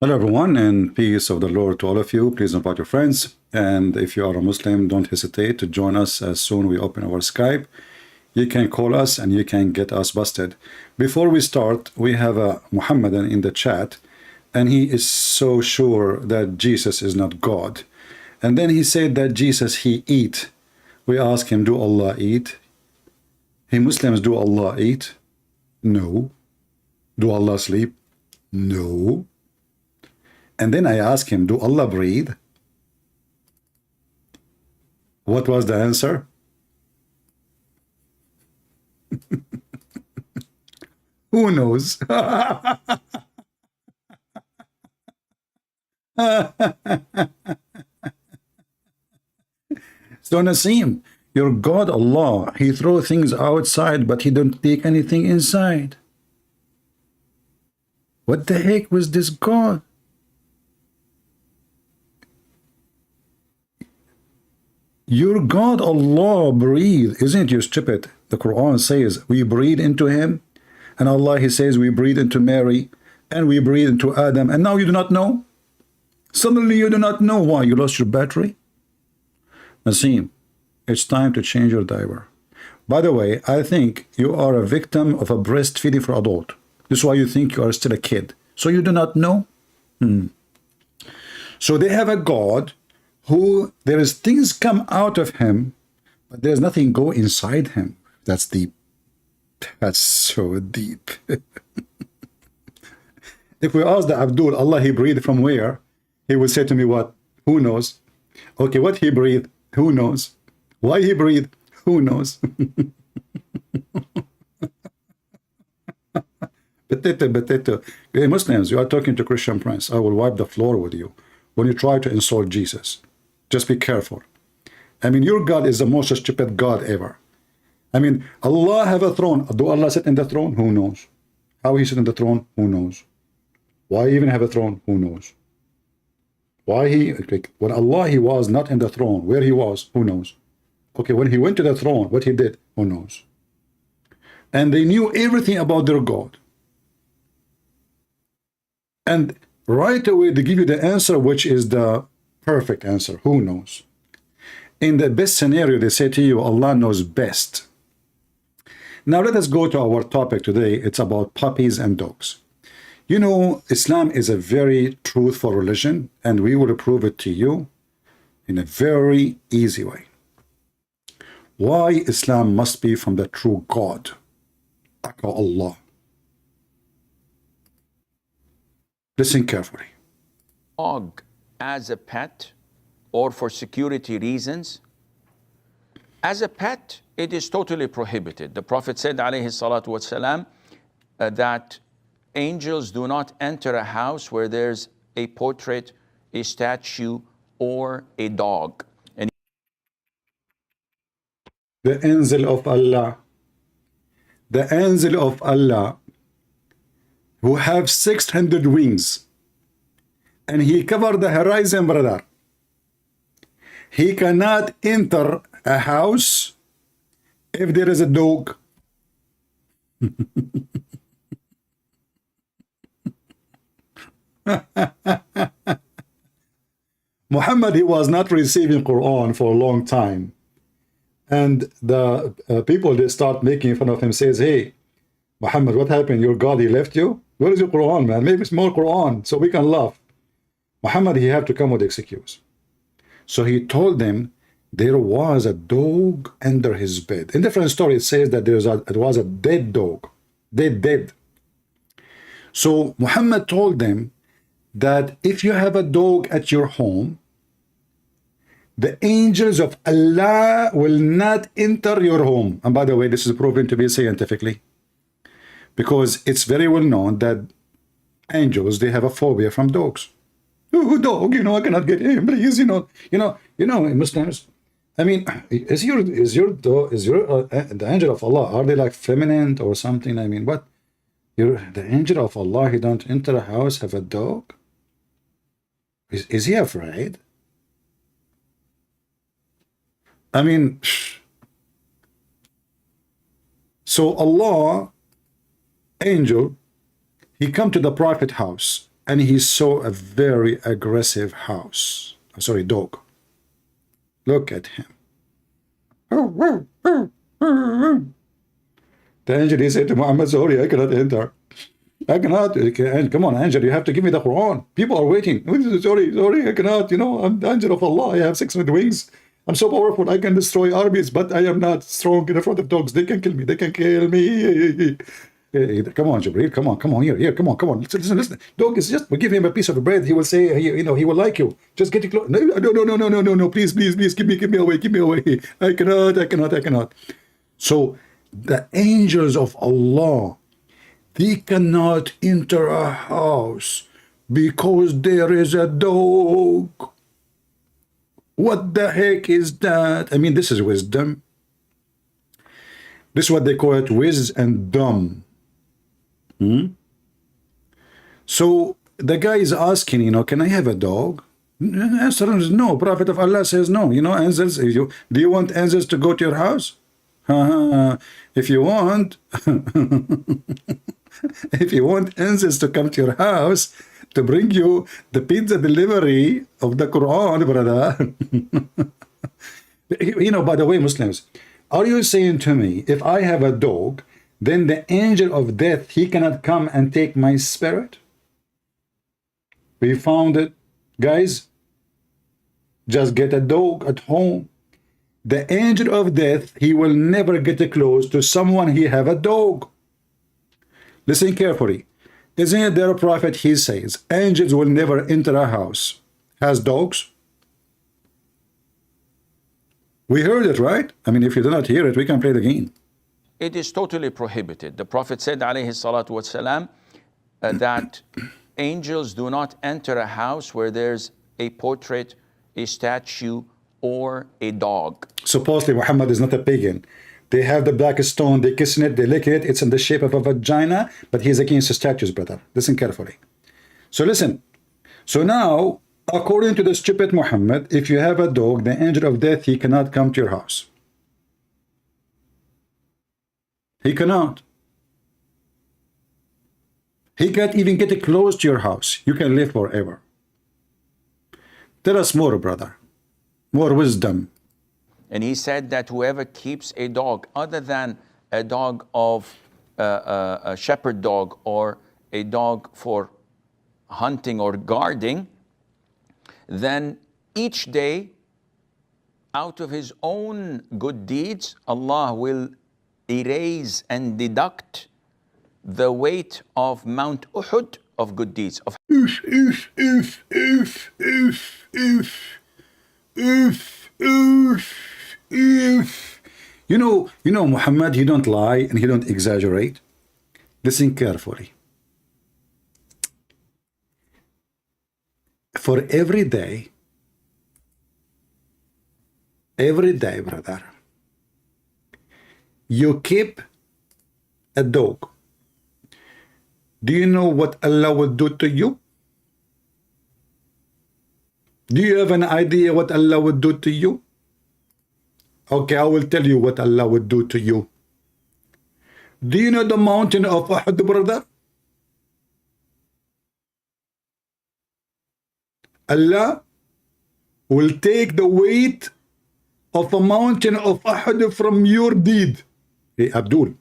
Hello, everyone, and peace of the Lord to all of you. Please invite your friends. And if you are a Muslim, don't hesitate to join us as soon we open our Skype. You can call us and you can get us busted. Before we start, we have a Muhammadan in the chat, and he is so sure that Jesus is not God. And then he said that Jesus, he eat. We ask him, do Allah eat? Hey, Muslims, do Allah eat? No. Do Allah sleep? No. And then I asked him, do Allah breathe? What was the answer? Who knows? So Nasim, your God Allah, he throw things outside, but he don't take anything inside. What the heck was this God? Your God Allah breathe, isn't you stupid? The Quran says we breathe into him, and Allah, he says we breathe into Mary, and we breathe into Adam, and now you do not know? Suddenly you do not know. Why? You lost your battery? Nasim, it's time to change your diaper. By the way, I think you are a victim of a breastfeeding for adult. This is why you think you are still a kid. So you do not know? So they have a God who there is things come out of him, but there's nothing go inside him. That's deep. That's so deep. If we ask the Abdul, Allah, he breathed from where? He will say to me, what? Who knows? Okay, what he breathed? Who knows? Why he breathed? Who knows? Potato. Hey, Muslims, you are talking to Christian Prince. I will wipe the floor with you when you try to insult Jesus. Just be careful. I mean, your God is the most stupid God ever. I mean, Allah have a throne. Do Allah sit in the throne? Who knows? How he sit in the throne? Who knows? Why even have a throne? Who knows? Why he, when Allah, he was not in the throne, where he was? Who knows? Okay, when he went to the throne, what he did? Who knows? And they knew everything about their God. And right away, they give you the answer, which is the perfect answer. Who knows? In the best scenario, they say to you, Allah knows best. Now let us go to our topic today. It's about puppies and dogs. You know, Islam is a very truthful religion, and we will prove it to you in a very easy way. Why Islam must be from the true God, Allah. Listen carefully. Dog as a pet or for security reasons. As a pet, it is totally prohibited. The Prophet said, alayhi salatu wasalam, that angels do not enter a house where there's a portrait, a statue, or a dog. And the angel of Allah, who have 600 wings, and he covered the horizon, brother. He cannot enter a house if there is a dog. Muhammad, he was not receiving Quran for a long time. And the people, they start making fun of him, says, hey, Muhammad, what happened? Your God, he left you? Where is your Quran, man? Maybe it's more Quran so we can laugh. Muhammad, he had to come with excuse. So he told them there was a dog under his bed. In different story, it says that it was a dead dog. Dead. So Muhammad told them that if you have a dog at your home, the angels of Allah will not enter your home. And by the way, this is proven to be scientifically, because it's very well known that angels, they have a phobia from dogs. Oh, dog, you know, I cannot get him, please, Muslims. I mean, is your dog, the angel of Allah, are they like feminine or something? I mean, what? The angel of Allah, he don't enter a house, have a dog? Is he afraid? I mean, so Allah, angel, he come to the prophet house, and he saw a very aggressive house. Sorry, dog. Look at him. The angel, he said to Muhammad, sorry, I cannot enter. I cannot. Come on, angel, you have to give me the Quran. People are waiting. Sorry, I cannot. You know, I'm the angel of Allah. I have 600 wings. I'm so powerful. I can destroy armies, but I am not strong in front of dogs. They can kill me. They can kill me. Come on, Jibreel. Come on. Here. Come on. Listen. Dog is just. We give him a piece of bread. He will say, you know, he will like you. Just get it close. No. Please. Give me away. I cannot. So the angels of Allah, they cannot enter a house because there is a dog. What the heck is that? I mean, this is wisdom. This is what they call it, whiz and dumb. So the guy is asking, you know, can I have a dog? Answer is no. Prophet of Allah says no. You know, angels, do you want angels to go to your house? If you want, if you want angels to come to your house to bring you the pizza delivery of the Quran, brother. You know, by the way, Muslims, are you saying to me, if I have a dog, then the angel of death, he cannot come and take my spirit? We found it. Guys, just get a dog at home. The angel of death, he will never get close to someone he have a dog. Listen carefully. Isn't it there a prophet, he says, angels will never enter a house has dogs? We heard it, right? I mean, if you do not hear it, we can play the game. It is totally prohibited. The Prophet said, alayhi salatu wasalam, that angels do not enter a house where there's a portrait, a statue, or a dog. Supposedly Muhammad is not a pagan. They have the black stone, they kiss it, they lick it, it's in the shape of a vagina, but he's against the statues, brother. Listen carefully. So listen. So now, according to the stupid Muhammad, if you have a dog, the angel of death, he cannot come to your house. He cannot. He can't even get close to your house. You can live forever. Tell us more, brother. More wisdom. And he said that whoever keeps a dog other than a dog of a shepherd dog or a dog for hunting or guarding, then each day out of his own good deeds, Allah will erase and deduct the weight of Mount Uhud of good deeds. You know, Muhammad, he don't lie and he don't exaggerate. Listen carefully. For every day, brother, you keep a dog. Do you know what Allah will do to you? Do you have an idea what Allah would do to you? Okay, I will tell you what Allah would do to you. Do you know the mountain of Ehad, brother? Allah will take the weight of a mountain of Ehad from your deed. Hey, Abdul,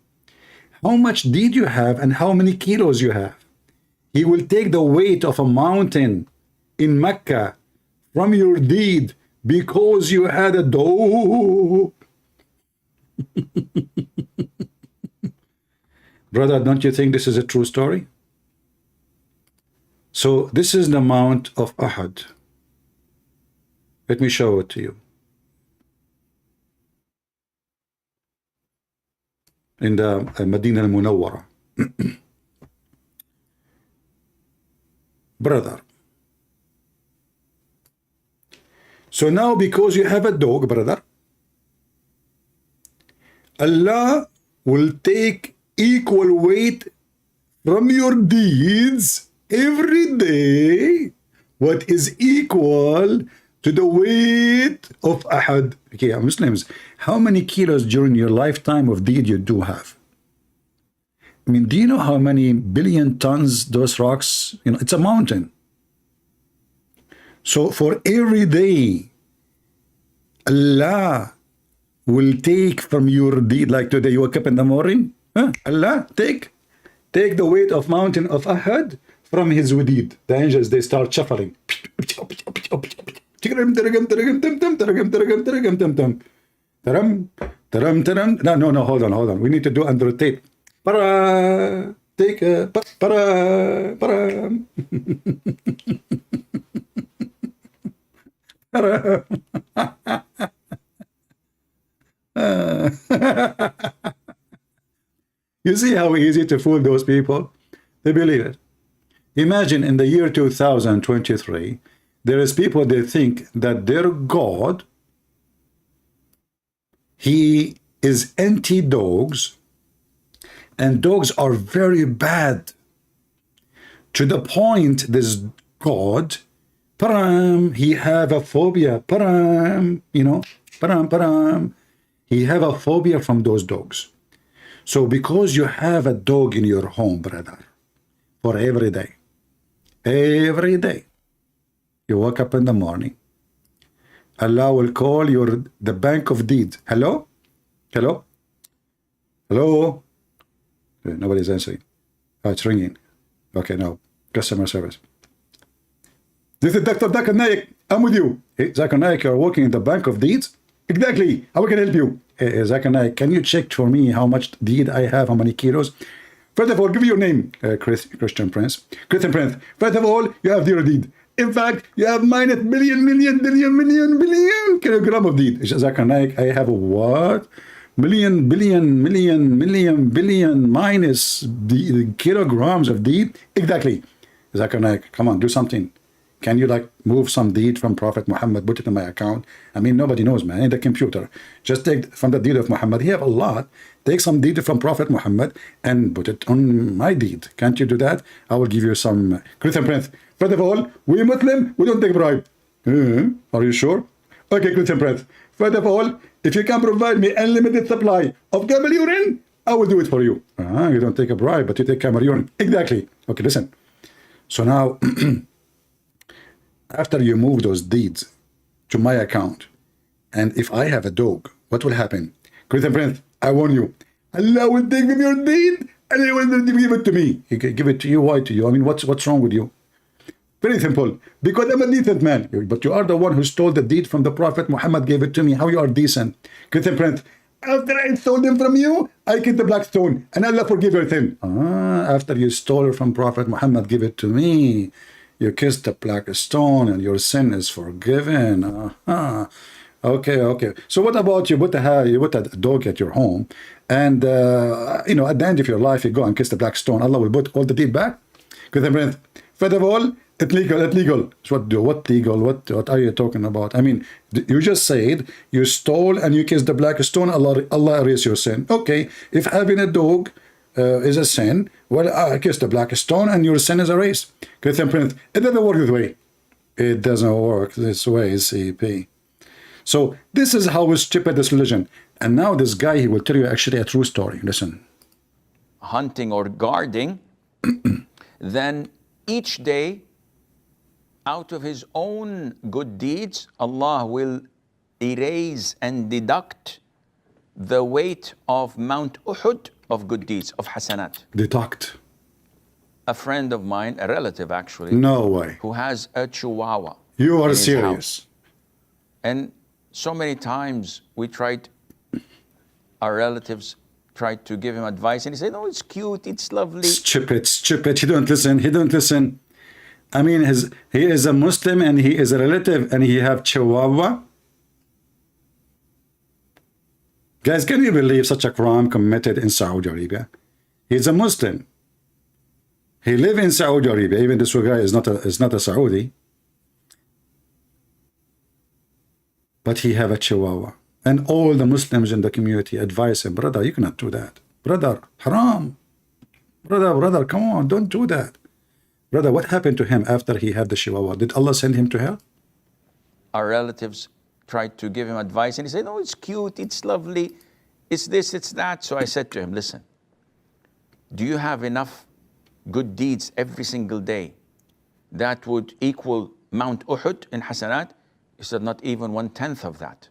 how much deed you have and how many kilos you have? He will take the weight of a mountain in Mecca from your deed because you had a dog. Brother, don't you think this is a true story? So this is the Mount of Ehad. Let me show it to you. In the Medina al-Munawwara. Brother. So now because you have a dog, brother, Allah will take equal weight from your deeds every day, what is equal to the weight of Ehad. Okay, Muslims, how many kilos during your lifetime of deed you do have? I mean, do you know how many billion tons those rocks, you know, it's a mountain. So for every day, Allah will take from your deed, like today you wake up in the morning, Allah take the weight of mountain of Ehad from his deed. The angels, they start shuffling. No, hold on. We need to do and rotate. Para, take, para. Para. You see how easy to fool those people? They believe it. Imagine in the year 2023, there is people that think that their God, he is anti-dogs, and dogs are very bad. To the point, this God, param, he have a phobia, param, you know, param. He have a phobia from those dogs. So because you have a dog in your home, brother, for every day, you wake up in the morning, Allah will call the bank of deeds. Hello? Nobody's answering. Oh, it's ringing. Okay, now, customer service. This is Dr. Zakir Naik. I'm with you. Hey, Zakir Naik, you're working in the bank of deeds? Exactly. How can I help you? Hey, Zakir Naik, can you check for me how much deed I have, how many kilos? First of all, give me your name, Christian Prince. First of all, you have zero deed. In fact, you have minus billion kilogram of deed. Zakir Naik, I have a what? Billion minus the kilograms of deed? Exactly. Zakir Naik, come on, do something. Can you like move some deed from Prophet Muhammad, put it in my account? I mean, nobody knows, man, in the computer. Just take from the deed of Muhammad. He have a lot. Take some deed from Prophet Muhammad and put it on my deed. Can't you do that? I will give you some. Christian Prince, first of all, we Muslim, we don't take bribe. Are you sure? Okay, Christian Prince. First of all, if you can provide me unlimited supply of camel urine, I will do it for you. You don't take a bribe, but you take camel urine. Exactly. Okay, listen. So now, after you move those deeds to my account, and if I have a dog, what will happen? Christian Prince, I warn you, Allah will take from your deed and He will give it to me. He can give it to you. Why to you? I mean, what's wrong with you? Very simple. Because I'm a decent man. But you are the one who stole the deed from the Prophet. Muhammad gave it to me. How you are decent? Christian Prince, after I stole them from you, I kissed the black stone and Allah forgive everything. After you stole it from Prophet Muhammad, give it to me. You kissed the black stone and your sin is forgiven. Okay. So what about you put a dog at your home and, you know, at the end of your life, you go and kiss the black stone. Allah will put all the deed back? Christian Prince, first of all, it's legal. So what legal? What are you talking about? I mean, you just said you stole and you kissed the black stone. Allah erase your sin. Okay, if having a dog is a sin, well, I kissed the black stone and your sin is erased. Christian Prince, it doesn't work this way. It doesn't work this way, CP. So this is how stupid this religion. And now this guy, he will tell you actually a true story. Listen. Hunting or guarding, then each day, out of his own good deeds, Allah will erase and deduct the weight of Mount Uhud of good deeds, of hasanat. Deduct. A friend of mine, a relative actually. No way. Who has a Chihuahua. You are serious. And so many times our relatives tried to give him advice and he said, "No, it's cute, it's lovely." Stupid. He don't listen. I mean, he is a Muslim and he is a relative and he have Chihuahua. Guys, can you believe such a crime committed in Saudi Arabia? He's a Muslim. He live in Saudi Arabia. Even this guy is not a Saudi. But he have a Chihuahua. And all the Muslims in the community advise him, brother, you cannot do that. Brother, haram. Brother, come on, don't do that. Brother, what happened to him after he had the Chihuahua? Did Allah send him to hell? Our relatives tried to give him advice and he said, "No, it's cute, it's lovely, it's this, it's that." So I said to him, "Listen, do you have enough good deeds every single day that would equal Mount Uhud in Hasanat? He said, not even 1/10 of that.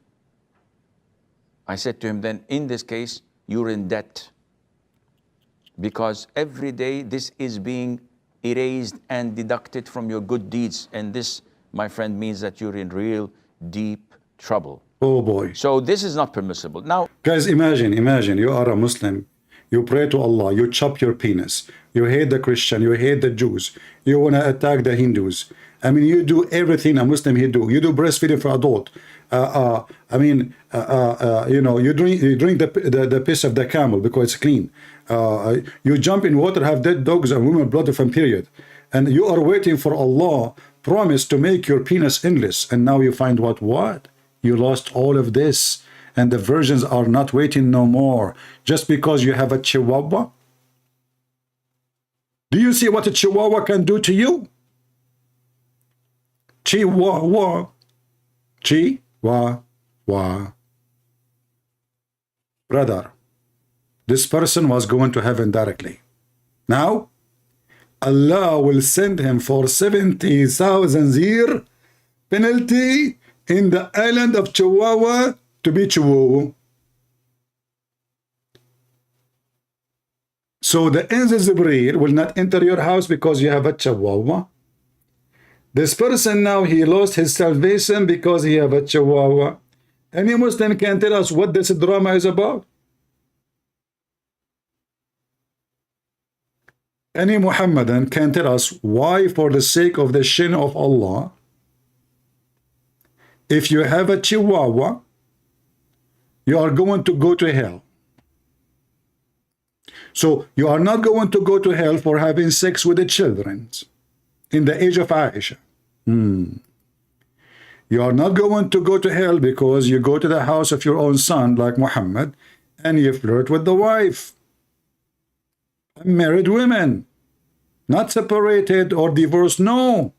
I said to him, then in this case, you're in debt. Because every day this is being erased and deducted from your good deeds. And this, my friend, means that you're in real deep trouble. Oh boy. So this is not permissible. Now, Guys, imagine you are a Muslim. You pray to Allah, you chop your penis. You hate the Christian, you hate the Jews. You want to attack the Hindus. I mean, you do everything a Muslim he do. You do breastfeeding for adult. You know, you drink the piss of the camel because it's clean. You jump in water, have dead dogs and women blood from period. And you are waiting for Allah promise to make your penis endless. And now you find what? You lost all of this. And the virgins are not waiting no more. Just because you have a Chihuahua? Do you see what a Chihuahua can do to you? Chihuahua. Chihuahua. Brother, this person was going to heaven directly. Now, Allah will send him for 70,000 year penalty in the island of Chihuahua to be Chihuahua. So the angel Jibreel will not enter your house because you have a Chihuahua. This person now, he lost his salvation because he have a Chihuahua. Any Muslim can tell us what this drama is about? Any Muhammadan can tell us why, for the sake of the shin of Allah, if you have a Chihuahua, you are going to go to hell. So you are not going to go to hell for having sex with the children in the age of Aisha. You are not going to go to hell because you go to the house of your own son like Muhammad and you flirt with the wife. Married women, not separated or divorced, no.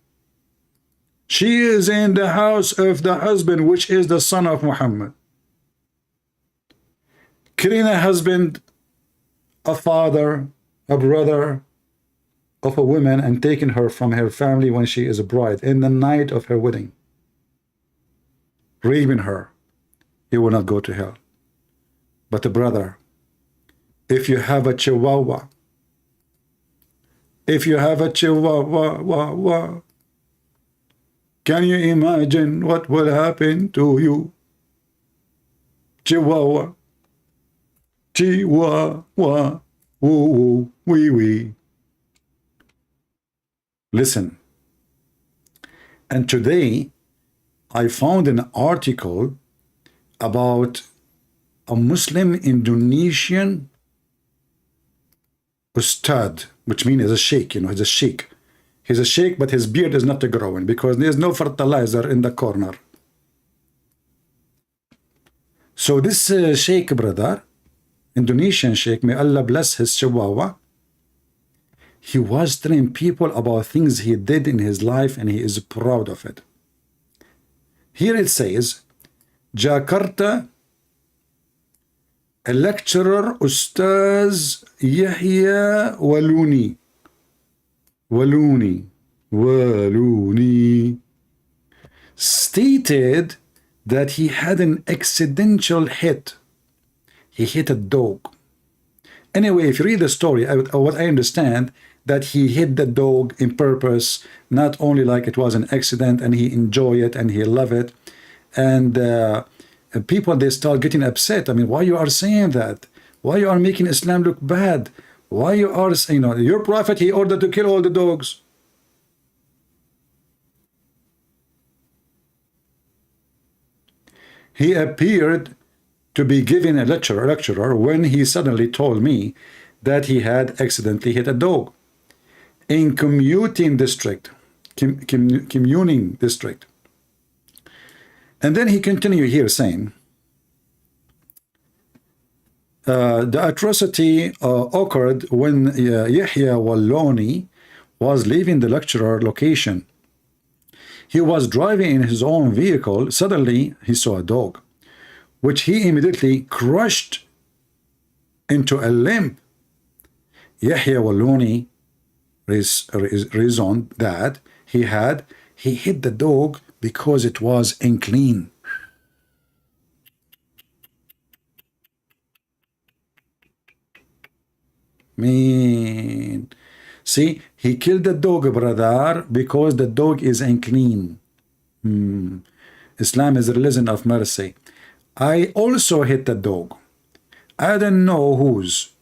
She is in the house of the husband, which is the son of Muhammad. Killing a husband, a father, a brother of a woman and taking her from her family when she is a bride in the night of her wedding. Raping her, you will not go to hell. But brother, if you have a Chihuahua, can you imagine what will happen to you? Chihuahua. Chihuahua. Woo, wee, wee. Listen. And today, I found an article about a Muslim Indonesian ustad, which means he's a sheikh, you know, he's a sheikh. He's a sheikh, but his beard is not growing because there's no fertilizer in the corner. So this sheikh, brother, Indonesian sheikh, may Allah bless his Chihuahua, he was telling people about things he did in his life and he is proud of it. Here it says, Jakarta, a lecturer, Ustaz Yahya Waluni, stated that he had an accidental hit. He hit a dog. Anyway, if you read the story, what I understand, that he hit the dog in purpose, not only like it was an accident and he enjoy it and he love it. And people, they start getting upset. I mean, why you are saying that? Why you are making Islam look bad? Why you are, you know, your prophet, he ordered to kill all the dogs. He appeared to be giving a lecture when he suddenly told me that he had accidentally hit a dog in commuting district. And then he continued here saying, the atrocity occurred when Yahya Walloni was leaving the lecturer location. He was driving in his own vehicle. Suddenly, he saw a dog, which he immediately crushed into a limb. Yahya Wallouni reasoned that he hit the dog because it was unclean. Man, see, he killed the dog, brother, because the dog is unclean. Islam is a religion of mercy. I also hit the dog. I don't know whose.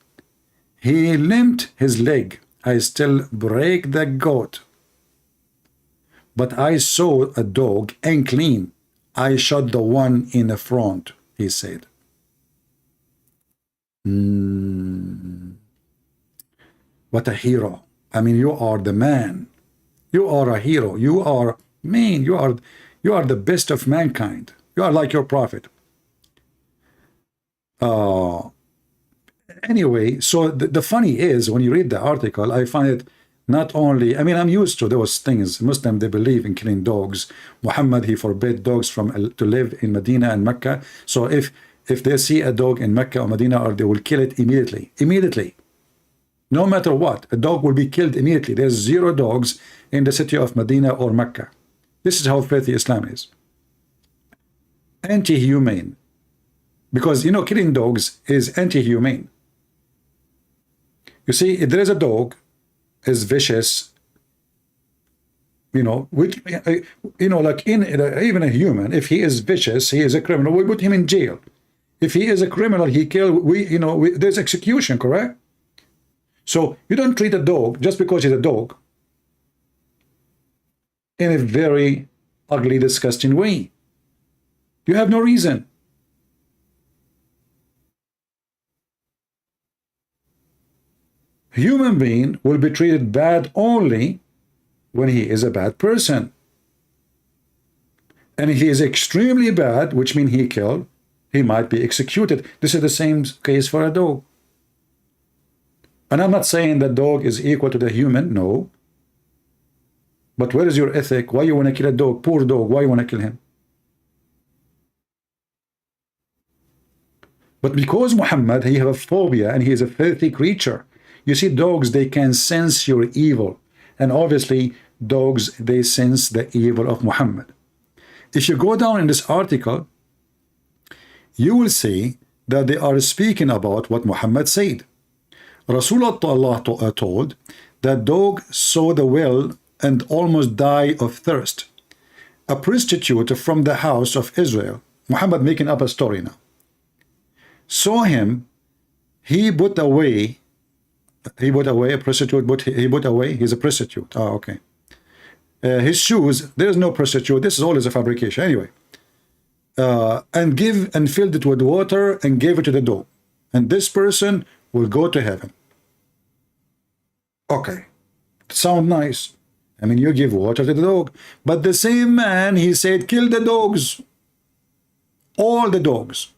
He limped his leg. I still break the goat. But I saw a dog unclean. I shot the one in the front, he said. What a hero. I mean, you are the man. You are a hero. You are, man, you are the best of mankind. You are like your prophet. Anyway, so the funny is, when you read the article, I find it not only, I mean, I'm used to those things. Muslims, they believe in killing dogs. Muhammad, he forbade dogs to live in Medina and Mecca. So if they see a dog in Mecca or Medina, or they will kill it immediately. Immediately. No matter what, a dog will be killed immediately. There's 0 dogs in the city of Medina or Mecca. This is how filthy Islam is. Anti-humane. Because, you know, killing dogs is anti-humane. You see, if there is a dog, is vicious, you know, which, you know, like even a human, if he is vicious, he is a criminal, we put him in jail. If he is a criminal, he killed, there's execution, correct? So you don't treat a dog just because he's a dog in a very ugly, disgusting way. You have no reason. Human being will be treated bad only when he is a bad person. And if he is extremely bad, which means he killed, he might be executed. This is the same case for a dog. And I'm not saying that dog is equal to the human, no. But where is your ethic? Why you want to kill a dog? Poor dog, why you want to kill him? But because Muhammad, he has a phobia and he is a filthy creature. You see, dogs, they can sense your evil. And obviously, dogs, they sense the evil of Muhammad. If you go down in this article, you will see that they are speaking about what Muhammad said. Rasulullah told that dog saw the well and almost died of thirst. A prostitute from the house of Israel, Muhammad making up a story now, saw him. He put away a prostitute, he put away, he's a prostitute. Oh, okay. His shoes, there is no prostitute, this is always a fabrication anyway. And filled it with water and gave it to the dog. And this person will go to heaven. Okay, sound nice. I mean, you give water to the dog. But the same man, he said, kill the dogs. All the dogs.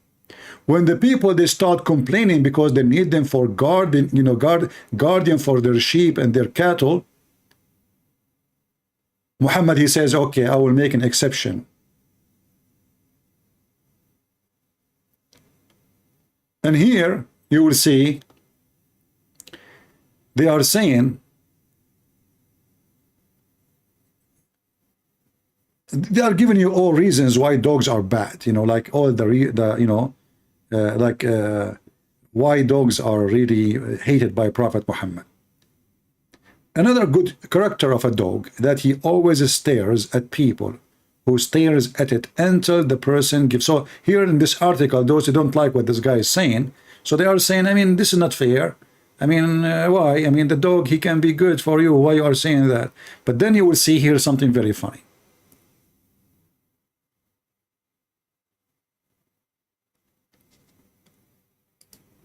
When the people, they start complaining because they need them for guardian for their sheep and their cattle, Muhammad, he says, okay, I will make an exception. And here you will see they are saying they are giving you all reasons why dogs are bad, you know, like all why dogs are really hated by Prophet Muhammad. Another good character of a dog, that he always stares at people, who stares at it until the person gives. So here in this article, those who don't like what this guy is saying, so they are saying, I mean, this is not fair. I mean, why? I mean, the dog, he can be good for you. Why you are saying that? But then you will see here something very funny.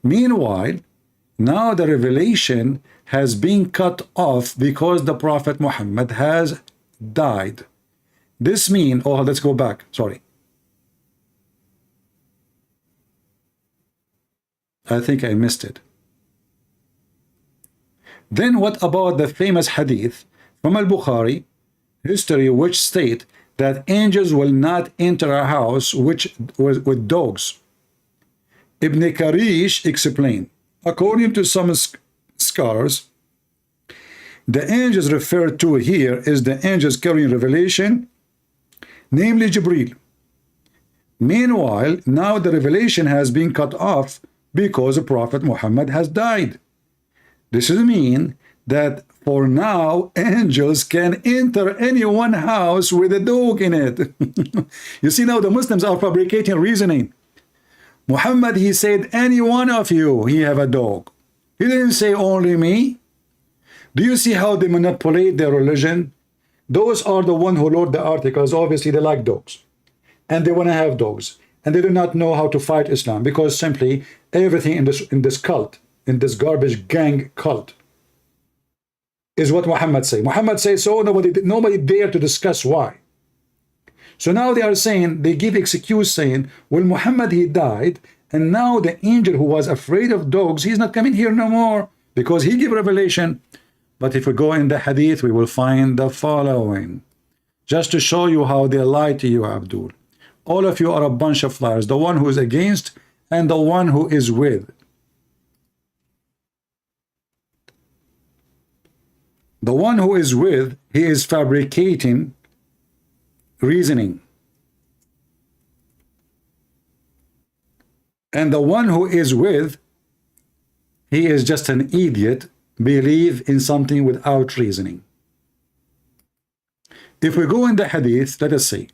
Meanwhile, now the revelation has been cut off because the Prophet Muhammad has died. This means, oh, let's go back, sorry. I think I missed it. Then what about the famous hadith from Al-Bukhari, history, which state that angels will not enter a house with dogs? Ibn Karish explained, according to some scholars, the angels referred to here is the angels carrying revelation, namely Jibreel. Meanwhile, now the revelation has been cut off because the Prophet Muhammad has died. This is mean that for now, angels can enter any one house with a dog in it. You see, now the Muslims are fabricating reasoning. Muhammad, he said, any one of you, he have a dog. He didn't say only me. Do you see how they manipulate their religion? Those are the one who wrote the articles. Obviously, they like dogs. And they want to have dogs. And they do not know how to fight Islam because simply everything in this cult, in this garbage gang cult, is what Muhammad say. Muhammad says so, nobody dare to discuss why. So now they are saying, they give excuse saying, well, Muhammad, he died, and now the angel who was afraid of dogs, he's not coming here no more because he gave revelation. But if we go in the hadith, we will find the following. Just to show you how they lie to you, Abdul. All of you are a bunch of liars, the one who is against and the one who is with. The one who is with, he is fabricating reasoning. And the one who is with, he is just an idiot, believe in something without reasoning. If we go in the hadith, let us see.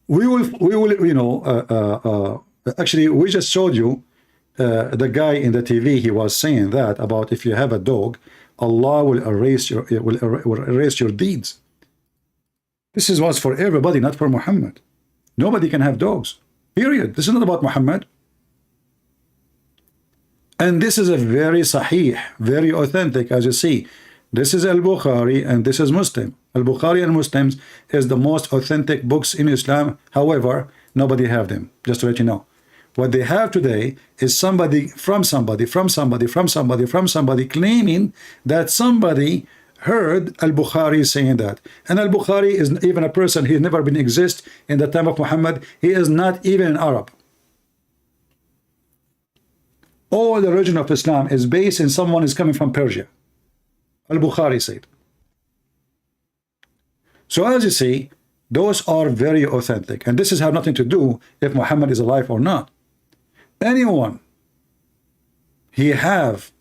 We will, you know, actually, we just showed you the guy in the TV. He was saying that about if you have a dog, Allah will erase your deeds. This was for everybody, not for Muhammad. Nobody can have dogs. Period. This is not about Muhammad. And this is a very sahih, very authentic, as you see. This is Al-Bukhari and this is Muslim. Al-Bukhari and Muslims is the most authentic books in Islam. However, nobody have them, just to let you know. What they have today is somebody claiming that somebody heard Al-Bukhari saying that. And Al-Bukhari is even a person, he has never been exist in the time of Muhammad. He is not even an Arab. All the religion of Islam is based in someone is coming from Persia. Al-Bukhari said. So as you see, those are very authentic. And this has nothing to do if Muhammad is alive or not. Anyone, he have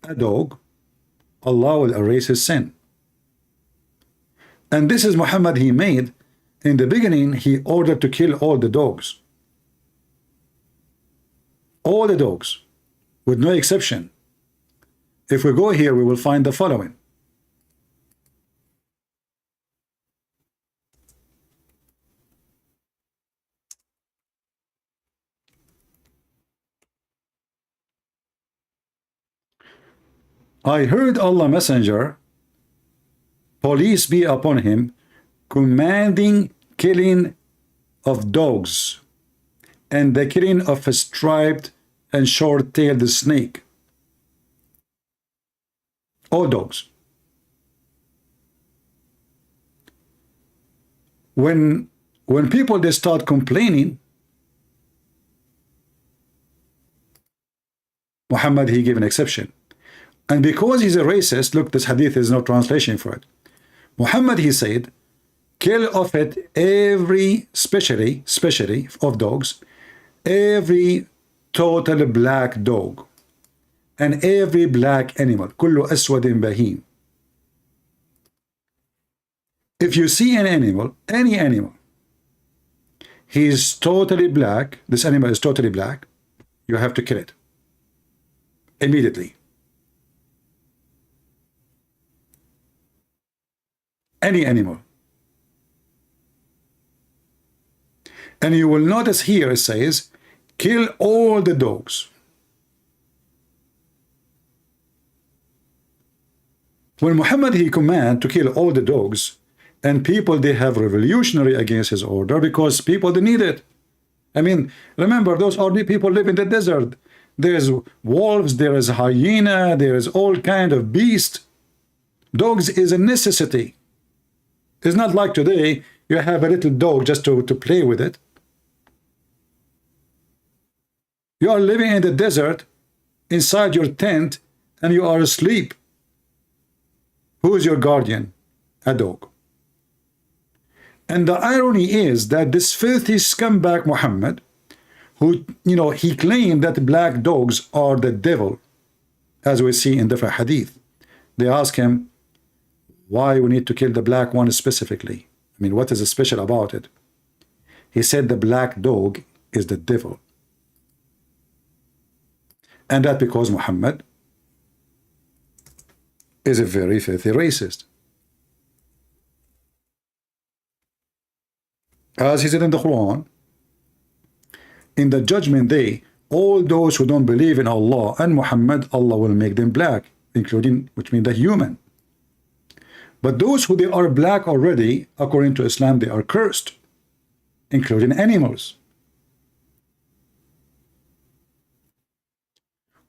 a dog, Allah will erase his sin. And this is Muhammad he made. In the beginning, he ordered to kill all the dogs. All the dogs, with no exception. If we go here, we will find the following. I heard Allah Messenger, police be upon him, commanding killing of dogs and the killing of a striped and short-tailed snake. All dogs. When people they start complaining, Muhammad he gave an exception. And because he's a racist, look, this hadith is no translation for it. Muhammad he said, kill of it every, especially of dogs, every total black dog and every black animal. Kullu aswadin bahim. If you see an animal, any animal, he is totally black, this animal is totally black, you have to kill it immediately. Any animal. And you will notice here it says, kill all the dogs. When Muhammad he command to kill all the dogs, and people they have revolutionary against his order because people they need it. I mean, remember those ordinary people live in the desert. There's wolves, there is hyena, there is all kind of beast. Dogs is a necessity. It's not like today you have a little dog just to play with it. You are living in the desert inside your tent and you are asleep. Who is your guardian? A dog. And the irony is that this filthy scumbag Muhammad, who, he claimed that black dogs are the devil, as we see in different hadith. They ask him, why we need to kill the black one specifically? I mean, what is special about it? He said the black dog is the devil. And that because Muhammad is a very filthy racist. As he said in the Quran, in the judgment day, all those who don't believe in Allah and Muhammad, Allah will make them black, including, which means the human. But those who they are black already, according to Islam, they are cursed, including animals.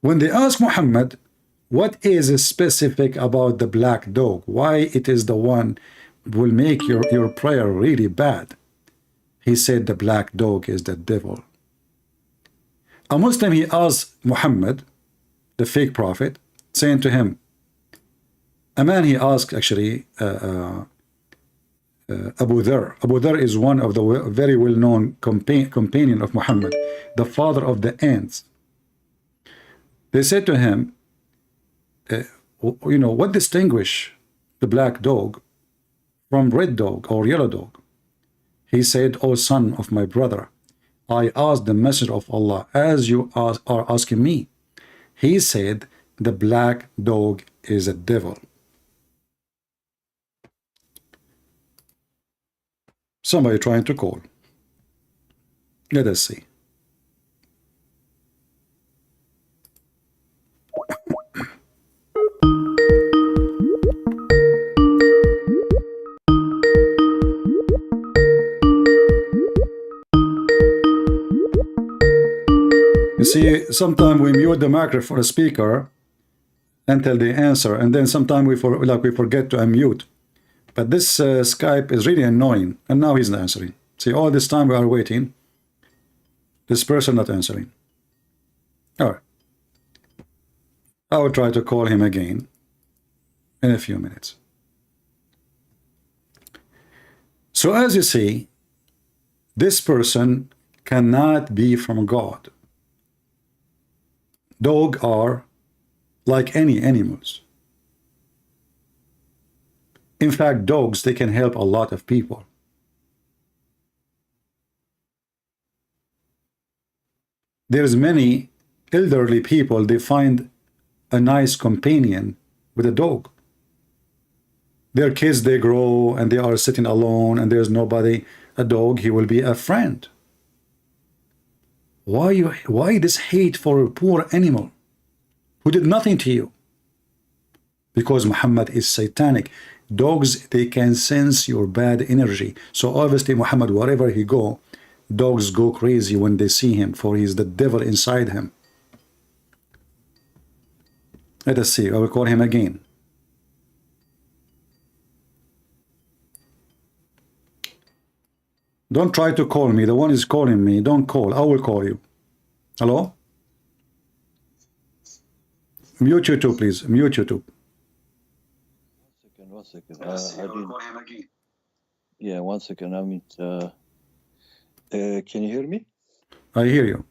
When they ask Muhammad, what is specific about the black dog? Why it is the one will make your prayer really bad? He said the black dog is the devil. A Muslim, he asked Muhammad, the fake prophet, saying to him, a man he asked actually, Abu Dharr. Abu Dharr is one of the very well-known companion of Muhammad, the father of the ants. They said to him, what distinguish the black dog from red dog or yellow dog? He said, O son of my brother, I asked the messenger of Allah as you are asking me. He said, the black dog is a devil. Somebody trying to call. Let us see. You see, sometimes we mute the microphone for a speaker until they answer, and then sometimes we forget to unmute. But this Skype is really annoying, and now he's not answering. See, all this time we are waiting, this person not answering. All right. I will try to call him again in a few minutes. So as you see, this person cannot be from God. Dogs are like any animals. In fact, dogs, they can help a lot of people. There's many elderly people, they find a nice companion with a dog. Their kids, they grow and they are sitting alone and there's nobody. A dog, he will be a friend. Why this hate for a poor animal who did nothing to you? Because Muhammad is satanic. Dogs, they can sense your bad energy. So obviously Muhammad, wherever he go, dogs go crazy when they see him, for he's the devil inside him. Let us see. I will call him again. Don't try to call me. The one is calling me. Don't call. I will call you. Hello? Mute YouTube, please. Mute YouTube. One second. I didn't. Yeah, 1 second. I mean, can you hear me? I hear you.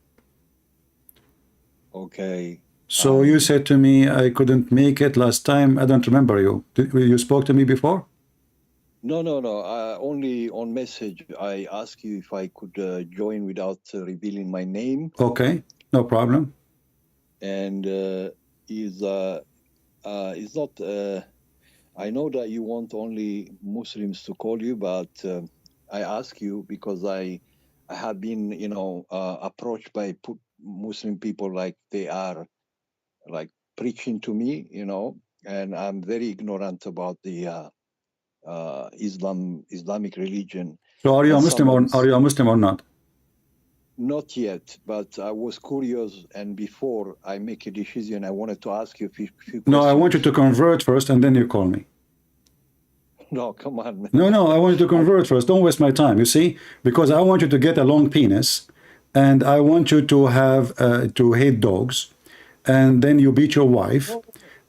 Okay. So you said to me I couldn't make it last time. I don't remember you. You spoke to me before? No. Only on message. I asked you if I could join without revealing my name. Okay, no problem. And is not. I know that you want only Muslims to call you, but I ask you because I have been, approached by Muslim people like they are like preaching to me, and I'm very ignorant about the Islamic religion. So are you a Muslim or not? Not yet, but I was curious, and before I make a decision, I wanted to ask you a few questions. No, I want you to convert first, and then you call me. No, come on, man. No, I want you to convert first. Don't waste my time, you see? Because I want you to get a long penis, and I want you to have to hate dogs, and then you beat your wife,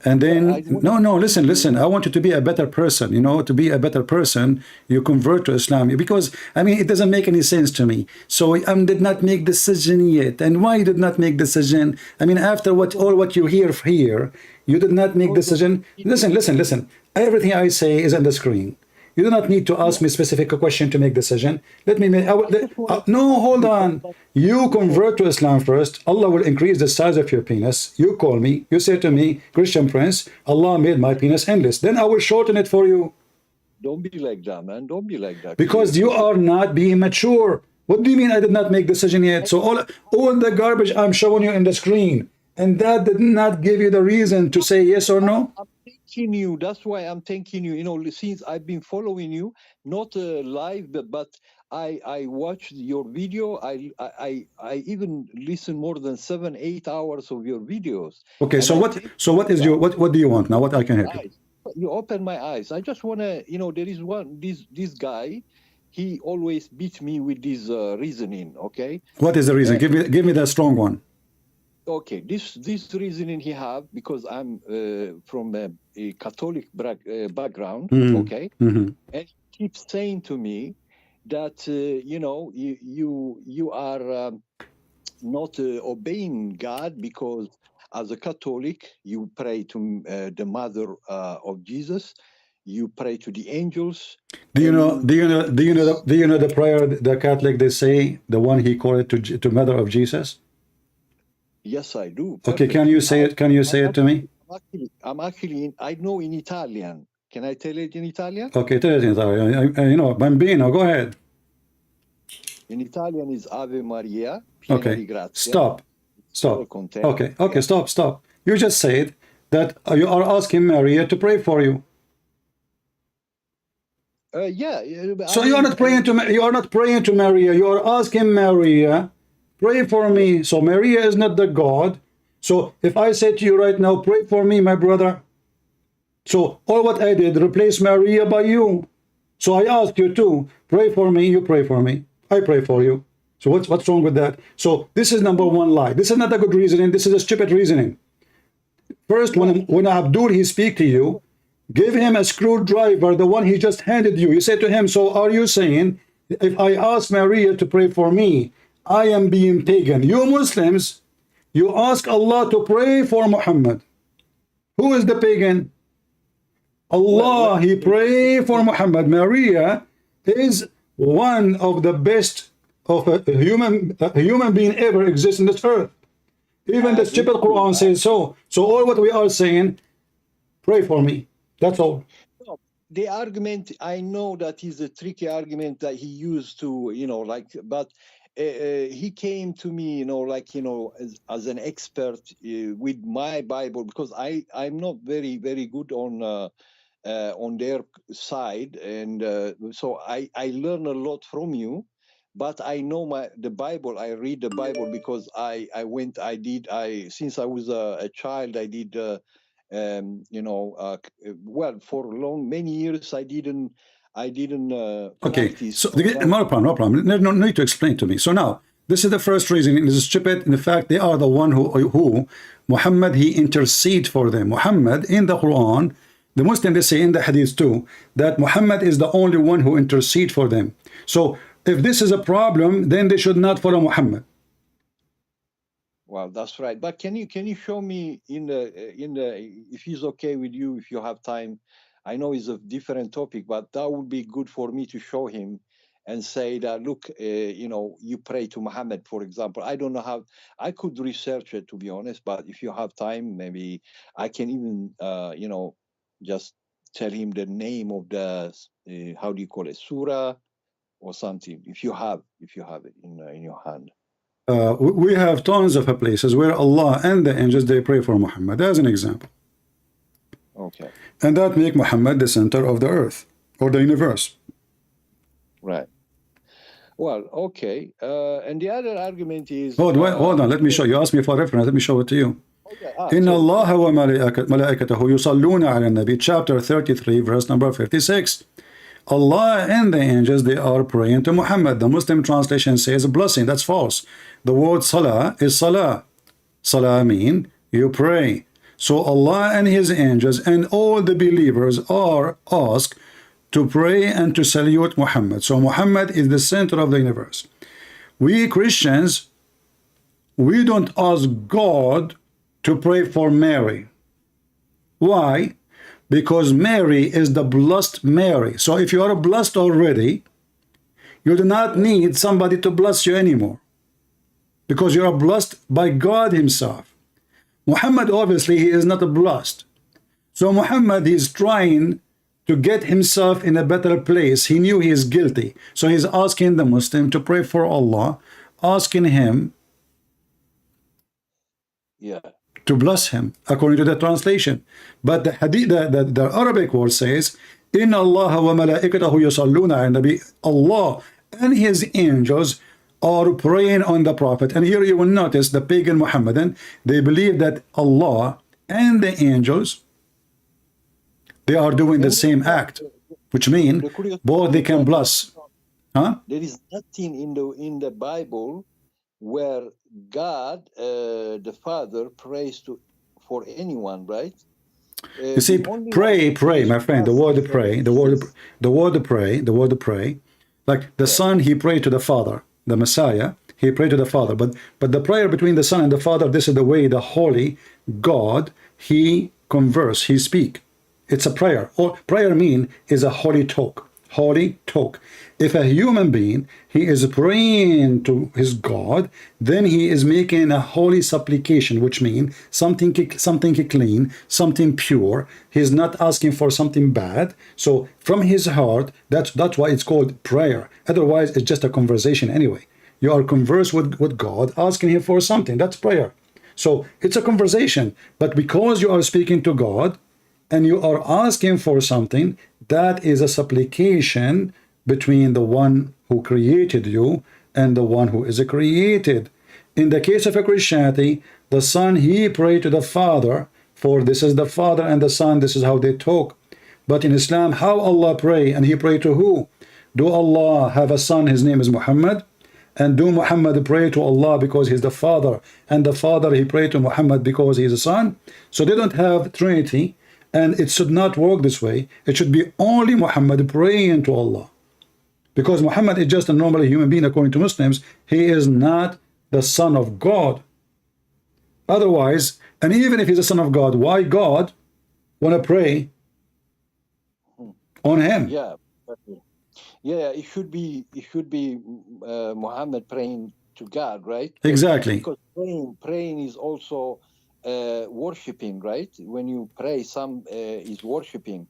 and then listen, I want you to be a better person. You know, to be a better person, you convert to Islam, because I mean it doesn't make any sense to me. So did not make decision yet. And why you did not make decision? I mean, after what you hear here, you did not make decision. Listen. Everything I say is on the screen. You do not need to ask me specific question to make decision. Let me make, no, hold on. You convert to Islam first. Allah will increase the size of your penis. You call me. You say to me, Christian Prince, Allah made my penis endless. Then I will shorten it for you. Don't be like that, man. Don't be like that. Because you are not being mature. What do you mean I did not make decision yet? So all the garbage I'm showing you in the screen, and that did not give you the reason to say yes or no? I'm thanking you. That's why I'm thanking you. You know, since I've been following you, not live, but I watched your video. I even listened more than 7-8 hours of your videos. Okay, so what do you want now? What I can help you? You open my eyes. I just want to, you know, there is this guy. He always beats me with this reasoning. Okay. What is the reason? Give me the strong one. Okay, this reasoning he have, because I'm from a Catholic background, okay, and he keeps saying to me that you know, you are not obeying God, because as a Catholic you pray to the mother of Jesus, you pray to the angels. Do you know the prayer the Catholic they say, the one he called it to mother of Jesus? Yes, I do. Perfect. Okay, can you say it? Can you say it to me? I'm actually I know in Italian. Can I tell it in Italian? Okay, tell it in Italian. You know, bambino, go ahead. In Italian is Ave Maria. Piena di grazia. Stop. Okay, stop. You just said that you are asking Maria to pray for you. Yeah. So you are not praying to Maria. You are asking Maria, pray for me. So Maria is not the God. So if I say to you right now, pray for me, my brother. So all what I did, replace Maria by you. So I asked you to pray for me. You pray for me. I pray for you. So what's wrong with that? So this is number one lie. This is not a good reasoning. This is a stupid reasoning. First, when Abdul he speak to you, give him a screwdriver, the one he just handed you. You say to him, so are you saying, if I ask Maria to pray for me, I am being pagan? You Muslims, you ask Allah to pray for Muhammad. Who is the pagan? Allah, he pray for Muhammad. Maria is one of the best of a human being ever exists in this earth. Even the stupid Quran says so. So all what we are saying, pray for me. That's all. The argument, I know that is a tricky argument that he used to, you know, like, but he came to me, you know, like, you know, as an expert with my Bible, because I'm not very good on their side, and so I learn a lot from you. But I know the Bible. I read the Bible because since I was a child, I did. You know, well, for many years I didn't okay, practice. so no problem. No need to explain to me. So now, this is the first reason. It is stupid. In fact, they are the one who Muhammad, he intercede for them. Muhammad, in the Quran, the Muslim, they say in the Hadith too, that Muhammad is the only one who intercede for them. So if this is a problem, then they should not follow Muhammad. Well, that's right. But can you show me in the if he's okay with you, if you have time? I know it's a different topic, but that would be good for me to show him and say that, look, you know, you pray to Muhammad, for example. I don't know how I could research it, to be honest. But if you have time, maybe I can even you know, just tell him the name of the how do you call it, surah or something, if you have it in your hand. We have tons of places where Allah and the angels, they pray for Muhammad, as an example. Okay. And that make Muhammad the center of the earth or the universe. Right. Well, okay. And the other argument is... Hold on, let me show you. Ask me for reference, let me show it to you. Okay. Inna Allah wa malaikatahu yusalluna ala nabi, chapter 33, verse number 56. Allah and the angels, they are praying to Muhammad. The Muslim translation says blessing. That's false. The word salah is salah. Salah mean you pray. So Allah and his angels and all the believers are asked to pray and to salute Muhammad. So Muhammad is the center of the universe. We Christians, we don't ask God to pray for Mary. Why? Because Mary is the blessed Mary. So if you are blessed already, you do not need somebody to bless you anymore, because you are blessed by God himself. Muhammad, obviously, he is not blessed. So Muhammad is trying to get himself in a better place. He knew he is guilty. So he's asking the Muslim to pray for Allah, asking him to bless him, according to the translation. But the hadith, the Arabic word says, Inna Allah wa malaikatahu yusalluna ala nabi. Allah and his angels are praying on the Prophet. And here you will notice the pagan Muhammadan, they believe that Allah and the angels, they are doing the same act, which means both they can bless. Huh? There is nothing in the Bible where God, the Father, prays for anyone, right? You see, pray, my friend. The word pray, the word pray. Like the Son, he prayed to the Father. The Messiah, he prayed to the Father. But the prayer between the Son and the Father, this is the way the Holy God, he converse, he speak. It's a prayer. Or prayer mean is a holy talk. Holy talk. If a human being, he is praying to his God, then he is making a holy supplication, which means something clean, something pure. He's not asking for something bad. So from his heart, that's why it's called prayer. Otherwise, it's just a conversation anyway. You are converse with God, asking him for something. That's prayer. So it's a conversation. But because you are speaking to God and you are asking for something, that is a supplication between the one who created you and the one who is created. In the case of a Christianity, the Son, he prayed to the Father, for this is the Father and the Son, this is how they talk. But in Islam, how Allah pray, and he pray to who? Do Allah have a son, his name is Muhammad? And do Muhammad pray to Allah because he's the Father, and the Father, he prayed to Muhammad because he's a son? So they don't have Trinity, and it should not work this way. It should be only Muhammad praying to Allah. Because Muhammad is just a normal human being according to Muslims. He is not the Son of God. Otherwise, and even if he's the Son of God, why God want to pray on him? Yeah, it should be Muhammad praying to God, right? Exactly. Because praying is also worshiping, right? When you pray, some is worshiping.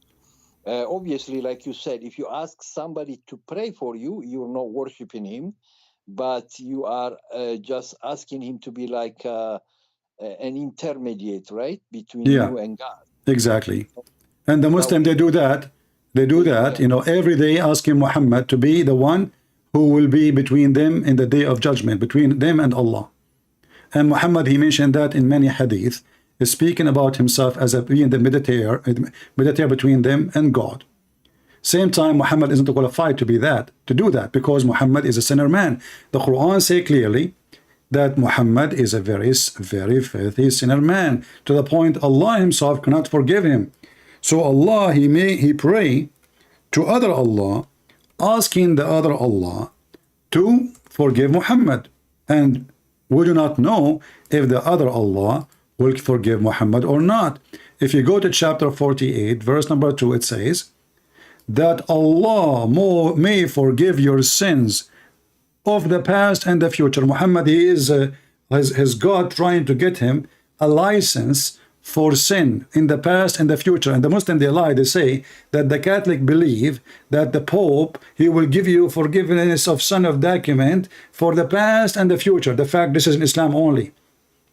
Obviously, like you said, if you ask somebody to pray for you, you're not worshiping him, but you are just asking him to be like an intermediate, right, between you and God. Exactly. And the Muslim, they do that. You know, every day asking Muhammad to be the one who will be between them in the day of judgment, between them and Allah. And Muhammad, he mentioned that in many hadith, is speaking about himself as being the mediator between them and God. Same time, Muhammad isn't qualified to be that, to do that, because Muhammad is a sinner man. The Quran say clearly that Muhammad is a very, very filthy sinner man, to the point Allah himself cannot forgive him. So Allah, he pray to other Allah, asking the other Allah to forgive Muhammad. And we do not know if the other Allah will forgive Muhammad or not. If you go to chapter 48, verse number 2, it says that Allah may forgive your sins of the past and the future. Muhammad, he is his God trying to get him a license for sin in the past and the future. And the Muslim, they lie. They say that the Catholic believe that the Pope, he will give you forgiveness of son of document for the past and the future. The fact, this is in Islam only.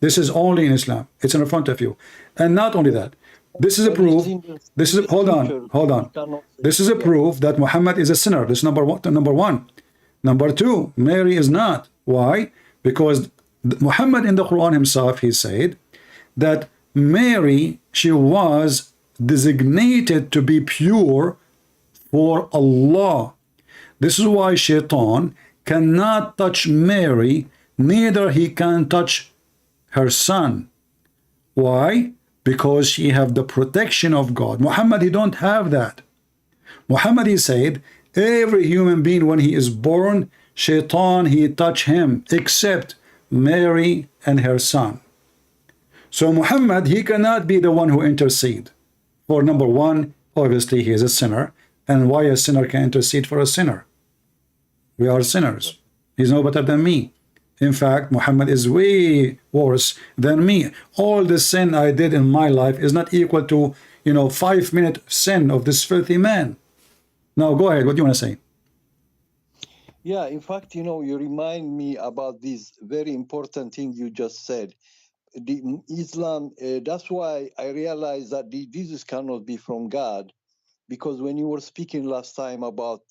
This is only in Islam. It's in front of you. And not only that, this is a proof. Hold on. This is a proof that Muhammad is a sinner. This is number one. Number two, Mary is not. Why? Because Muhammad in the Quran himself, he said that Mary, she was designated to be pure for Allah. This is why Shaitan cannot touch Mary, neither he can touch her son. Why? Because she have the protection of God. Muhammad, he don't have that. Muhammad, he said, every human being when he is born, shaitan, he touch him, except Mary and her son. So Muhammad, he cannot be the one who intercede. For number one, obviously he is a sinner. And why a sinner can intercede for a sinner? We are sinners. He's no better than me. In fact, Muhammad is way worse than me. All the sin I did in my life is not equal to, 5-minute sin of this filthy man. Now, go ahead. What do you want to say? Yeah, in fact, you remind me about this very important thing you just said. The Islam, that's why I realized that Jesus cannot be from God, because when you were speaking last time about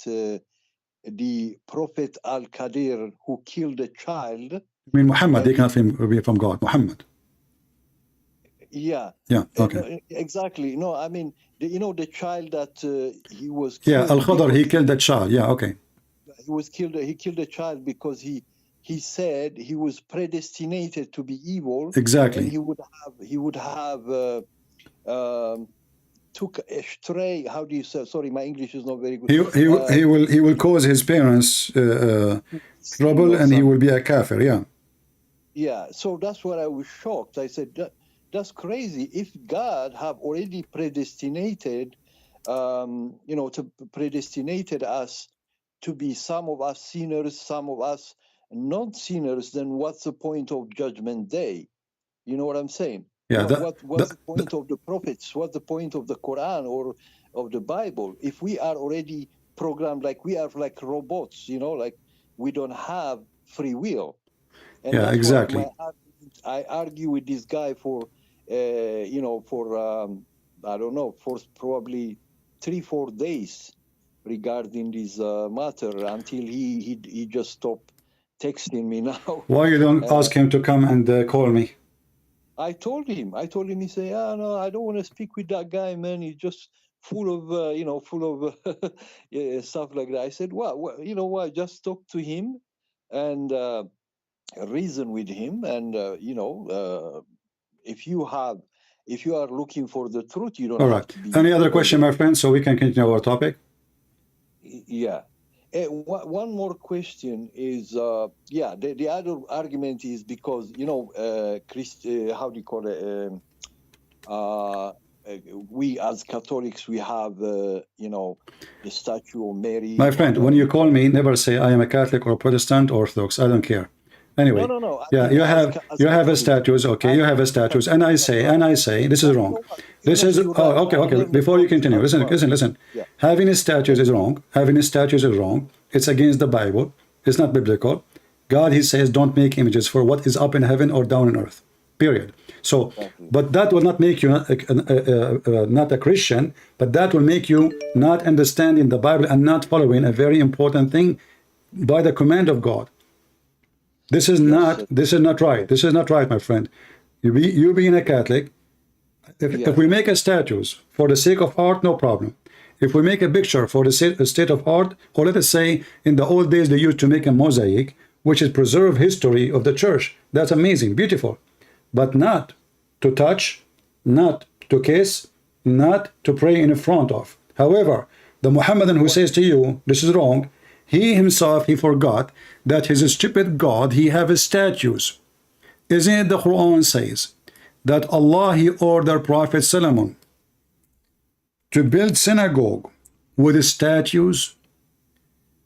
the Prophet Al-Qadir who killed a child. I mean, Muhammad, he cannot be from God. Muhammad. Yeah. Yeah, okay. Exactly. No, I mean, the child that he was killed. Yeah, Al-Khadr, he killed that child. Yeah, okay. He killed a child because he said he was predestinated to be evil. Exactly. And he would have took a stray. How do you say? Sorry, my English is not very good. He will cause his parents trouble, and he will be a kafir. Yeah. Yeah. So that's what I was shocked. I said that's crazy. If God have already predestinated, to predestinated us to be some of us sinners, some of us non-sinners, then what's the point of Judgment Day? You know what I'm saying? Yeah. What's the point of the prophets? What's the point of the Quran or of the Bible? If we are already programmed, like we are like robots, like we don't have free will. And yeah, exactly. I argue with this guy for, I don't know, for probably 3-4 days regarding this matter until he just stopped texting me now. Why you don't ask him to come and call me? I told him, he said, no, I don't want to speak with that guy, man. He's just full of stuff like that. I said, well, you know what, just talk to him and reason with him. And, if you are looking for the truth, you don't All have right. to be. Any other question, my friend, so we can continue our topic? Yeah. One more question is, the other argument is because, how do you call it? We as Catholics, we have, the statue of Mary. My friend, when you call me, never say I am a Catholic or Protestant or Orthodox. I don't care. Anyway, no. Yeah, you have a status, okay? You have a status, and I say this is wrong. This is okay. Before you continue, listen. Yeah. Having a status is wrong. Having a status is wrong. It's against the Bible. It's not biblical. God, he says, don't make images for what is up in heaven or down on earth. Period. So, but that will not make you not a Christian, but that will make you not understanding the Bible and not following a very important thing by the command of God. This is not right. This is not right, my friend. You being a Catholic, if we make a statues for the sake of art, no problem. If we make a picture for the state of art, or let us say in the old days they used to make a mosaic, which is preserve history of the church. That's amazing, beautiful. But not to touch, not to kiss, not to pray in front of. However, the Muhammadan who says to you, this is wrong, he himself, he forgot that his stupid God, he have statues. Isn't it the Quran says that Allah, he ordered Prophet Solomon to build synagogue with statues?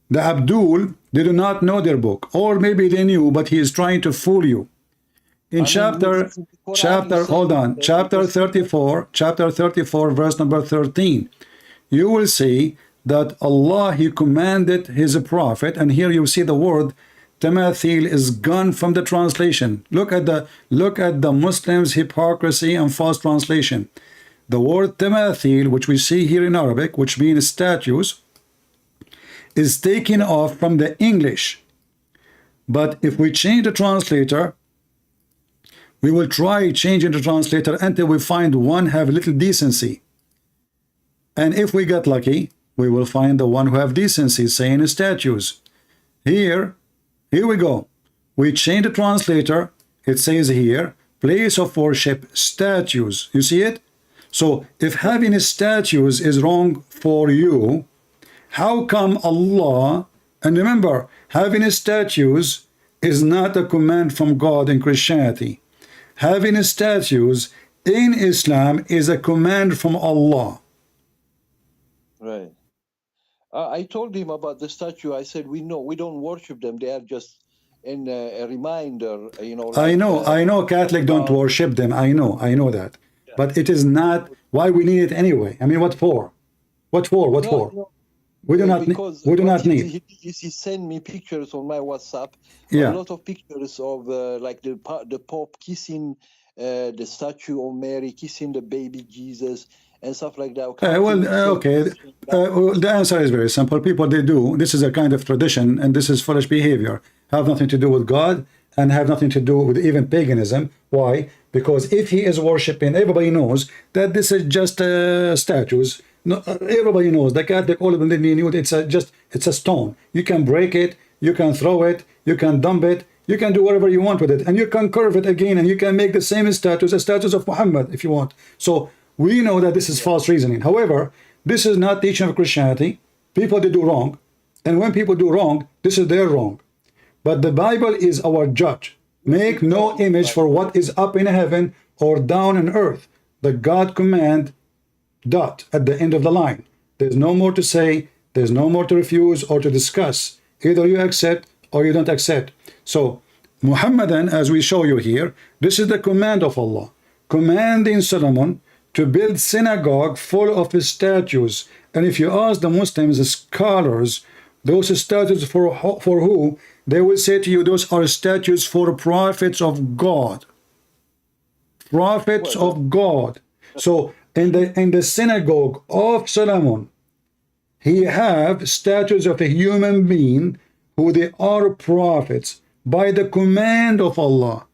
The Abdul, they do not know their book, or maybe they knew, but he is trying to fool you. In chapter 34, verse number 13, you will see that Allah, he commanded his prophet, and here you see the word tamathil is gone from the translation. Look at the Muslims' hypocrisy and false translation. The word tamathil, which we see here in Arabic, which means statues, is taken off from the English. But if we change the translator, we will try changing the translator until we find one have little decency. And if we get lucky, we will find the one who have decency, saying statues. Here we go. We change the translator. It says here, place of worship, statues. You see it? So if having statues is wrong for you, how come Allah, and remember, having statues is not a command from God in Christianity. Having statues in Islam is a command from Allah. Right. I told him about the statue. I said, we don't worship them. They are just a reminder, I like, know Catholic don't worship them. I know that. Yeah. But it is not why we need it anyway. I mean, what for? What for? What for? We do not need. He sent me pictures on my WhatsApp. Yeah. A lot of pictures of like the Pope kissing the statue of Mary, kissing the baby Jesus, and stuff like that. Okay. The answer is very simple. People, they do. This is a kind of tradition, and this is foolish behavior. Have nothing to do with God, and have nothing to do with even paganism. Why? Because if he is worshiping, everybody knows that this is just statues. No, everybody knows the Catholic, all of them, they knew it's a stone. You can break it, you can throw it, you can dump it, you can do whatever you want with it, and you can curve it again, and you can make the same statues as statues of Muhammad if you want. So we know that this is false reasoning. However, this is not teaching of Christianity. People, they do wrong, and when people do wrong, this is their wrong. But the Bible is our judge. Make no image for what is up in heaven or down in earth. The God command, dot at the end of the line. There's no more to say, there's no more to refuse or to discuss. Either you accept or you don't accept. So Muhammadan, as we show you here, this is the command of Allah, commanding Solomon to build synagogue full of his statues. And if you ask the Muslims, the scholars, those statues for who, they will say to you, those are statues for prophets of God. Prophets of God. So in the synagogue of Solomon, he have statues of a human being who they are prophets by the command of Allah.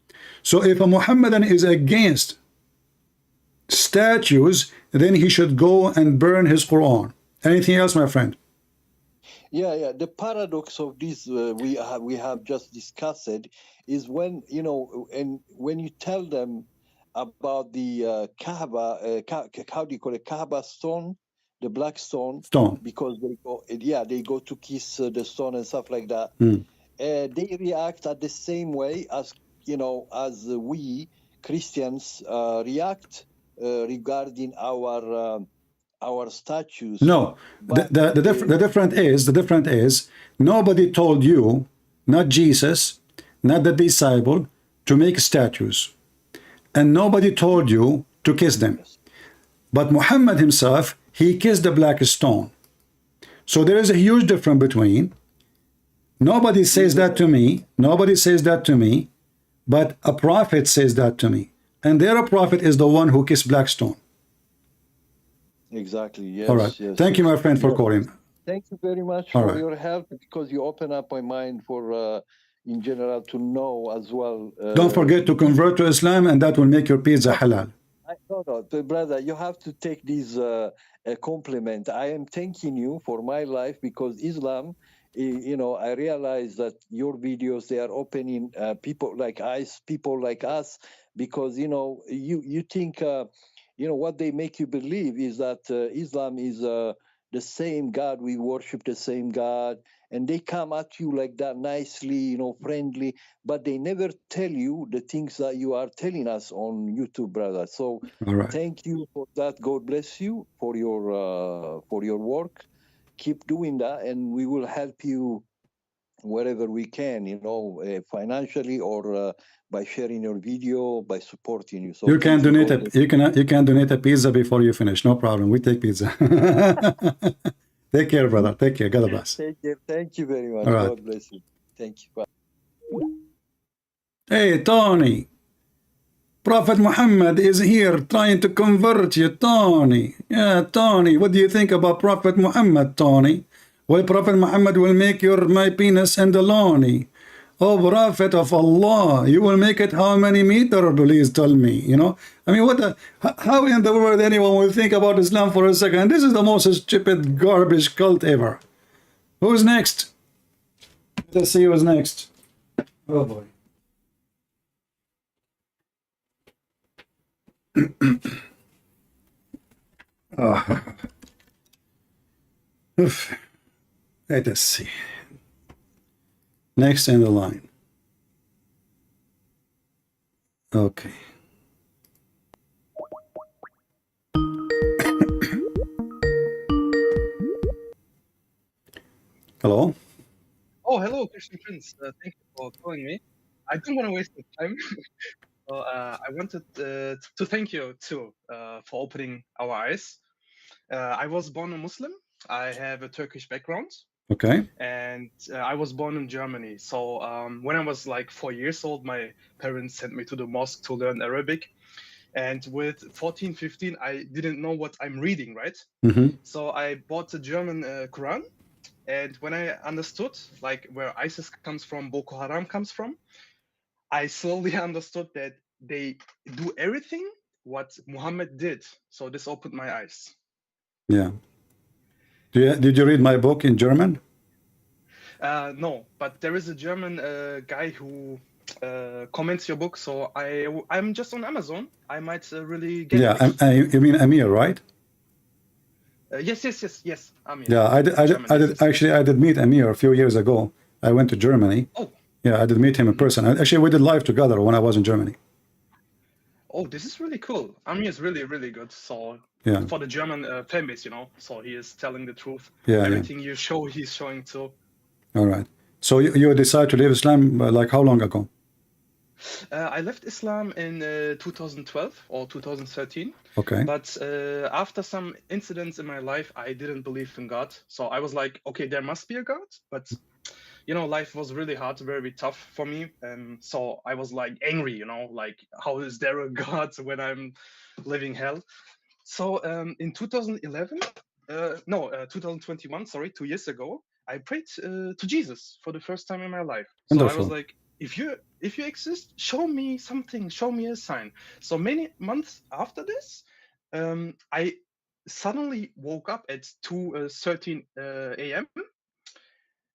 So if a Muhammadan is against statues, then he should go and burn his Quran. Anything else, my friend? Yeah. The paradox of this we have just discussed is when and when you tell them about the Kaaba, how do you call it, Kaaba stone, the black stone, because they go to kiss the stone and stuff like that. They react at the same way as as we Christians react regarding our statues. No, the different is nobody told you, not Jesus, not the disciple, to make statues, and nobody told you to kiss them. But Muhammad himself, he kissed the black stone. So there is a huge difference between nobody says that to me, but a prophet says that to me, and their prophet is the one who kissed black stone. Exactly. Yes. All right. Yes, Thank you, my friend, for calling. Thank you very much for your help, because you open up my mind for in general to know as well. Don't forget to convert to Islam, and that will make your pizza halal. No, brother, you have to take this a compliment. I am thanking you for my life, because Islam, I realize that your videos, they are opening people like us, because you think what they make you believe is that Islam is the same God, we worship the same God, and they come at you like that nicely, friendly, but they never tell you the things that you are telling us on YouTube, brother. So thank you for that. God bless you for your work. Keep doing that, and we will help you wherever we can, financially or by sharing your video, by supporting you. So you can donate a pizza before you finish. No problem. We take pizza. Take care, brother. Take care. God bless. Take care. Thank you very much. Right. God bless you. Thank you. Bye. Hey, Tony. Prophet Muhammad is here trying to convert you, Tony. Yeah, Tony. What do you think about Prophet Muhammad, Tony? Well, Prophet Muhammad will make my penis and the lawny. Oh, Prophet of Allah, you will make it how many meters? Please tell me. I mean, how in the world anyone will think about Islam for a second? This is the most stupid garbage cult ever. Who's next? Let's see who's next. Oh boy. Oof. Let us see. Next in the line. Okay. Hello. Oh, hello, Christian Prince. Thank you for calling me. I don't want to waste your time. So, I wanted to thank you too for opening our eyes. I was born a Muslim. I have a Turkish background, Okay. and I was born in Germany. So when I was like 4 years old, my parents sent me to the mosque to learn Arabic. And with 14, 15, I didn't know what I'm reading, right? Mm-hmm. So I bought the German Quran. And when I understood like where ISIS comes from, Boko Haram comes from, I slowly understood that they do everything what Muhammad did. So this opened my eyes. Yeah. Did you read my book in German? No, but there is a German guy who comments your book. So I'm just on Amazon. I might really get Yeah. it. You mean Amir, right? Yes. Amir. Yeah. I did meet Amir a few years ago. I went to Germany. Oh. Yeah, I did meet him in person. Actually, we did live together when I was in Germany. Oh, this is really cool. Amir is really, really good. So Yeah. for the German fan base, you know, so he is telling the truth. Yeah. Everything you show, he's showing too. All right. So you decided to leave Islam like how long ago? I left Islam in 2012 or 2013. Okay. But after some incidents in my life, I didn't believe in God. So I was like, okay, there must be a God. But, you know, life was really hard, very tough for me. So I was like angry, you know, like, how is there a God when I'm living hell? So in 2011, 2021, sorry, 2 years ago, I prayed to Jesus for the first time in my life. So I was Wonderful. like, if you exist, show me something, show me a sign. So many months after this, I suddenly woke up at 2:13 a.m.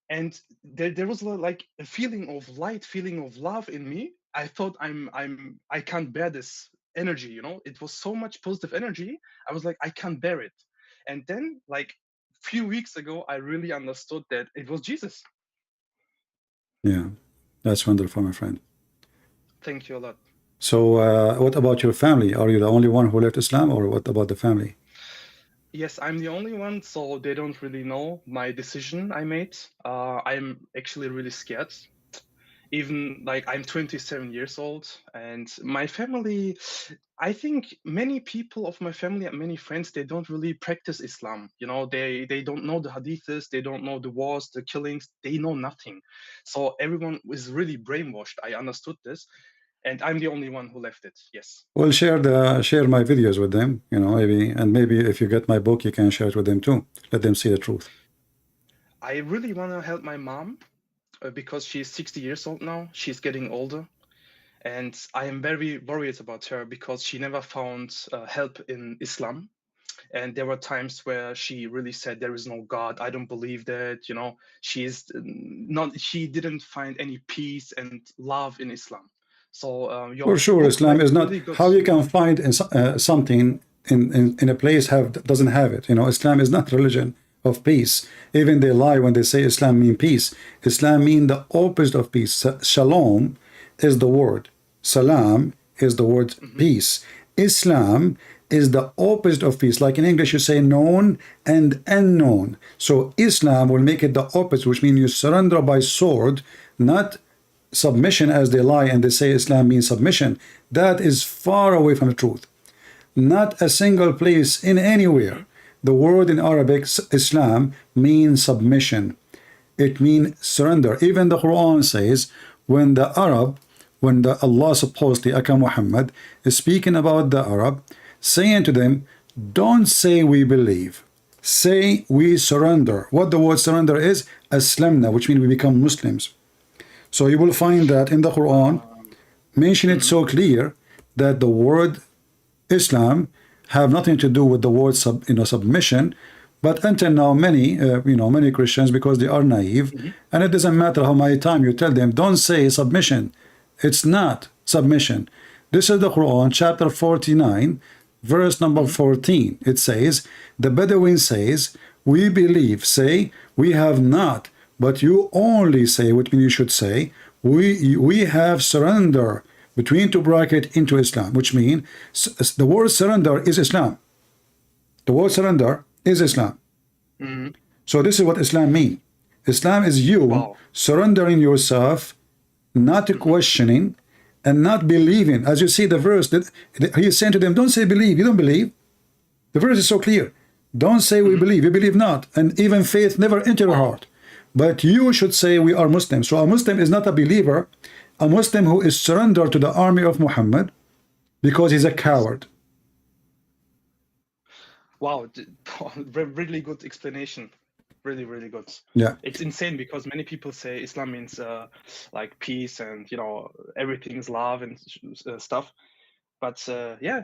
and there was like a feeling of light, feeling of love in me. I thought I can't bear this energy, you know. It was so much positive energy. I was like, I can't bear it. And then like few weeks ago, I really understood that it was Jesus. Yeah, that's wonderful, my friend. Thank you a lot. So what about your family? Are you the only one who left Islam, or what about the family? Yes, I'm the only one, so they don't really know my decision I made. I'm actually really scared. Even like I'm 27 years old, and my family, I think many people of my family and many friends, they don't really practice Islam. You know, they don't know the hadiths, they don't know the wars, the killings, they know nothing. So everyone is really brainwashed. I understood this, and I'm the only one who left it. Yes. Well, share my videos with them, you know, maybe if you get my book, you can share it with them too. Let them see the truth. I really want to help my mom because she's 60 years old now. She's getting older. And I am very worried about her because she never found help in Islam. And there were times where she really said, there is no God. I don't believe that, you know, she didn't find any peace and love in Islam. So For sure, book, Islam like, is not really good. how you can find something in a place doesn't have it. You know, Islam is not religion of peace. Even they lie when they say Islam mean peace. Islam mean the opposite of peace. Shalom is the word. Salam is the word peace. Islam is the opposite of peace. Like in English, you say known and unknown. So Islam will make it the opposite, which means you surrender by sword, not submission as they lie and they say Islam means submission. That is far away from the truth. Not a single place in anywhere. The word in Arabic, Islam, means submission. It means surrender. Even the Quran says when Allah supposedly, Aka Muhammad, is speaking about the Arab, saying to them, don't say we believe. Say we surrender. What the word surrender is? Aslamna, which means we become Muslims. So you will find that in the Quran, mention it so clear that the word Islam have nothing to do with the word submission. But until now, many Christians, because they are naive, and it doesn't matter how many times you tell them, don't say submission. It's not submission. This is the Quran, chapter 49, verse number 14. It says, the Bedouin says, we believe, say, we have not, but you only say, which means you should say, we have surrender, between two brackets, into Islam, which means the word surrender is Islam. The word surrender is Islam. So this is what Islam means. Islam is you surrendering yourself, not questioning, and not believing. As you see the verse that he is saying to them, don't say believe, you don't believe. The verse is so clear. Don't say we believe, you believe not. And even faith never enter your heart. But you should say we are Muslims. So a Muslim is not a believer. A Muslim who is surrendered to the army of Muhammad because he's a coward. Wow, really good explanation. Really, really good. Yeah. It's insane because many people say Islam means like peace and, you know, everything's love and stuff. But yeah,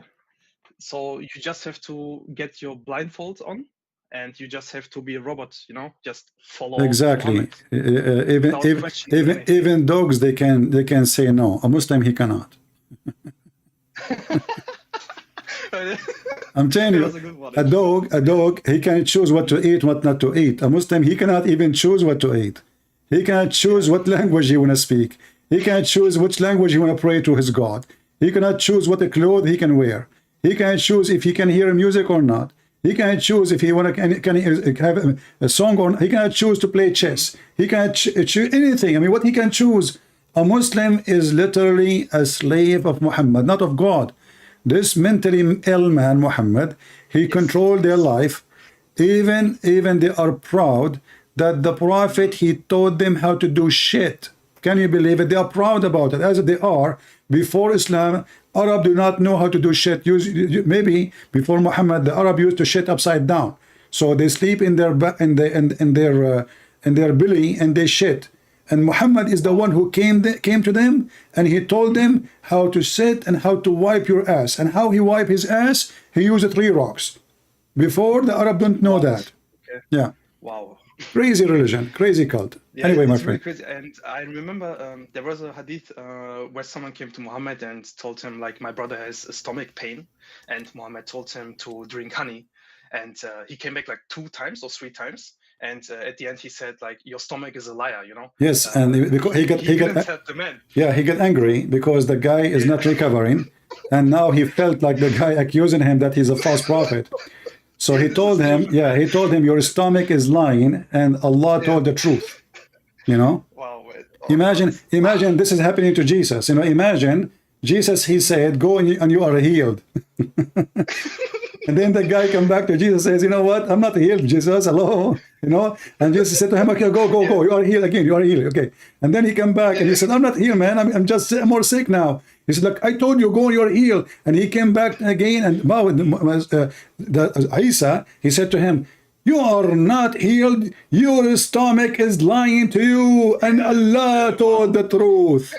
so you just have to get your blindfolds on and you just have to be a robot, you know, just follow. Exactly. Even dogs, they can say no. A Muslim, he cannot. I'm telling you, a dog, he can choose what to eat, what not to eat. A Muslim, he cannot even choose what to eat. He cannot choose what language he want to speak. He cannot choose which language he want to pray to his God. He cannot choose what the clothes he can wear. He cannot choose if he can hear music or not. He cannot choose if he can have a song or not. He cannot choose to play chess. He cannot choose anything. I mean, what he can choose. A Muslim is literally a slave of Muhammad, not of God. This mentally ill man, Muhammad, he controlled their life. Even they are proud that the Prophet, he taught them how to do shit. Can you believe it? They are proud about it, as they are. Before Islam, Arab do not know how to do shit. Maybe before Muhammad, the Arab used to shit upside down. So they sleep in their belly and they shit. And Muhammad is the one who came to them and he told them how to sit and how to wipe your ass. And how he wipe his ass, he used 3 rocks. Before, the Arab don't know that. Okay. Yeah. Wow. Crazy religion, crazy cult. Yeah, anyway, my really friend. crazy. And I remember there was a hadith where someone came to Muhammad and told him, like, my brother has a stomach pain. And Muhammad told him to drink honey. And he came back like 2 times or 3 times. And at the end, he said, like, your stomach is a liar, you know? Yes, and because he got the man. Yeah, he got angry because the guy is not recovering. And now he felt like the guy accusing him that he's a false prophet. So he told him, your stomach is lying and Allah told the truth. You know? Wow. Imagine this is happening to Jesus. You know, imagine Jesus, he said, go and you are healed. And then the guy come back to Jesus, says, you know what? I'm not healed, Jesus. Hello. You know? And Jesus said to him, okay, go. You are healed again. You are healed. Okay. And then he come back and he said, I'm not healed, man. I'm just more sick now. He said, like, I told you, go, you're healed. And he came back again and Isa, he said to him, you are not healed. Your stomach is lying to you. And Allah told the truth.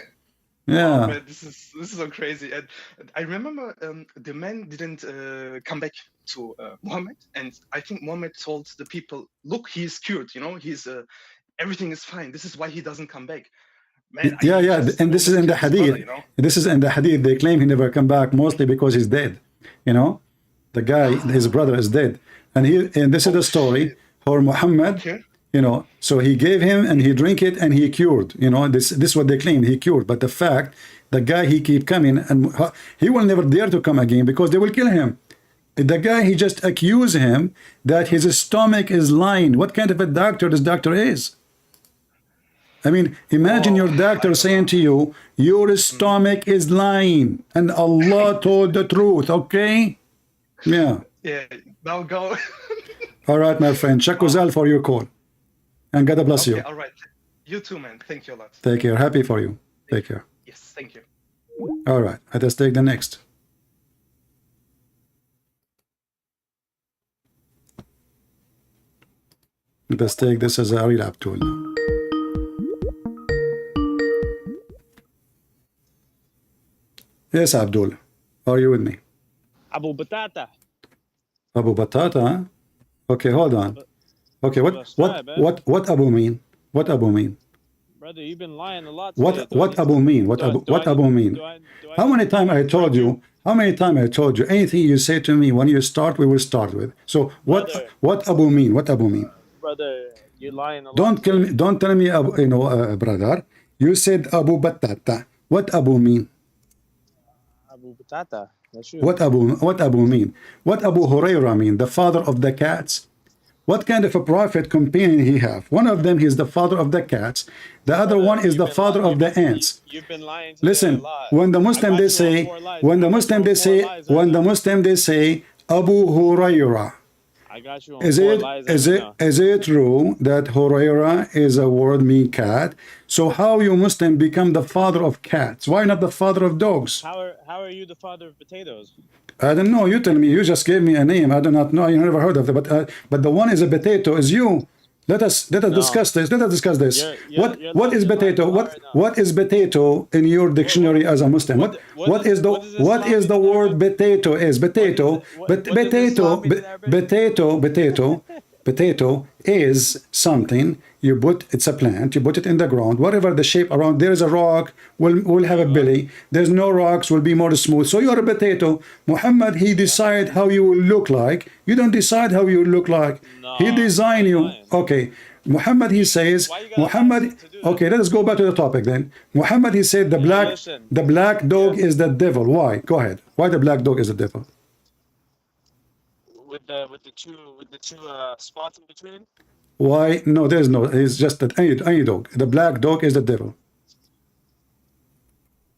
Yeah. Oh, man, this is so crazy. And I remember the man didn't come back to Muhammad, and I think Muhammad told the people, "Look, he is cured. You know, he's everything is fine. This is why he doesn't come back." Man, and this is in the Hadith. Brother, you know? This is in the Hadith. They claim he never come back, mostly because he's dead. You know, the guy, his brother is dead, and this is the story for Muhammad. Okay. You know, so he gave him and he drank it and he cured. You know, this is what they claim, he cured. But the fact, the guy, he keep coming and he will never dare to come again because they will kill him. The guy, he just accused him that his stomach is lying. What kind of a doctor this doctor is? I mean, imagine your doctor saying to you, your stomach is lying and Allah told the truth, okay? Yeah. Yeah, now go. All right, my friend. Shakuzal for your call. And God bless you. All right. You too, man. Thank you a lot. Take care. Happy for you. Take care. Yes, thank you. All right. Let us take the next. Let us take this as a real Abdul now. Yes, Abdul. Are you with me? Abu Batata. Abu Batata, huh? Okay, hold on. Okay, what Abu mean? What Abu mean? Brother, you've been lying a lot What today. what Abu mean? What Abu mean? How many times I told you? How many times I told you? Anything you say to me when you start, we will start with. So Brother, what Abu mean? What Abu mean? brother, you're lying a lot. Don't tell me. Don't tell me. Brother. You said Abu Batata. What Abu mean? Abu Batata. That's you. What Abu mean? What Abu Huraira mean? The father of the cats. What kind of a prophet companion he have? One of them is the father of the cats. The other one is the father of the ants. You've been lying today Listen, a lot. when the Muslim they say, when the Muslim they say Abu Huraira. I got you on four lies. Is it true that Huraira is a word mean cat? So how you Muslim become the father of cats? Why not the father of dogs? How are you the father of potatoes? I don't know. You tell me. You just gave me a name. I do not know. You never heard of it. But the one is a potato. Is you? Let us discuss this. Let us discuss this. What is potato? What is potato in your dictionary as a Muslim? What is the word potato? Is potato? But potato is something you put. It's a plant. You put it in the ground. Whatever the shape around. There is a rock. Will have a belly. There's no rocks. Will be more smooth. So you're a potato. Muhammad, he decide how you will look like. You don't decide how you look like. He designed you. Okay. Muhammad, he says, Muhammad, okay, let us go back to the topic then. Muhammad, he said the black dog is the devil. Why? Go ahead. Why the black dog is the devil? With the two spots in between? Why? No, there's no. It's just that any dog. The black dog is the devil.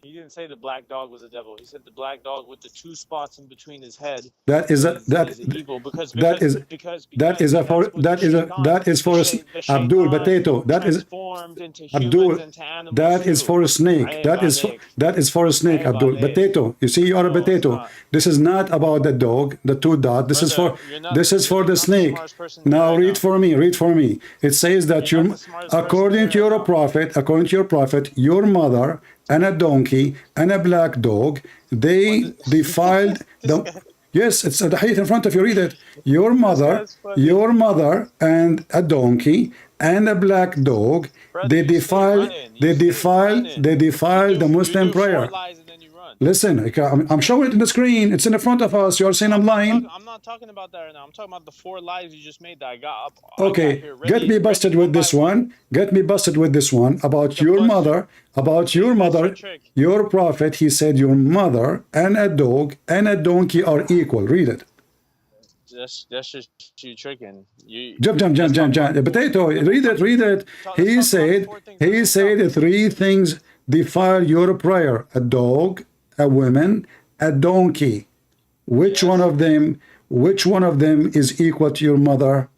He didn't say the black dog was a devil. He said the black dog with the two spots in between his head. That is evil because for Abdul potato. That is Abdul. That is for a snake. That is for a snake. Abdul potato. You see, you are a potato. This is not about the dog, the two dots. This is for the snake. Now read for me. Read for me. It says that you, according to your prophet, your mother and a donkey and a black dog, they defiled the. Yes, it's the hadith in front of you. Read it. Your mother and a donkey and a black dog, they defiled the Muslim prayer. Listen, I'm showing it in the screen. It's in the front of us. You're saying I'm lying. I'm not talking about that right now. I'm talking about the four lies you just made that I got up. Okay, get me busted with this one. Get me busted with this one about your mother. About your mother. Your prophet, he said your mother and a dog and a donkey are equal. Read it. That's just you tricking. Jump. Potato. Read it. He said three things defile your prayer: a dog, a woman, a donkey. Which one of them is equal to your mother?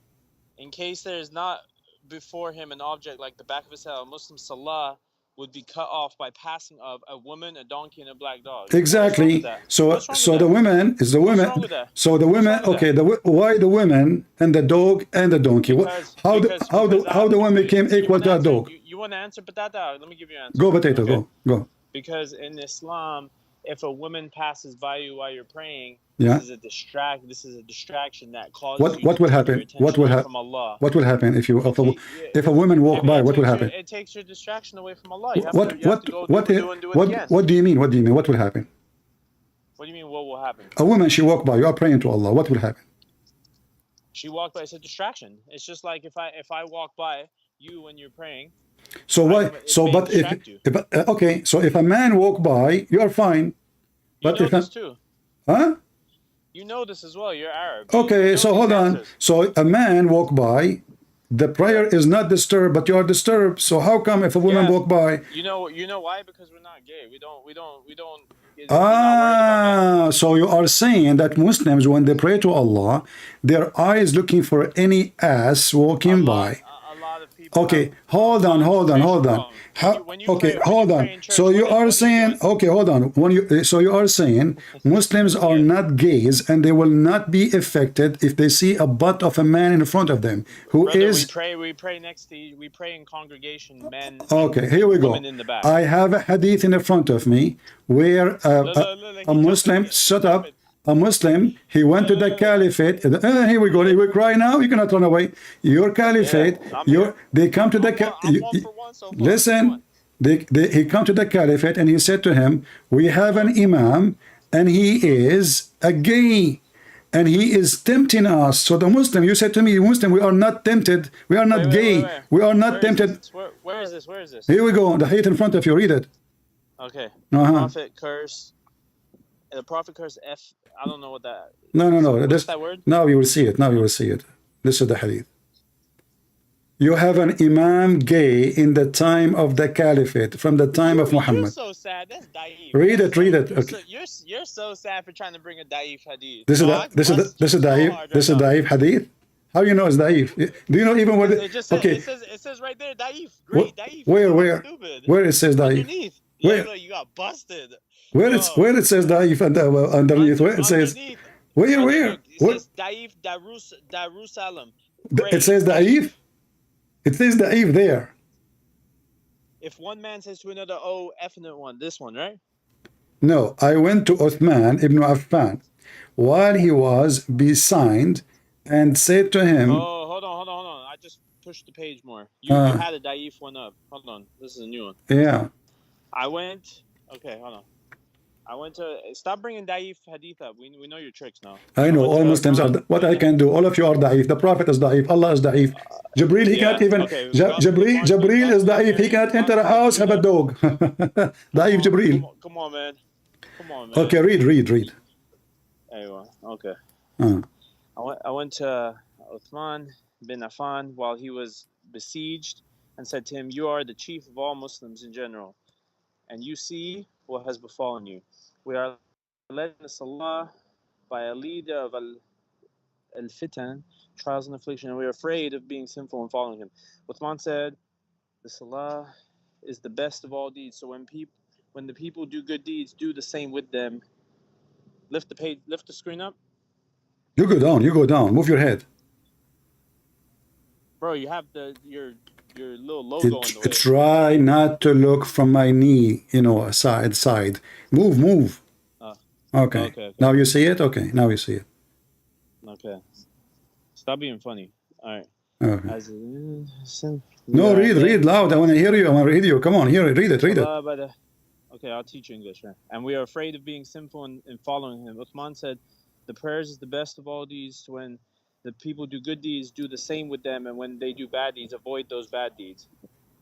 In case there is not before him an object like the back of his head, a Muslim salah would be cut off by passing of a woman, a donkey, and a black dog. Exactly. So the women is the women. So the women. Okay. Why the women and the dog and the donkey? How the women became equal to a dog? You want to answer, Patata? Let me give you an answer. Go, potato. Okay. Go. Because in Islam, if a woman passes by you while you're praying, yeah, this is a distraction that causes what will happen? What will happen? What will happen if a woman walk by? What will happen? It takes your distraction away from Allah. What do you mean? What do you mean? What will happen? What do you mean? What will happen? A woman, she walk by. You are praying to Allah. What will happen? She walked by. It's a distraction. It's just like if I walk by you when you're praying. So why? So but if okay. So if a man walk by, you are fine. But you know this too. Huh? You know this as well. You're Arab. Okay, so hold on. So a man walk by, the prayer is not disturbed, but you are disturbed. So how come if a woman walk by? You know why? Because we're not gay. We don't. So you are saying that Muslims, when they pray to Allah, their eyes looking for any ass walking by. Okay, hold on. Okay, hold on. So you are saying, okay, hold on. So you are saying Muslims are not gays and they will not be affected if they see a butt of a man in front of them who is. We pray next to. We pray in congregation, men. Okay, here we go. In the back. I have a hadith in the front of me where a Muslim. Shut up. a Muslim, he went to the caliphate. Here we go. You will cry now. You cannot run away. Your caliphate. They come to the. Listen. He come to the caliphate and he said to him, "We have an imam, and he is a gay, and he is tempting us." So the Muslim, you said to me, Muslim, we are not tempted. We are not gay. We are not tempted. Where is this? Where is this? Here we go. The hadith in front of you. Read it. Okay. Prophet curse. The prophet curse F. I don't know what that. No. What's that word? Now you will see it. Now you will see it. This is the hadith. You have an imam gay in the time of the caliphate, from the time of Muhammad. You're so sad. That's daif. Read it. Okay. You're so sad for trying to bring a daif hadith. This is daif hadith. How you know it's daif? Do you know even what? It says right there daif. Great daif. Where it says daif? Underneath. Where? You got busted. Where it says daif and underneath? Where it says? Where? It says daif Darussalam. It says daif. It says daif there. If one man says to another, "Oh, effing one," this one, right? No, I went to Uthman ibn Affan while he was besigned and said to him. Oh, hold on. I just pushed the page more. You had a daif one up. Hold on. This is a new one. Yeah. Okay, hold on. I went to stop bringing daif hadith up. We know your tricks now. I know all Muslims are. What I can do? All of you are daif. The Prophet is daif. Allah is daif. Jibril, he can't even. Jibril is daif. He can't enter a house, have a dog. Daif Jibril. Come on, man. Okay, read. Anyway, okay. I went to Uthman bin Affan while he was besieged and said to him, "You are the chief of all Muslims in general, and you see what has befallen you. We are led in the salah by a leader of al-fitan, trials and affliction, and we are afraid of being sinful and following him." Uthman said, "The salah is the best of all deeds. So when the people do good deeds, do the same with them." Lift the screen up. You go down. Move your head. Bro, you have your little logo in the way. Try not to look from my knee, side. Move. Okay. Now you see it? Okay, now you see it. Okay. Stop being funny. All right. Okay. No, read loud. I want to hear you. Come on, read it. Okay, I'll teach you English. Right? And we are afraid of being sinful and following him. Uthman said, "The prayers is the best of all deeds. When the people do good deeds, do the same with them. And when they do bad deeds, avoid those bad deeds."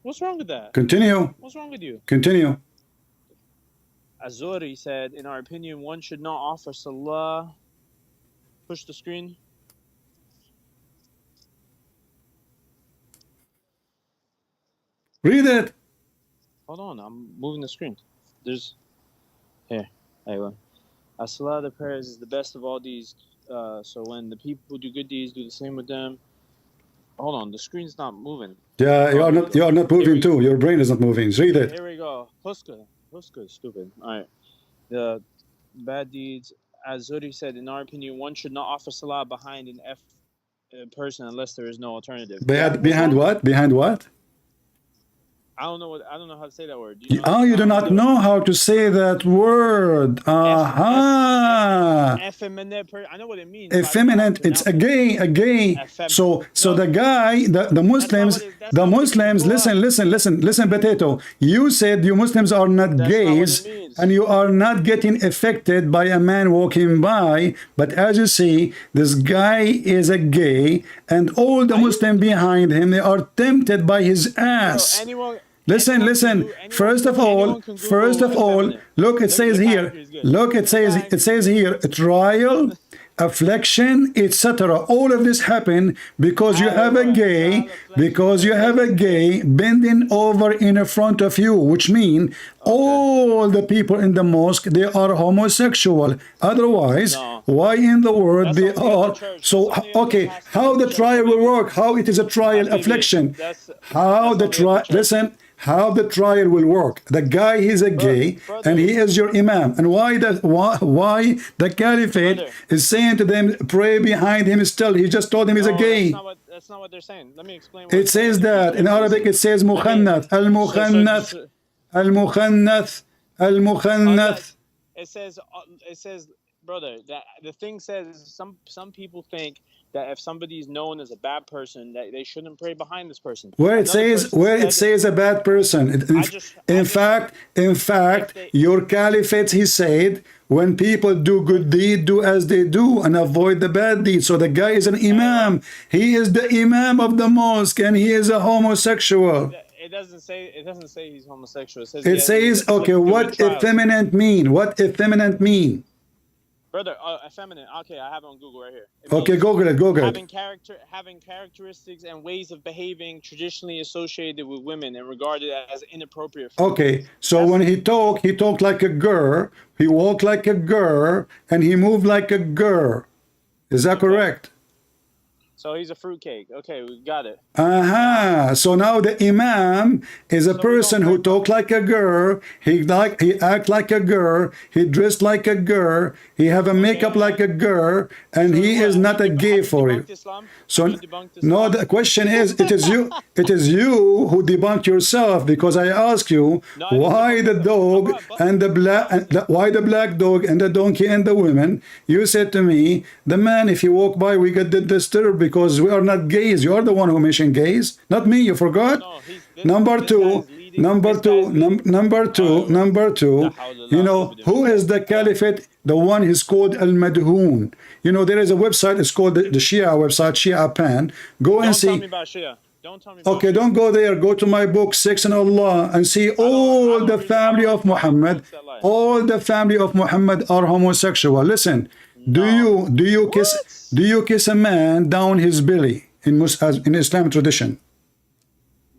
What's wrong with that? Continue. What's wrong with you? Continue. Azuri said, "In our opinion, one should not offer salah." Push the screen. Read it. Hold on, I'm moving the screen. There you go. As-salah, the prayers, is the best of all deeds. So when the people do good deeds, do the same with them. Hold on, the screen's not moving. Yeah, you are not moving too. Your brain is not moving. Read it. Here we go. Huska is stupid. All right. The bad deeds, as Zuri said, in our opinion, one should not offer salah behind an person unless there is no alternative. Behind what? Behind what? I don't know how to say that word. You do not know how to say that word. Effeminate. I know what it means. Effeminate. It's a gay. So the guy, the Muslims. Listen, Potato. You said you Muslims are not gays, and you are not getting affected by a man walking by. But as you see, this guy is a gay, and all the Muslims behind him, they are tempted by his ass. Listen. First of all, look, it says here. Look, it says here, trial, affliction, etc. All of this happened because you have a gay, bending over in front of you, which means all the people in the mosque, they are homosexual. Otherwise, why in the world they are? So, okay, how the trial will work? How it is a trial affliction? How the trial? Listen. How the trial will work? The guy, he's a gay, and he is your imam. And why the caliphate is saying to them, pray behind him still? He just told him he's a gay. That's not what they're saying. Let me explain. It says that in Arabic. It says mukhannath, al-mukhannath. It says brother, that the thing says some people think that if somebody's known as a bad person, that they shouldn't pray behind this person. Where it Another says, person where it said, says a bad person. In fact, they- your caliphate, he said, when people do good deed, do as they do and avoid the bad deed. So the guy is an imam. He is the imam of the mosque, and he is a homosexual. it doesn't say he's homosexual. It says, okay, what effeminate mean? What effeminate mean? Brother, effeminate. Okay, I have it on Google right here. Okay, Google it. Google it. Having characteristics and ways of behaving traditionally associated with women and regarded as inappropriate. Okay, so when he talked like a girl, he walked like a girl, and he moved like a girl. Is that correct? So he's a fruitcake. Okay, we got it. So now the imam is a person who talk like a girl. He act like a girl. He dressed like a girl. He have a makeup like a girl, and he is not a gay for you. So no, the question is, it is you. It is you who debunk yourself, because I ask you why the dog and the why the black dog and the donkey and the women. You said to me, the man, if he walk by, we get disturbed because we are not gays. You are the one who mentioned gays, not me. You forgot. Number two. You know, who is the caliphate? The one is called Al-Madhoon. You know, there is a website, it's called the Shia website, Shia Pan. Go and see. Don't tell me about Shia. Don't tell me about Okay, don't go there. Go to my book, Sex and Allah, and see all the family of Muhammad. All the family of Muhammad are homosexual. Listen, do you kiss a man down his belly in Islamic tradition?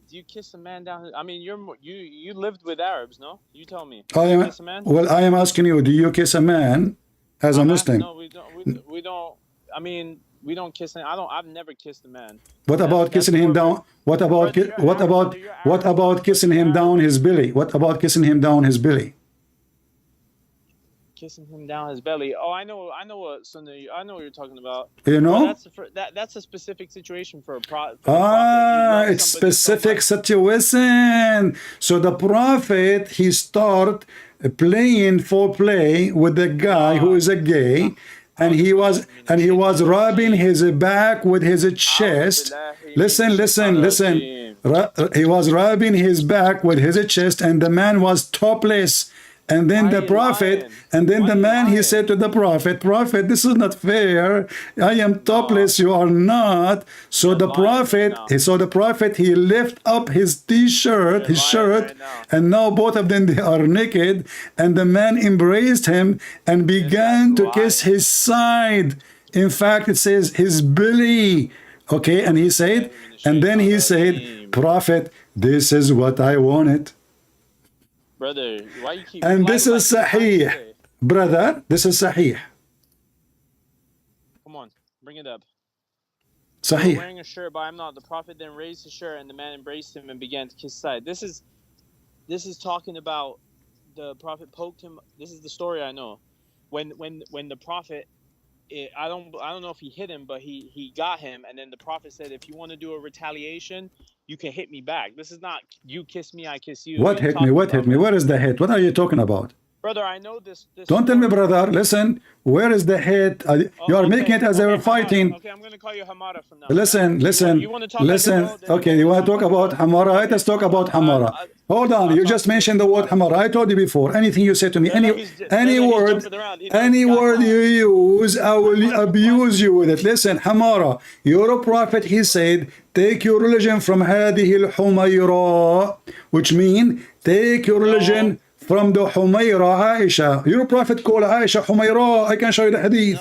Do you kiss a man down? I mean, you lived with Arabs, no? You tell me. Kiss a man? Well, I am asking you, do you kiss a man as a Muslim? No, we don't. I mean, we don't kiss. I've never kissed a man. What about kissing him down? What about kissing him down his belly? What about kissing him down his belly? Kissing him down his belly. Oh, I know what Sunday. I know what you're talking about. You know? That's a specific situation for a prophet. It's specific situation. So the prophet, he start playing foreplay with the guy who is a gay, and he was rubbing his back with his chest. Listen. He was rubbing his back with his chest, and the man was topless. And then the prophet, the man, he said to the prophet, this is not fair. I am topless, you are not. So the prophet, he lift up his t-shirt, his shirt, and now both of them, they are naked. And the man embraced him and began to kiss his side. In fact, it says his belly. Okay, and he said, prophet, this is what I wanted. Brother, why you keep... And this is Sahih. Brother, this is Sahih. Come on, bring it up. Sahih. Wearing a shirt, but I'm not. The prophet then raised his shirt, and the man embraced him and began to kiss his side. This is talking about the prophet poked him. This is the story I know. When the prophet, I don't know if he hit him, but he got him, and then the prophet said, if you want to do a retaliation, you can hit me back. This is not you kiss me, I kiss you. What hit me? What hit me? Where is the hit? What are you talking about? Brother, I know this don't tell me, brother. Listen, where is the hit? You are making it as they were fighting. Okay, I'm going to call you Hamara from now. Listen. You want to talk Okay, you want to talk about Hamara? Let us talk about Hamara. Hold on, you just mentioned the word Hamara. I told you before, anything you say to me, any word you use, I will abuse you with it. Listen, Hamara, you're a prophet, he said, take your religion from Hadith Humayra, which means take your religion from the Humayra, Aisha. Your prophet called Aisha Humayra. I can show you the hadith.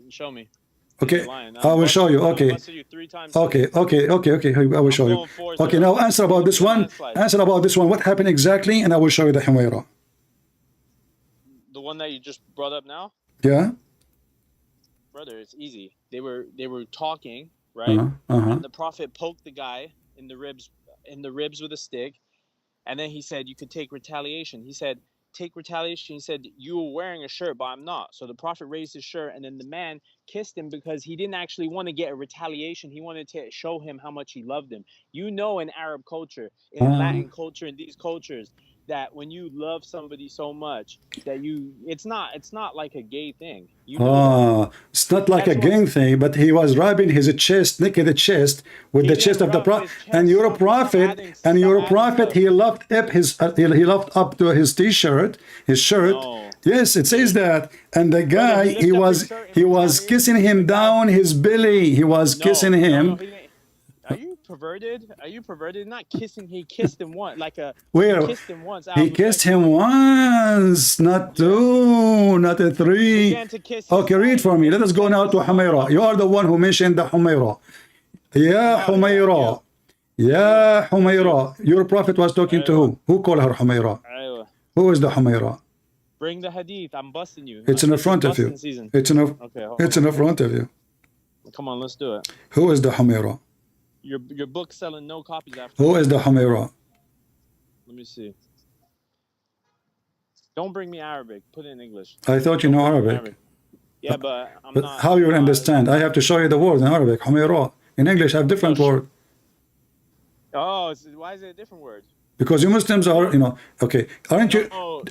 Show me. Okay, I will show you. Okay. Okay. I will show you. Okay, now answer about this one. Answer about this one. What happened exactly? And I will show you the Humayra. The one that you just brought up now? Yeah. Brother, it's easy. They were talking, right? And the prophet poked the guy in the ribs with a stick. And then he said, you could take retaliation. He said, take retaliation. He said, you were wearing a shirt, but I'm not. So the prophet raised his shirt, and then the man kissed him because he didn't actually want to get a retaliation. He wanted to show him how much he loved him. You know, in Arab culture, in Latin culture, in these cultures, that when you love somebody so much that it's not like a gay thing. You know it's not like That's a gang thing, but he was rubbing his chest, naked chest, with the chest of the prophet. And you're a prophet, he left up he left up to his t-shirt, his shirt. No. Yes, it says that. And the guy, he was kissing him down his belly. He was kissing him. Are you perverted? Are you perverted? Not kissing. He kissed him once, Where? He kissed him once. He kissed him once, not two, not a three. Okay, read for me. Let us go now to Humayra. You are the one who mentioned the Humayra. Yeah, Humayra. Yeah, Humayra. Your prophet was talking to who? Who called her Humayra? Who is the Humayra? Bring the hadith. I'm busting you. It's in the front of you. It's in the front of you. Come on, let's do it. Who is the Humayra? Your book's selling no copies after. Who is the Humayra? Let me see. Don't bring me Arabic. Put it in English. I thought you know Arabic. Yeah, but I'm but not. How you understand? I have to show you the word in Arabic. Humayra. In English, I have different word. Oh, why is it a different word? Because you Muslims are, okay. Aren't you?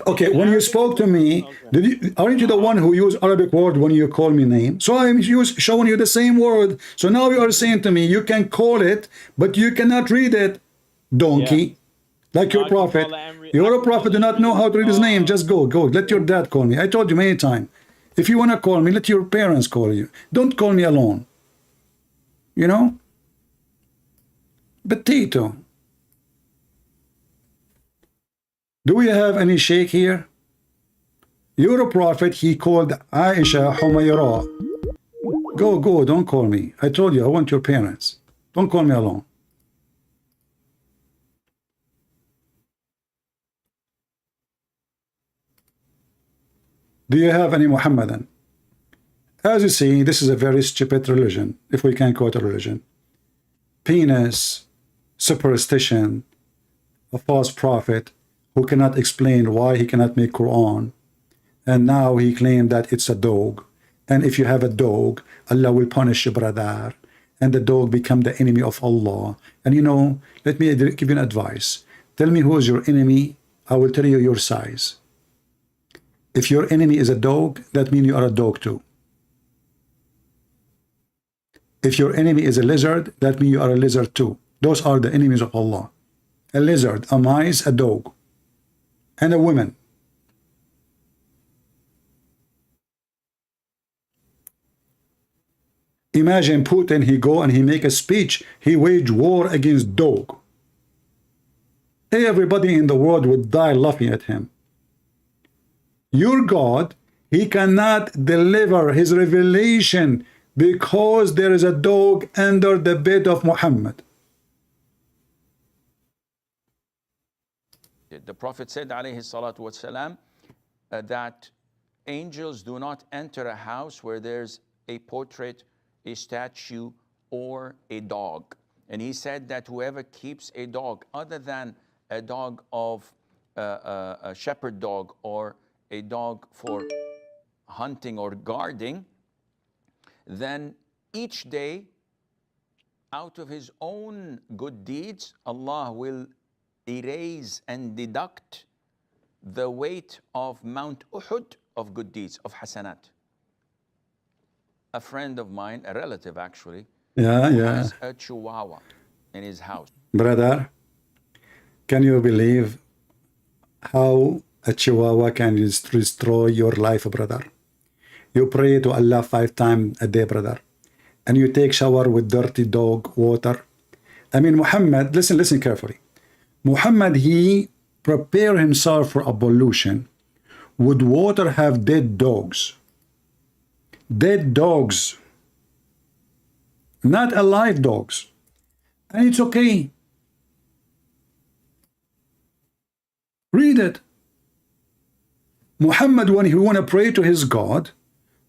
Okay, when you spoke to me, aren't you the one who used Arabic word when you call me name? So I'm showing you the same word. So now you are saying to me, you can call it, but you cannot read it. Donkey. Yeah. Like your prophet. Your prophet do not know how to read his name. Just go. Let your dad call me. I told you many times. If you want to call me, let your parents call you. Don't call me alone. You know? Potato. Do we have any sheikh here? You're a prophet. He called Aisha Humayra. Go. Don't call me. I told you, I want your parents. Don't call me alone. Do you have any Muhammadan? As you see, this is a very stupid religion, if we can call it a religion. Penis, superstition, a false prophet who cannot explain why he cannot make Quran, and now he claimed that it's a dog, and if you have a dog, Allah will punish you, brother, and the dog become the enemy of Allah. And let me give you an advice. Tell me who is your enemy, I will tell you your size. If your enemy is a dog, that means you are a dog too. If your enemy is a lizard, that means you are a lizard too. Those are the enemies of Allah. A lizard, a mice, a dog, and a woman. Imagine Putin, he go and he make a speech, he wage war against dog. Everybody in the world would die laughing at him. Your God, he cannot deliver his revelation because there is a dog under the bed of Muhammad. The Prophet said, alayhi salatu wasalam, that angels do not enter a house where there's a portrait, a statue, or a dog. And he said that whoever keeps a dog other than a dog of a shepherd dog or a dog for hunting or guarding, then each day out of his own good deeds, Allah will erase and deduct the weight of Mount Uhud of good deeds, of hasanat. A friend of mine, a relative actually, has a Chihuahua in his house. Brother, can you believe how a Chihuahua can destroy your life, brother? You pray to Allah 5 times a day, brother, and you take shower with dirty dog water. I mean, Muhammad, listen carefully. Muhammad, he prepared himself for ablution. Would water have dead dogs? Dead dogs, not alive dogs. And it's okay. Read it. Muhammad, when he want to pray to his God,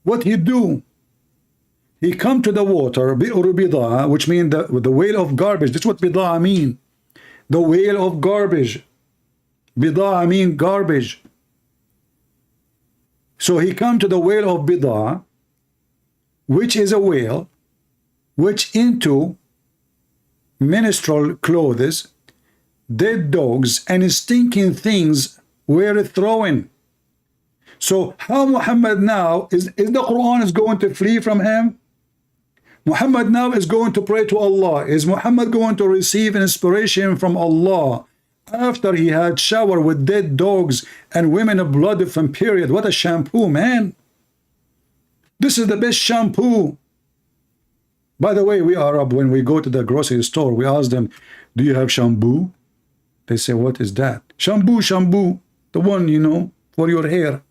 what he do? He come to the water, bi'ur bida'a, which means the whale of garbage. That's what bida'a mean. The whale of garbage. Bida'a mean garbage. So he come to the whale of bida'a, which is a whale, which into menstrual clothes, dead dogs, and stinking things were thrown. So how Muhammad now, is the Quran is going to flee from him? Muhammad now is going to pray to Allah. Is Muhammad going to receive inspiration from Allah after he had showered with dead dogs and women of blood from period? What a shampoo, man. This is the best shampoo. By the way, we Arab, when we go to the grocery store, we ask them, do you have shampoo? They say, what is that? Shampoo, shampoo. The one, you know, for your hair.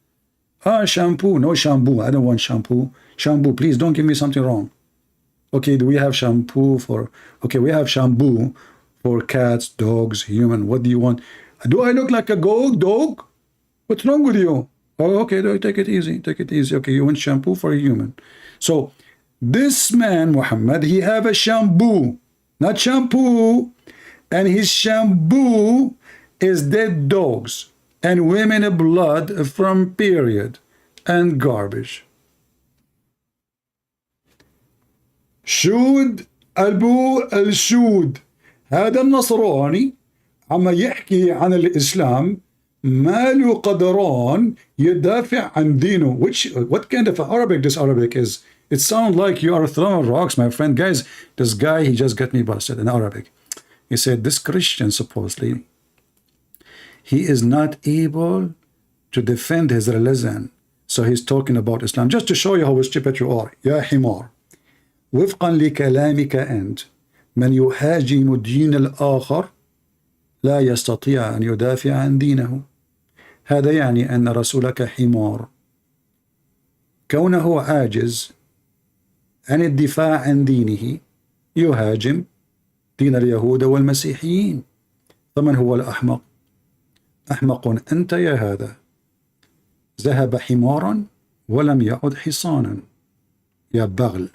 Ah, shampoo. No shampoo. I don't want shampoo. Shampoo, please don't give me something wrong. Okay, do we have shampoo for... Okay, we have shampoo for cats, dogs, human. What do you want? Do I look like a dog? What's wrong with you? Oh, okay, take it easy. Take it easy. Okay, you want shampoo for a human. So, this man, Muhammad, he have a shampoo. Not shampoo. And his shampoo is dead dogs and women blood from period and garbage. شود أبو الشود. هذا النصراني عم يحكي عن الإسلام ما له قدران يدافع عن دينه. What kind of Arabic this Arabic is? It sounds like you are throwing rocks, my friend. Guys, this guy, he just got me busted in Arabic. He said this Christian, supposedly, he is not able to defend his religion. So he's talking about Islam. Just to show you how stupid you are. يا حمار. وفقا لكلامك أنت من يهاجم دين الآخر لا يستطيع أن يدافع عن دينه. هذا يعني أن رسولك حمار. كونه عاجز عن الدفاع عن دينه يهاجم دين اليهود والمسيحيين. فمن هو الأحمق؟ أحمق أنت يا هذا. ذهب حمارا ولم يعد حصانا يا بغل.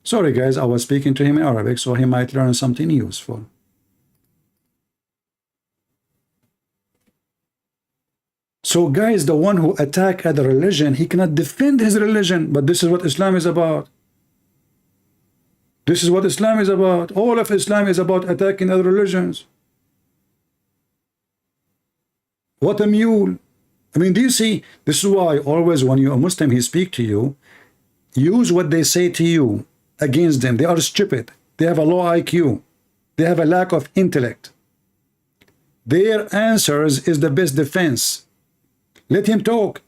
Sorry guys, I was speaking to him in Arabic, so he might learn something useful. So guys, the one who attack other religion, he cannot defend his religion, but this is what Islam is about. This is what Islam is about. All of Islam is about attacking other religions. What a mule. I mean, do you see? This is why always when you're a Muslim, he speak to you, use what they say to you against them. They are stupid. They have a low IQ. They have a lack of intellect. Their answers is the best defense. Let him talk.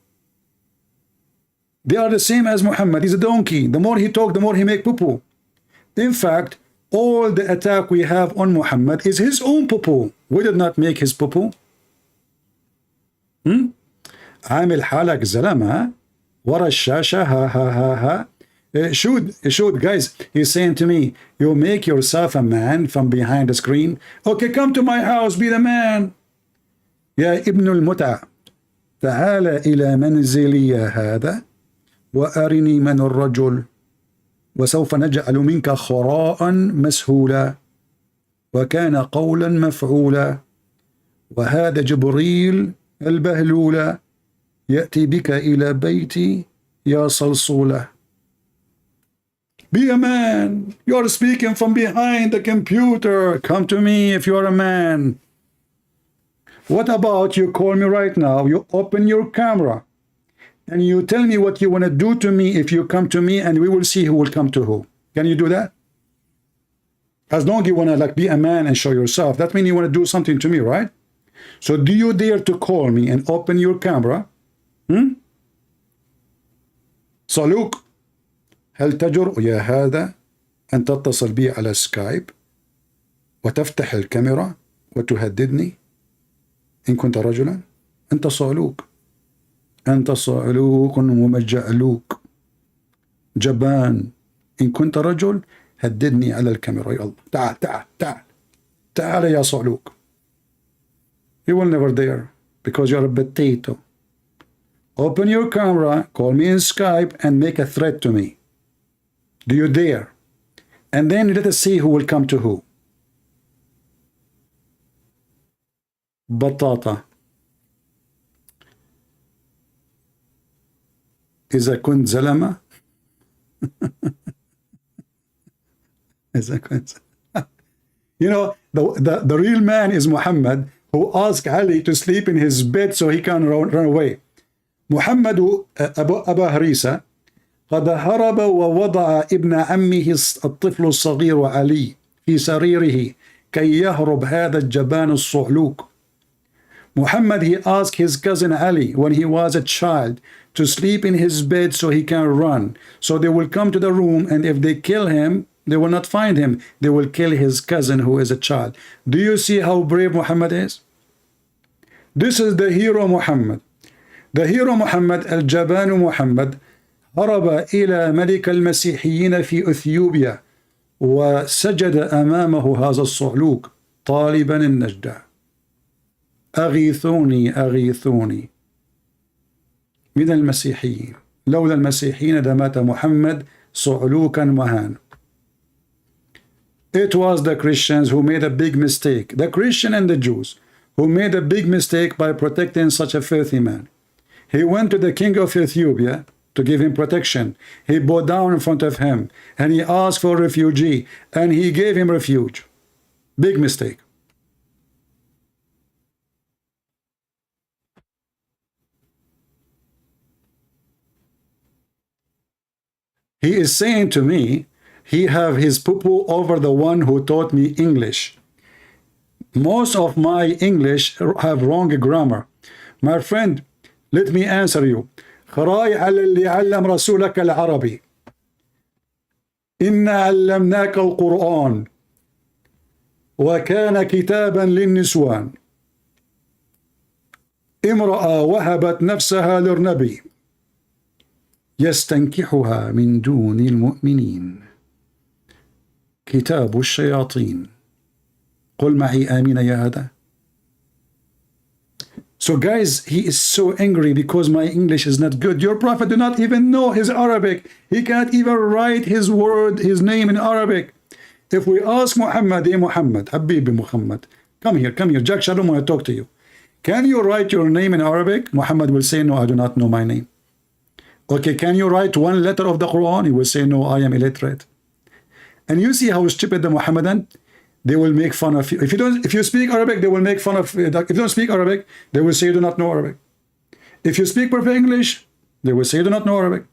They are the same as Muhammad. He's a donkey. The more he talk, the more he make poo-poo. In fact, all the attack we have on Muhammad is his own poo-poo. We did not make his poo-poo. عامل حالك زلمة ورا الشاشة ها ها ها ها. Shoot, guys, he's saying to me, you make yourself a man from behind the screen. Okay, come to my house, be the man. يا ابن المتع تعال إلى منزلي هذا وأرني من الرجل وسوف نجعل منك خراء مسهولا وكان قولا مفعولا وهذا جبريل البهلولا يأتي بك إلى بيتي يا صلصولة. Be a man. You're speaking from behind the computer. Come to me if you're a man. What about you call me right now, you open your camera and you tell me what you want to do to me if you come to me, and we will see who will come to who. Can you do that? As long as you want to like be a man and show yourself, that means you want to do something to me, right? So do you dare to call me and open your camera? صالوك هل تجرؤ يا هذا أن تتصل بي على سكايب وتفتح الكاميرا وتهددني إن كنت رجلا؟ أنت صالوك. أنت صالوك ومجعلوك جبان. إن كنت رجل هددني على الكاميرا. يلا تعال تعال تعال تعال يا صالوك. You will never dare because you're a potato. Open your camera, call me in Skype and make a threat to me. Do you dare? And then let us see who will come to who. بطاطا. إذا كنت زلمة You know, the real man is Muhammad, who asked Ali to sleep in his bed so he can run away. محمد أبا هريسة قد هرب ووضع ابن عمه الطفل الصغير علي في سريره كي يهرب هذا الجبان الصعلوك. Muhammad, he asked his cousin Ali when he was a child to sleep in his bed so he can run. So they will come to the room, and if they kill him, they will not find him. They will kill his cousin who is a child. Do you see how brave Muhammad is? This is the hero Muhammad. The hero Muhammad, الجبان محمد, هرب إلى ملك المسيحيين في أثيوبيا وسجد أمامه هذا الصعلوك طالبا النجدة. أغيثوني أغيثوني من المسيحيين. لولا المسيحيين لمات محمد صعلوكا مهان. It was the Christians who made a big mistake, the Christian and the Jews, who made a big mistake by protecting such a filthy man. He went to the king of Ethiopia to give him protection. He bowed down in front of him, and he asked for refugee, and he gave him refuge. Big mistake. He is saying to me, he have his poo-poo over the one who taught me English. Most of my English have wrong grammar. My friend, let me answer you. خراي على اللي علم رسولك العربي. إنا علمناك القرآن وكان كتابا للنسوان. امرأة وهبت نفسها للنبي يستنكحها من دون المؤمنين. كتاب الشياطين. قل معي آمين يا هذا. So guys, he is so angry because my English is not good. Your prophet do not even know his Arabic. He can't even write his word, his name in Arabic. If we ask Muhammad, hey Muhammad, Habibi Muhammad, come here, Jack Shalom, I talk to you. Can you write your name in Arabic? Muhammad will say, no, I do not know my name. Okay, can you write one letter of the Quran? He will say, no, I am illiterate. And you see how stupid the Muhammadan, they will make fun of you. If you speak Arabic, they will make fun of you. If you don't speak Arabic, they will say you do not know Arabic. If you speak perfect English, they will say you do not know Arabic.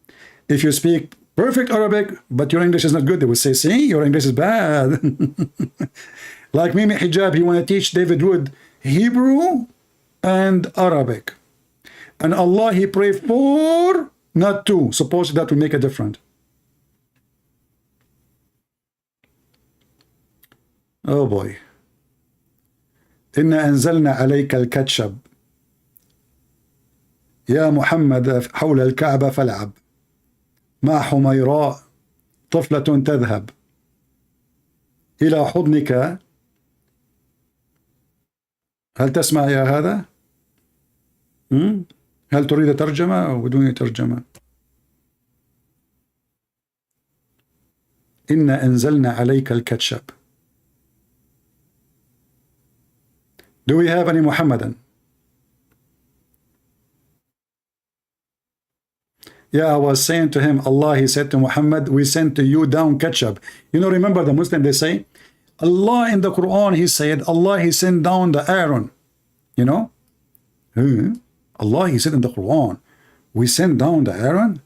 If you speak perfect Arabic, but your English is not good, they will say, see, your English is bad. Like Mimi Hijab, he want to teach David Wood Hebrew and Arabic. And Allah, he pray for, not to. Suppose that will make a difference. Oh boy. إنا أنزلنا عليك الكاتشب يا محمد حول الكعبة فالعب مع حميراء طفلة تذهب إلى حضنك. هل تسمع يا هذا؟ هل تريد ترجمة أو بدون ترجمة؟ إنا أنزلنا عليك الكاتشب. Do we have any Muhammadan? Yeah, I was saying to him, Allah, he said to Muhammad, we sent to you down ketchup. You know, remember the Muslim, they say, Allah in the Quran, he said, Allah, he sent down the iron. You know? Allah, he said in the Quran, we sent down the iron.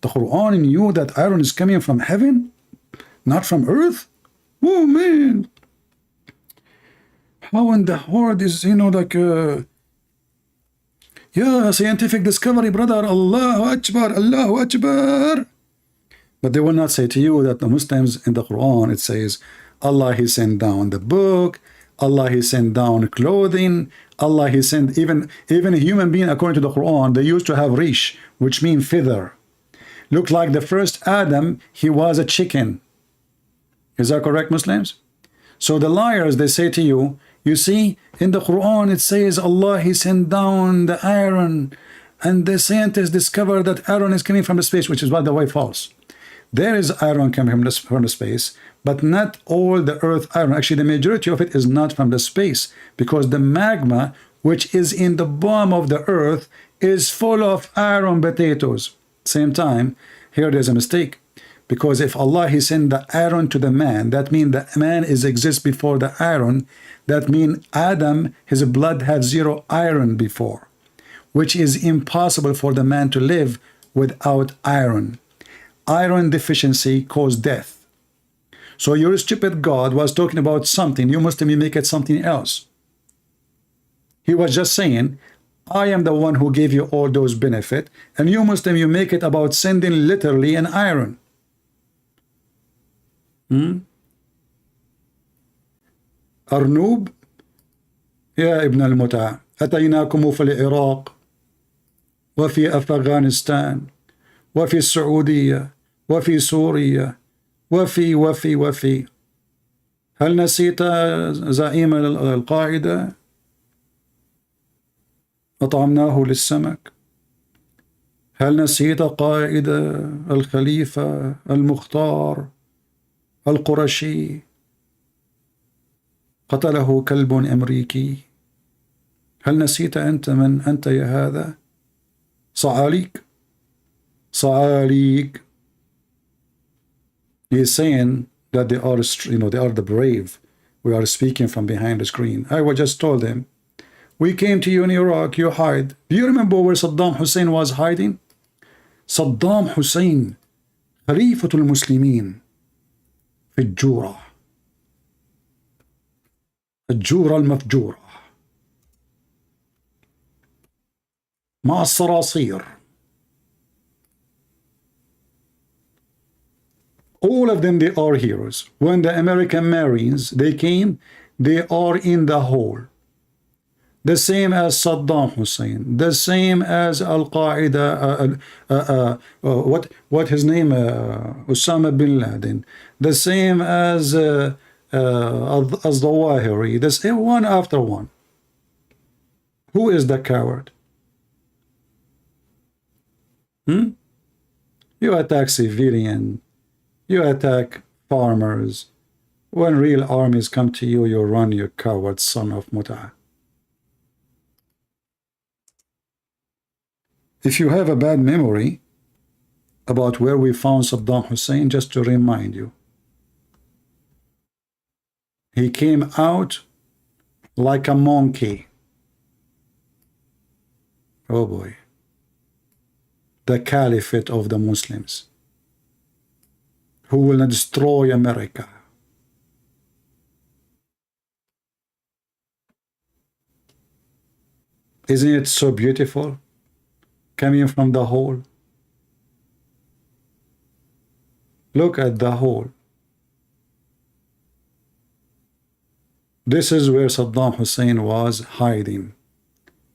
The Quran knew that iron is coming from heaven, not from earth. Oh, man. How in the world is, you know, like, yeah, scientific discovery, brother, Allahu Akbar, Allahu Akbar. But they will not say to you that the Muslims in the Quran, it says, Allah, he sent down the book, Allah, he sent down clothing, Allah, he sent even a human being, according to the Quran, they used to have rish, which means feather. Look like the first Adam, he was a chicken. Is that correct, Muslims? So the liars, they say to you, you see, in the Quran it says Allah, he sent down the iron, and the scientists discovered that iron is coming from the space, which is, by the way, false. There is iron coming from the space, but not all the earth iron. Actually, the majority of it is not from the space, because the magma, which is in the bottom of the earth, is full of iron potatoes. Same time, here there's a mistake. Because if Allah, He sent the iron to the man, that means the man exists before the iron. That means Adam, his blood had zero iron before, which is impossible for the man to live without iron. Iron deficiency caused death. So your stupid God was talking about something. You Muslim, you make it something else. He was just saying, I am the one who gave you all those benefits, and you Muslim, you make it about sending literally an iron. أرنوب يا ابن المتعة أتيناكم في العراق وفي أفغانستان وفي السعودية وفي سوريا وفي هل نسيت زعيم القاعدة؟ أطعمناه للسمك. هل نسيت قائد الخليفة المختار القرشي قتله كلب أمريكي؟ هل نسيت أنت من أنت يا هذا؟ صعاليك. He is saying that they are, they are the brave. We are speaking from behind the screen. I was just told him, we came to you in Iraq, you hide. Do you remember where Saddam Hussein was hiding? Saddam Hussein, خليفة المسلمين في الجورة المفجورة مع الصراصير. All of them, they are heroes. When the American Marines, they came, they are in the hole. The same as Saddam Hussein, the same as Al-Qaeda, what his name, Osama bin Laden, the same as Zawahiri, the same one after one. Who is the coward? You attack civilian, you attack farmers. When real armies come to you, you run, you coward son of Mut'ah. If you have a bad memory about where we found Saddam Hussein, just to remind you, he came out like a monkey. Oh boy. The caliphate of the Muslims, who will destroy America. Isn't it so beautiful? Coming from the hole. Look at the hole. This is where Saddam Hussein was hiding.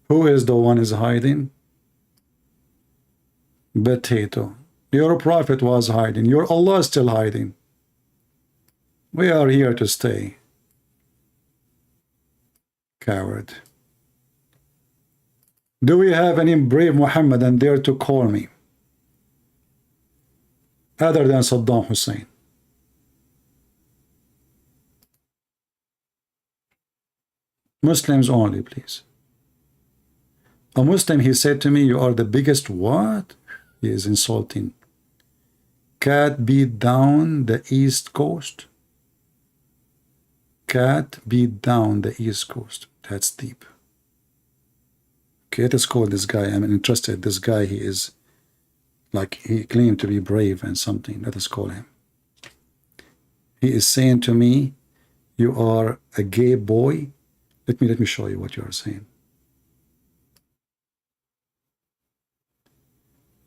Who is the one is hiding? Potato. Your prophet was hiding. Your Allah is still hiding. We are here to stay. Coward. Do we have any brave Muhammadan dare to call me other than Saddam Hussein? Muslims only, please. A Muslim, he said to me, you are the biggest what? He is insulting. Cat beat down the East Coast. Cat beat down the East Coast. That's deep. Okay, let's call this guy. I'm interested. This guy, he is like, he claimed to be brave and something. Let us call him. He is saying to me, you are a gay boy. Let me show you what you are saying.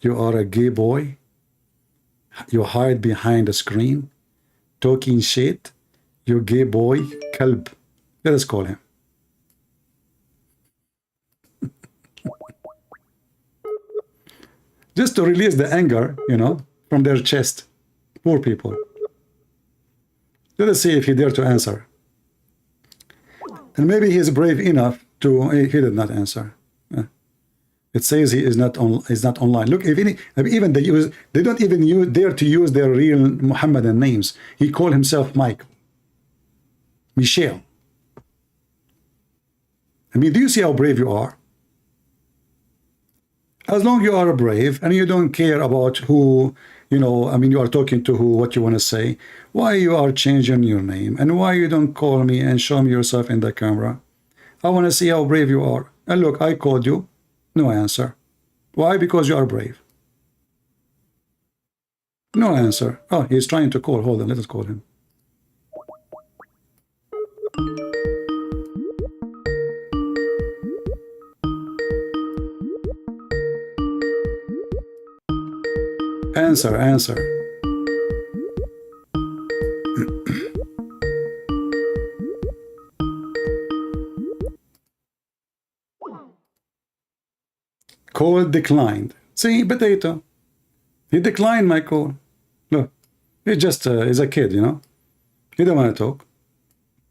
You are a gay boy. You hide behind a screen, talking shit. You gay boy, kalb. Let us call him. Just to release the anger, from their chest. Poor people. Let us see if he dare to answer. And maybe he is brave enough to. He did not answer. It says he is not online. Look, even they don't even dare to use their real Muhammadan names. He called himself Mike, Michelle. I mean, do you see how brave you are? As long you are brave and you don't care about who, you know, I mean, you are talking to who, what you want to say, why you are changing your name, and why you don't call me and show me yourself in the camera. I want to see how brave you are. And look, I called you, no answer. Why? Because you are brave. No answer. Oh, he's trying to call. Hold on, let us call him. Answer, answer. Call declined. See, potato. He declined my call. Look, he just is a kid, you know. He don't want to talk.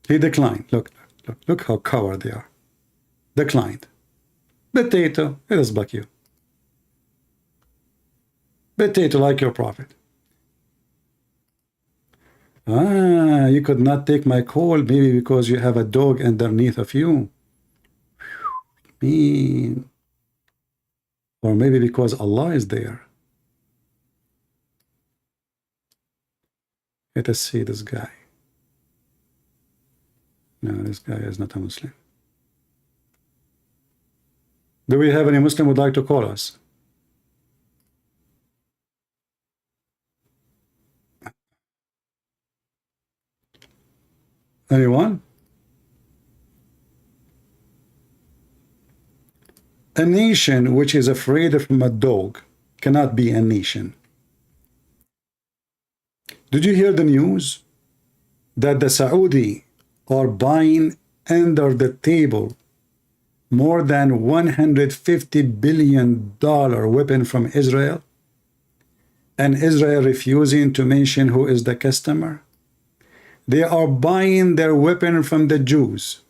He declined. Look, look how coward they are. Declined. Potato, let us block you. Potato like your prophet. Ah, you could not take my call, maybe because you have a dog underneath of you. Mean. Or maybe because Allah is there. Let us see this guy. No, this guy is not a Muslim. Do we have any Muslim who would like to call us? Anyone? A nation which is afraid from a dog cannot be a nation. Did you hear the news that the Saudi are buying under the table more than $150 billion weapon from Israel, and Israel refusing to mention who is the customer? They are buying their weapon from the Jews.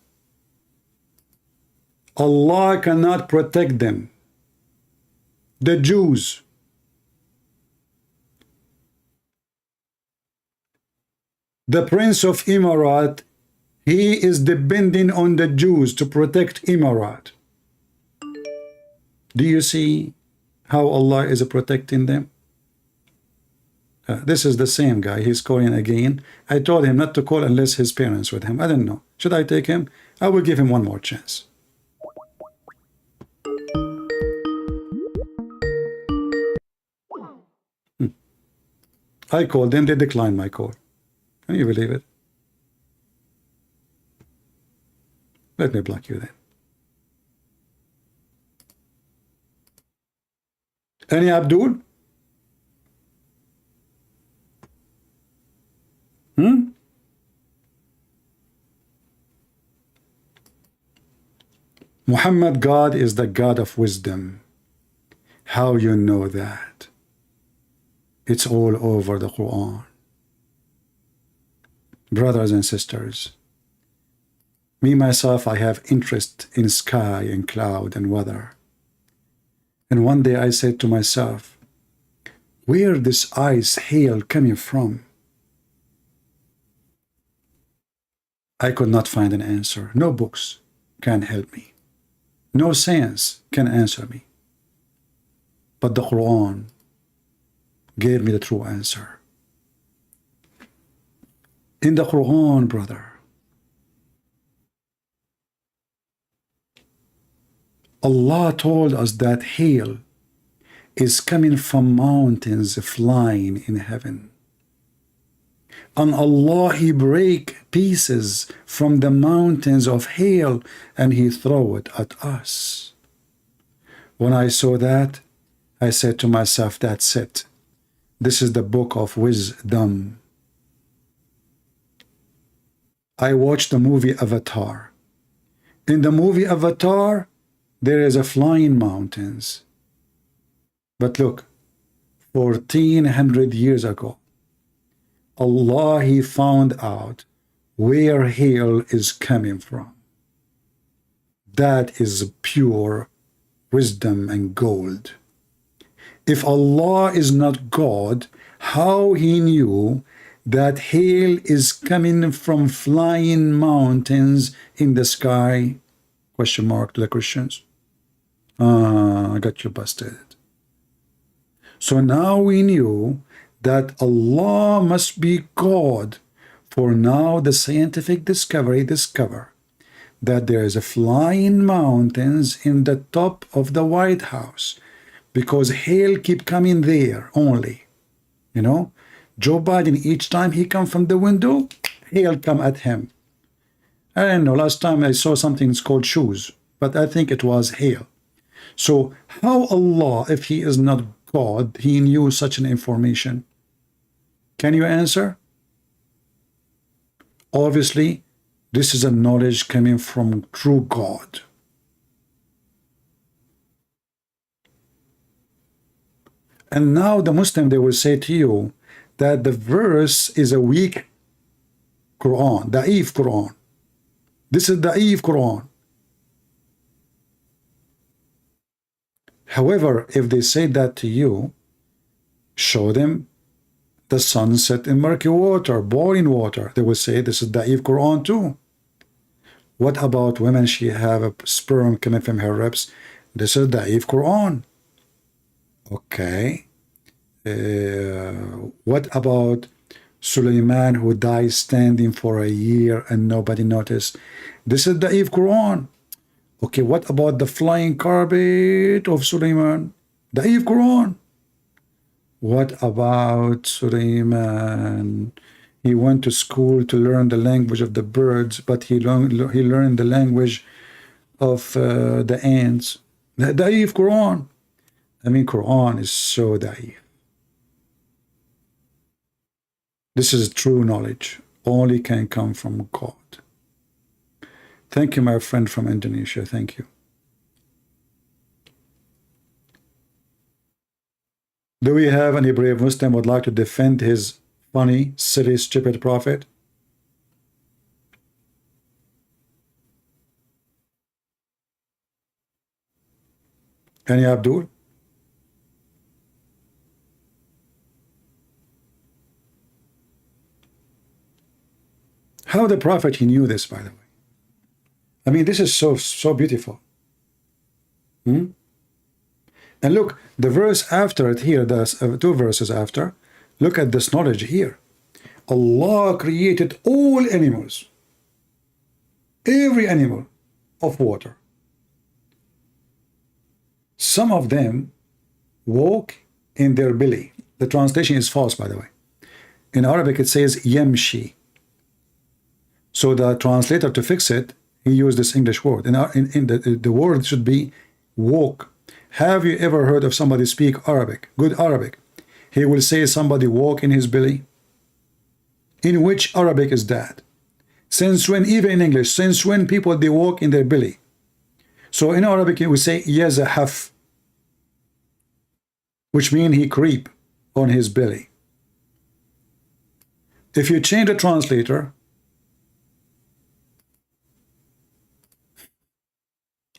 Allah cannot protect them. The Jews. The Prince of Emirat, he is depending on the Jews to protect Emirat. Do you see how Allah is protecting them? This is the same guy. He's calling again. I told him not to call unless his parents with him. I don't know. Should I take him? I will give him one more chance. I called them. They declined my call. Can you believe it? Let me block you then. Any Abdul? Muhammad, God is the God of wisdom. How you know that? It's all over the Quran. Brothers and sisters, me myself, I have interest in sky and cloud and weather. And one day I said to myself, where this ice hail coming from? I could not find an answer. No books can help me. No science can answer me. But the Quran gave me the true answer. In the Quran, brother, Allah told us that hail is coming from mountains flying in heaven. And Allah, He break pieces from the mountains of hail and He throw it at us. When I saw that, I said to myself, that's it. This is the book of wisdom. I watched the movie Avatar. In the movie Avatar, there is a flying mountains. But look, 1400 years ago, Allah, He found out where hail is coming from. That is pure wisdom and gold. If Allah is not God, how He knew that hail is coming from flying mountains in the sky? Question mark to the Christians. I got you busted. So now we knew that Allah must be God. For now the scientific discover that there is a flying mountains in the top of the White House because hail keep coming there only. You know, Joe Biden, each time he come from the window, hail come at him. I don't know, last time I saw something it's called shoes, but I think it was hail. So how Allah, if he is not God, he knew such an information? Can you answer? Obviously, this is a knowledge coming from true God. And now the Muslim, they will say to you that the verse is a weak Quran, da'if Quran. This is da'if Quran. However, if they say that to you, show them the sunset in murky water, boiling water. They will say this is da'if Quran too. What about women? She have a sperm coming from her ribs. This is da'if Quran. Okay. What about Sulaiman who died standing for a year and nobody noticed? This is da'if Quran. Okay, what about the flying carpet of Sulaiman? Da'if Quran. What about Sulaiman? He went to school to learn the language of the birds, but he learned the language of the ants. Da'if Quran. I mean, Quran is so da'if. This is true knowledge. Only can come from God. Thank you, my friend from Indonesia. Thank you. Do we have any brave Muslim who would like to defend his funny, silly, stupid prophet? Any Abdul? How the prophet, he knew this, by the way. I mean, this is so beautiful. And look, the verse after it here, the two verses after, look at this knowledge here. Allah created all animals, every animal of water. Some of them walk in their belly. The translation is false, by the way. In Arabic, it says yamshi. So the translator, to fix it, he used this English word. The word should be walk. Have you ever heard of somebody speak Arabic, good Arabic? He will say somebody walk in his belly. In which Arabic is that? Since when, even in English, since when people, they walk in their belly? So in Arabic, we say yazahaf, which means he creep on his belly. If you change the translator,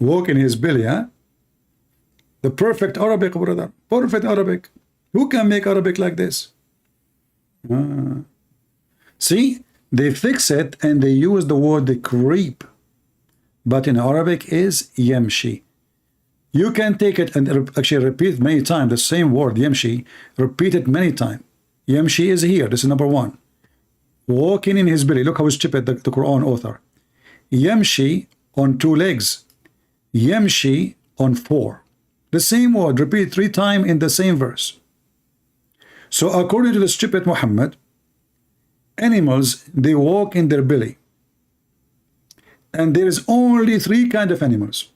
walk in his belly, huh? The perfect Arabic, brother. Perfect Arabic. Who can make Arabic like this? See, they fix it and they use the word the creep. But in Arabic is yamshi. You can take it and actually repeat many times the same word, yamshi. Repeat it many times. Yamshi is here. This is number one. Walking in his belly. Look how stupid the Quran author. Yamshi on 2 legs. Yamshi on 4. The same word, repeat 3 times in the same verse. So according to the stupid Muhammad, animals, they walk in their belly. And there is only 3 kinds of animals.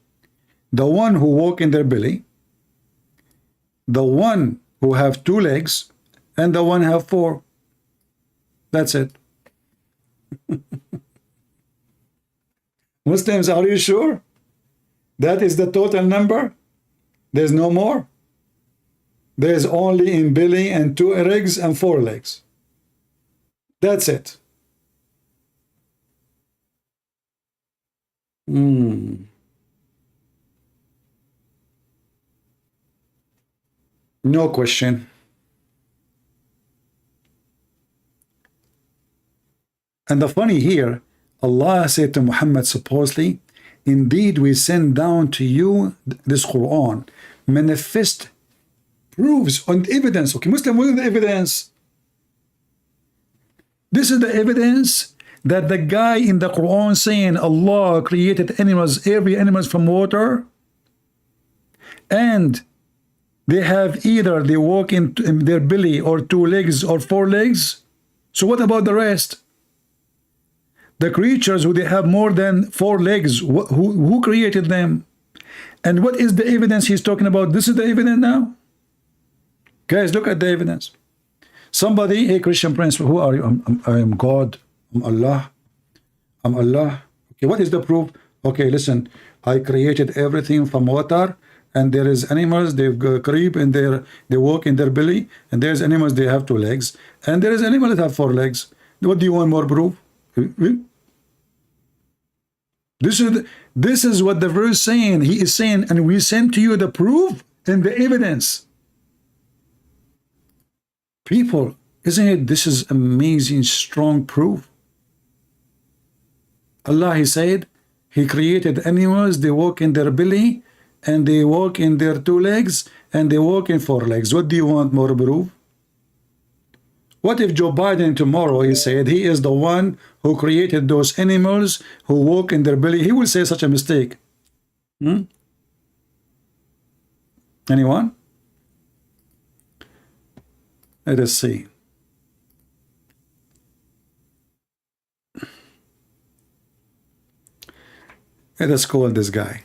The one who walk in their belly, the one who have 2 legs, and the one have 4. That's it. Muslims, are you sure? That is the total number? There's no more? There's only in belly and 2 legs and 4 legs. That's it. No question. And the funny here, Allah said to Muhammad supposedly, indeed we send down to you this Quran, manifest proofs and evidence. Okay, Muslim, what is the evidence? This is the evidence that the guy in the Quran saying Allah created animals, every animal from water, and they have either they walk in their belly or 2 legs or 4 legs. So what about the rest? The creatures who they have more than 4 legs, who created them? And what is the evidence he's talking about? This is the evidence now. Guys, look at the evidence. Somebody, a Christian prince, who are you? I am God. I'm Allah. I'm Allah. Okay, what is the proof? Okay, listen. I created everything from water, and there is animals, they creep and they walk in their belly, and there's animals, they have 2 legs, and there is animals that have 4 legs. What do you want more proof? This is what the verse saying. He is saying, and we send to you the proof and the evidence. People, isn't it? This is amazing, strong proof. Allah, He said, He created animals, they walk in their belly, and they walk in their 2 legs, and they walk in 4 legs. What do you want more proof? What if Joe Biden tomorrow, he said, he is the one who created those animals who walk in their belly? He will say such a mistake. Anyone? Let us see. Let us call this guy.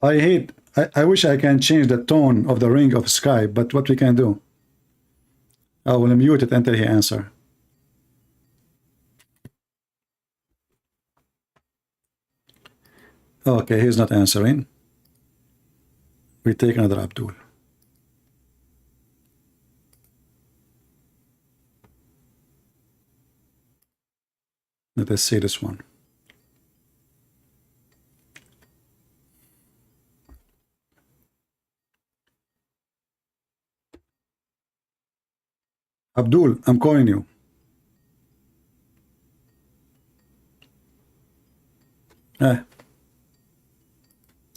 I wish I can change the tone of the ring of Skype, but what we can do? I will mute it until he answers. Okay, he's not answering. We take another Abdul. Let us see this one. Abdul, I'm calling you. I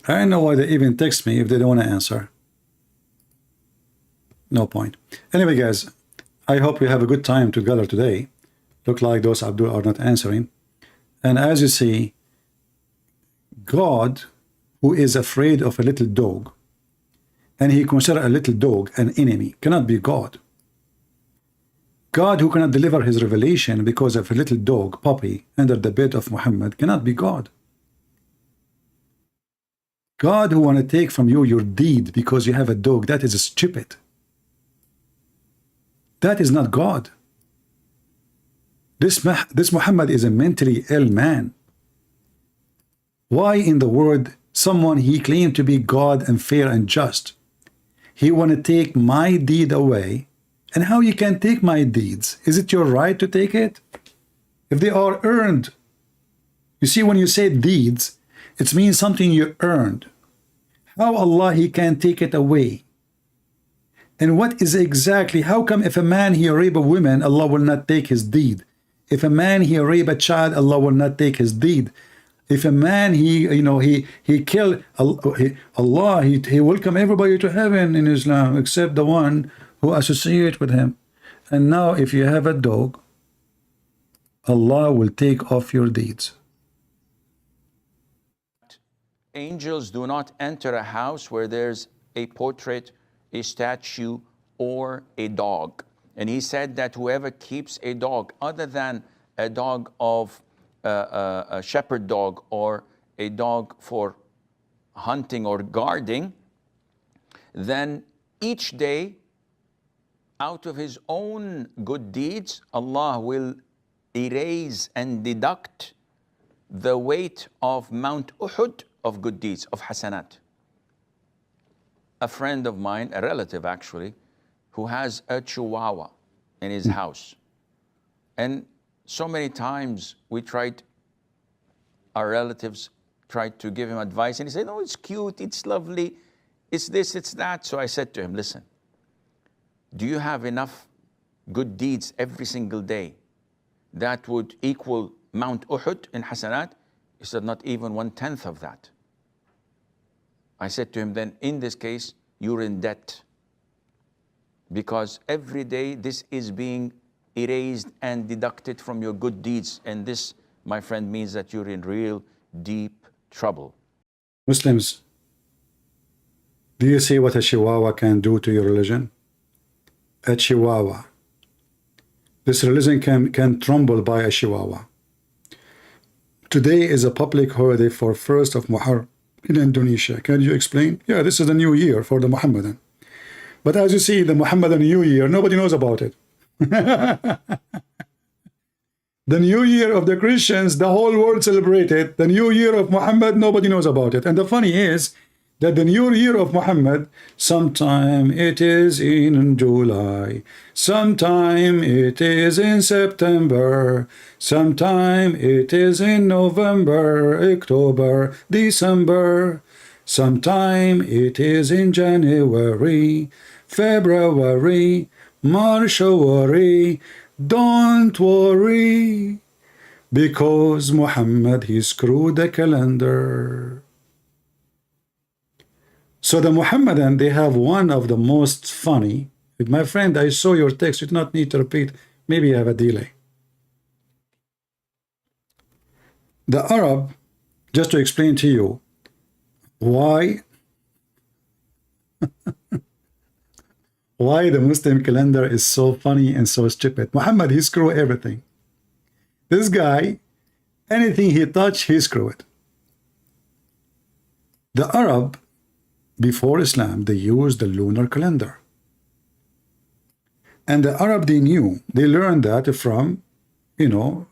don't know why they even text me if they don't want to answer. No point. Anyway, guys, I hope you have a good time together today. Look like those Abdul are not answering. And as you see, God, who is afraid of a little dog, and he considers a little dog an enemy, cannot be God. God, who cannot deliver his revelation because of a little dog, puppy, under the bed of Muhammad, cannot be God. God, who want to take from you your deed because you have a dog, that is stupid. That is not God. This Muhammad is a mentally ill man. Why in the world someone he claimed to be God and fair and just, he want to take my deed away? And how you can take my deeds? Is it your right to take it? If they are earned. You see, when you say deeds, it means something you earned. How Allah he can take it away? And what is exactly, how come if a man he rape a woman, Allah will not take his deed? If a man he rape a child, Allah will not take his deed. If a man he kill Allah, he welcome everybody to heaven in Islam except the one who associate with him. And now if you have a dog, Allah will take off your deeds. Angels do not enter a house where there's a portrait, a statue, or a dog. And he said that whoever keeps a dog other than a dog of a shepherd dog or a dog for hunting or guarding, then each day out of his own good deeds, Allah will erase and deduct the weight of Mount Uhud of good deeds, of hasanat. A friend of mine, a relative actually, who has a Chihuahua in his house. And so many times our relatives tried to give him advice, and he said, oh, it's cute, it's lovely, it's this, it's that. So I said to him, listen, do you have enough good deeds every single day, that would equal Mount Uhud in Hasanat. He said, not even 1/10 of that. I said to him, then in this case, you're in debt. Because every day this is being erased and deducted from your good deeds. And this, my friend, means that you're in real deep trouble. Muslims, do you see what a Chihuahua can do to your religion? A Chihuahua. This religion can tremble by a Chihuahua. Today is a public holiday for 1st of Muharram in Indonesia. Can you explain? Yeah, this is the new year for the Muhammadan. But as you see, the Muhammadan New Year, nobody knows about it. The New Year of the Christians, the whole world celebrated. The New Year of Muhammad, nobody knows about it. And the funny is that the New Year of Muhammad, sometime it is in July, sometime it is in September, sometime it is in November, October, December, sometime it is in January, February, March. Don't worry, because Muhammad, he screwed the calendar. So the Muhammadan, they have one of the most funny. My friend, I saw your text. You do not need to repeat. Maybe you have a delay. The Arab, just to explain to you why why the Muslim calendar is so funny and so stupid. Muhammad, he screw everything. This guy, anything he touch, he screw it. The Arab, before Islam, they used the lunar calendar. And the Arab, they knew, they learned that from,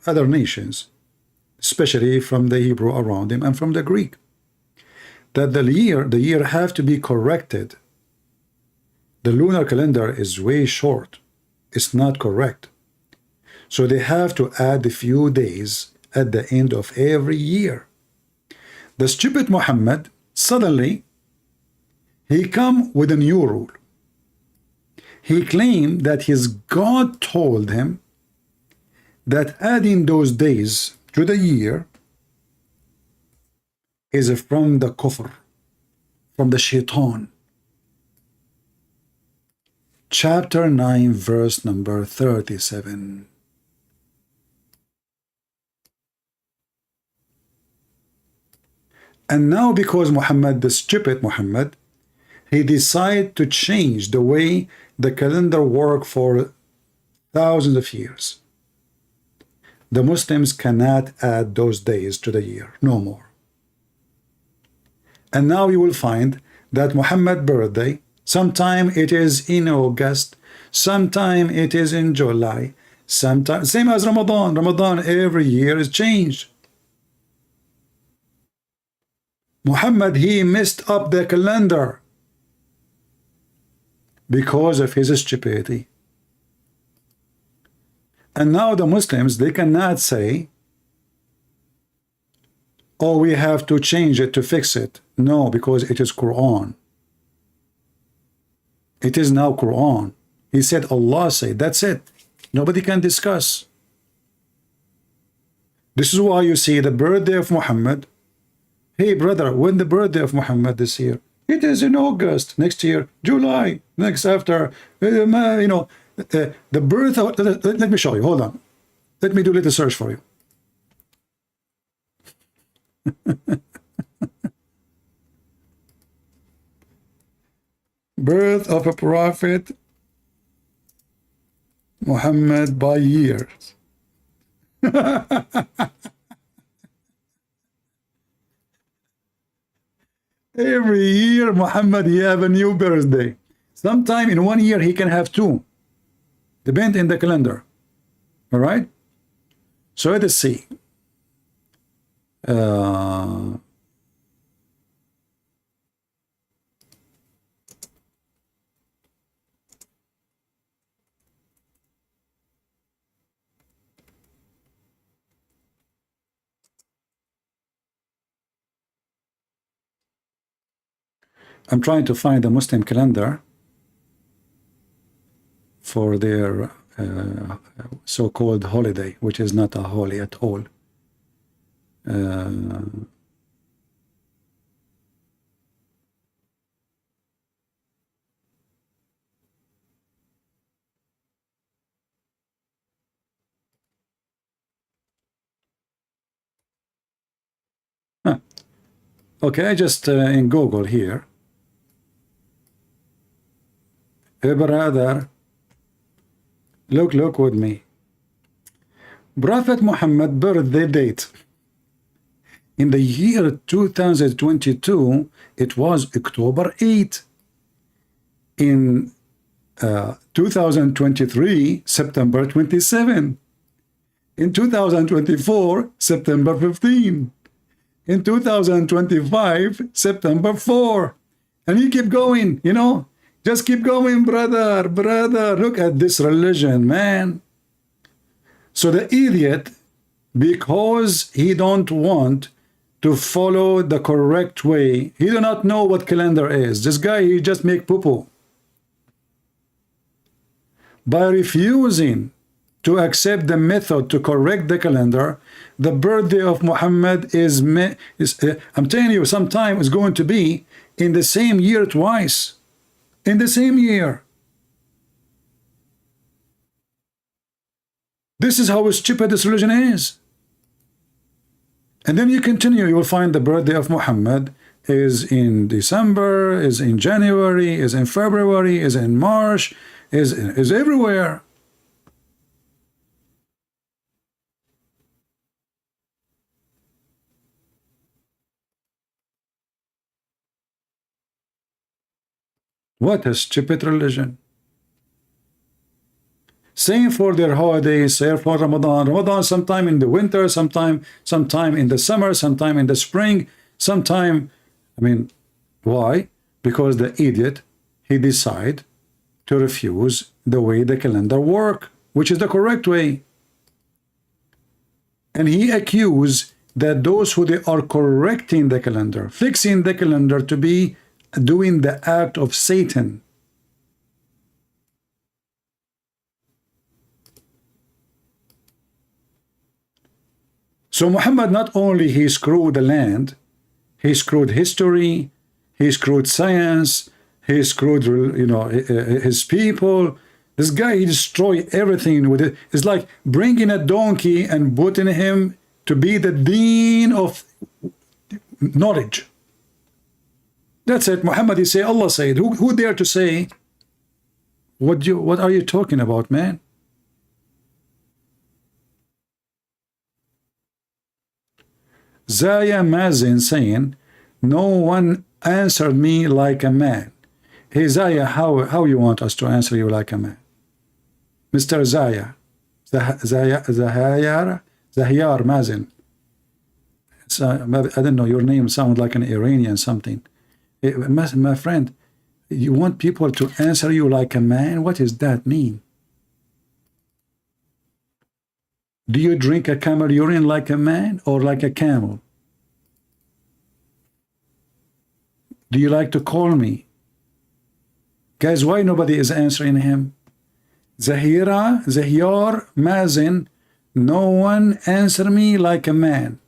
other nations, especially from the Hebrew around them and from the Greek, that the year have to be corrected. The lunar calendar is way short. It's not correct. So they have to add a few days at the end of every year. The stupid Muhammad, suddenly, he come with a new rule. He claimed that his God told him that adding those days to the year is from the kufr, from the shaitan. Chapter 9, verse number 37. And now because Muhammad, the stupid Muhammad, he decided to change the way the calendar worked for thousands of years. The Muslims cannot add those days to the year, no more. And now you will find that Muhammad's birthday, sometime it is in August, sometime it is in July, sometime, same as Ramadan. Ramadan every year is changed. Muhammad, he messed up the calendar because of his stupidity. And now the Muslims, they cannot say, oh, we have to change it to fix it. No, because it is Quran. It is now Quran. He said, Allah said, that's it. Nobody can discuss. This is why you see the birthday of Muhammad. Hey brother, when the birthday of Muhammad this year? It is in August. Next year, July. Next after, the birth of, let me show you. Hold on. Let me do a little search for you. Birth of a prophet Muhammad by years. Every year Muhammad, he have a new birthday. Sometime in 1 year he can have two. Depend in the calendar. All right. So let us see. I'm trying to find a Muslim calendar for their so-called holiday, which is not a holy at all. Okay, I just in Google here. Hey, brother, look with me. Prophet Muhammad birthday date. In the year 2022, it was October 8. In 2023, September 27. In 2024, September 15. In 2025, September 4. And you keep going, you know. Just keep going, brother. Look at this religion, man. So the idiot, because he don't want to follow the correct way, he do not know what calendar is. This guy, he just make poo-poo. By refusing to accept the method to correct the calendar, the birthday of Muhammad is I'm telling you, sometime is going to be in the same year twice. In the same year. This is how stupid this religion is. And then you continue, you will find the birthday of Muhammad is in December, is in January, is in February, is in March, is everywhere. What a stupid religion. Same for their holidays, same for Ramadan. Ramadan sometime in the winter, sometime in the summer, sometime in the spring, sometime, I mean, why? Because the idiot, he decide to refuse the way the calendar work, which is the correct way. And he accused that those who they are correcting the calendar, fixing the calendar to be doing the act of Satan. So Muhammad, not only he screwed the land, he screwed history, he screwed science, he screwed, you know, his people. This guy, he destroyed everything with it. It's like bringing a donkey and putting him to be the dean of knowledge. That's it. Muhammad, he say, Allah said. Who dare to say? What are you talking about, man? Zaya Mazin saying, no one answered me like a man. Hey Zaya, how you want us to answer you like a man? Mr. Zaya, Zahyar Mazin. I don't know, your name sounds like an Iranian something. My friend, you want people to answer you like a man? What does that mean? Do you drink a camel urine like a man or like a camel? Do you like to call me? Guys, why nobody is answering him? Zahyar Mazin, no one answer me like a man.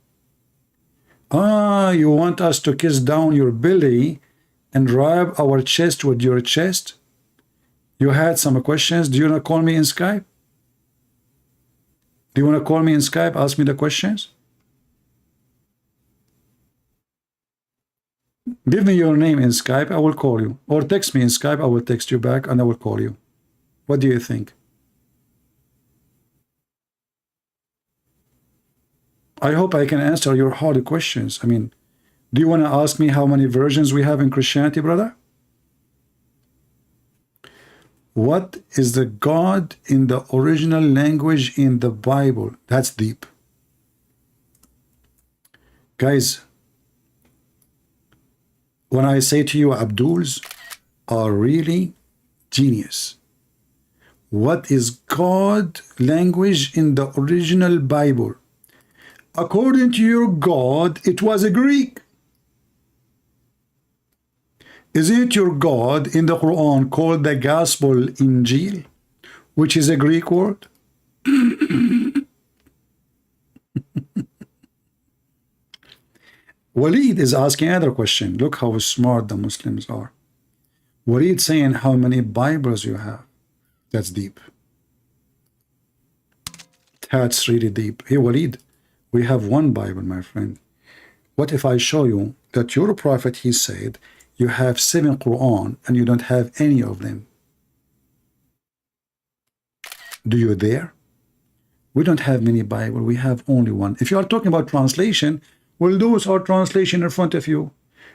Ah, you want us to kiss down your belly and rub our chest with your chest? You had some questions. Do you want to call me in Skype? Do you want to call me in Skype? Ask me the questions. Give me your name in Skype. I will call you. Or text me in Skype. I will text you back and I will call you. What do you think? I hope I can answer your hard questions. I mean, do you want to ask me how many versions we have in Christianity, brother? What is the God in the original language in the Bible? That's deep. Guys, when I say to you, Abduls are really genius. What is God language in the original Bible? According to your God, it was a Greek. Is it your God in the Quran called the Gospel Injil? which is a Greek word. Walid is asking another question. Look how smart the Muslims are. Walid saying how many Bibles you have. That's deep. That's really deep. Hey Walid, we have one Bible, my friend. What if I show you that your prophet, he said, you have 7 Quran and you don't have any of them? Do you dare? We don't have many Bible. We have only one. If you are talking about translation, well, those are translation in front of you.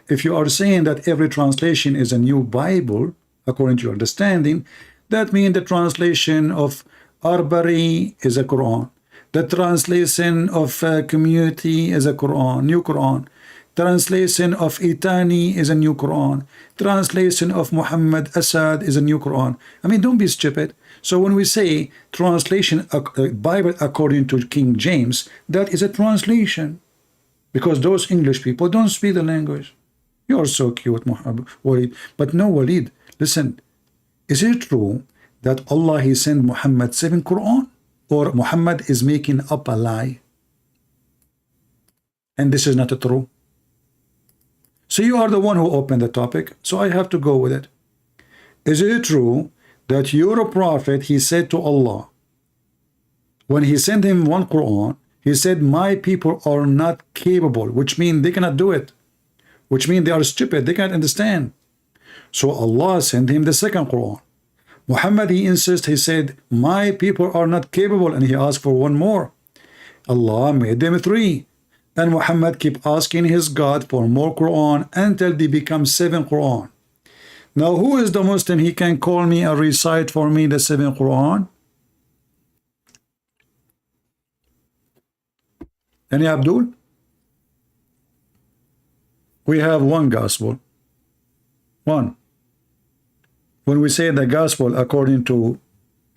If you are saying that every translation is a new Bible, according to your understanding, that means the translation of Arbari is a Quran. The translation of community is a Quran, new Quran. Translation of Itani is a new Quran. Translation of Muhammad Assad is a new Quran. I mean, don't be stupid. So when we say translation Bible according to King James, that is a translation, because those English people don't speak the language. You are so cute, Muhammad Walid. But no, Walid, listen. Is it true that Allah he sent Muhammad 7 Quran, or Muhammad is making up a lie? And this is not true. So you are the one who opened the topic, so I have to go with it. Is it true that your prophet, he said to Allah, when he sent him 1 Quran, he said, my people are not capable, which means they cannot do it, which means they are stupid, they can't understand. So Allah sent him the 2nd Quran. Muhammad, he insists, he said, my people are not capable, and he asked for 1 more. Allah made them 3. And Muhammad keep asking his God for more Quran until they become 7 Quran. Now, who is the Muslim he can call me and recite for me the 7 Quran? Any Abdul? We have 1 gospel. 1. When we say the gospel according to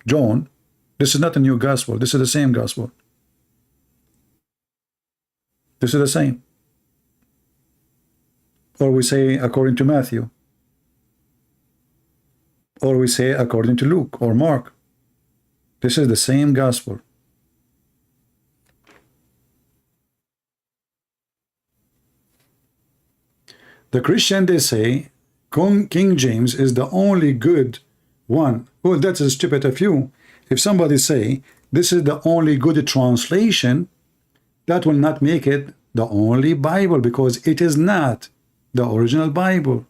John, this is not a new gospel. This is the same gospel. This is the same. Or we say according to Matthew. Or we say according to Luke or Mark. This is the same gospel. The Christian, they say King James is the only good one. Well, that's stupid of you. If somebody say this is the only good translation, that will not make it the only Bible, because it is not the original Bible.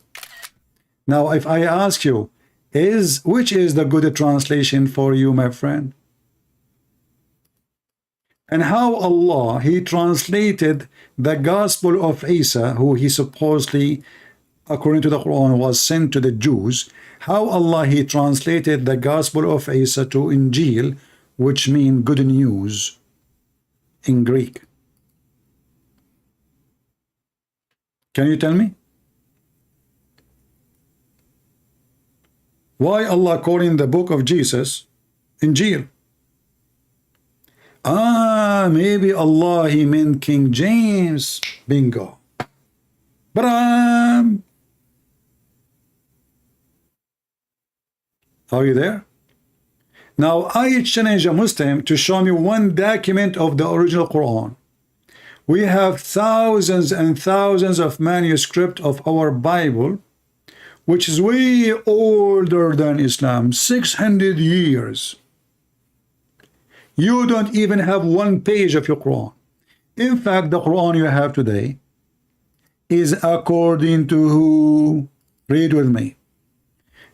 Now, if I ask you, which is the good translation for you, my friend? And how Allah, he translated the gospel of Isa, who he supposedly, according to the Quran, was sent to the Jews. How Allah, he translated the gospel of Isa to Injil, which means good news in Greek. Can you tell me? Why Allah calling the book of Jesus Injil? Maybe Allah, he meant King James. Bingo. Are you there? Now, I challenge a Muslim to show me 1 document of the original Quran. We have thousands and thousands of manuscripts of our Bible, which is way older than Islam, 600 years. You don't even have 1 page of your Quran. In fact, the Quran you have today is according to who? Read with me.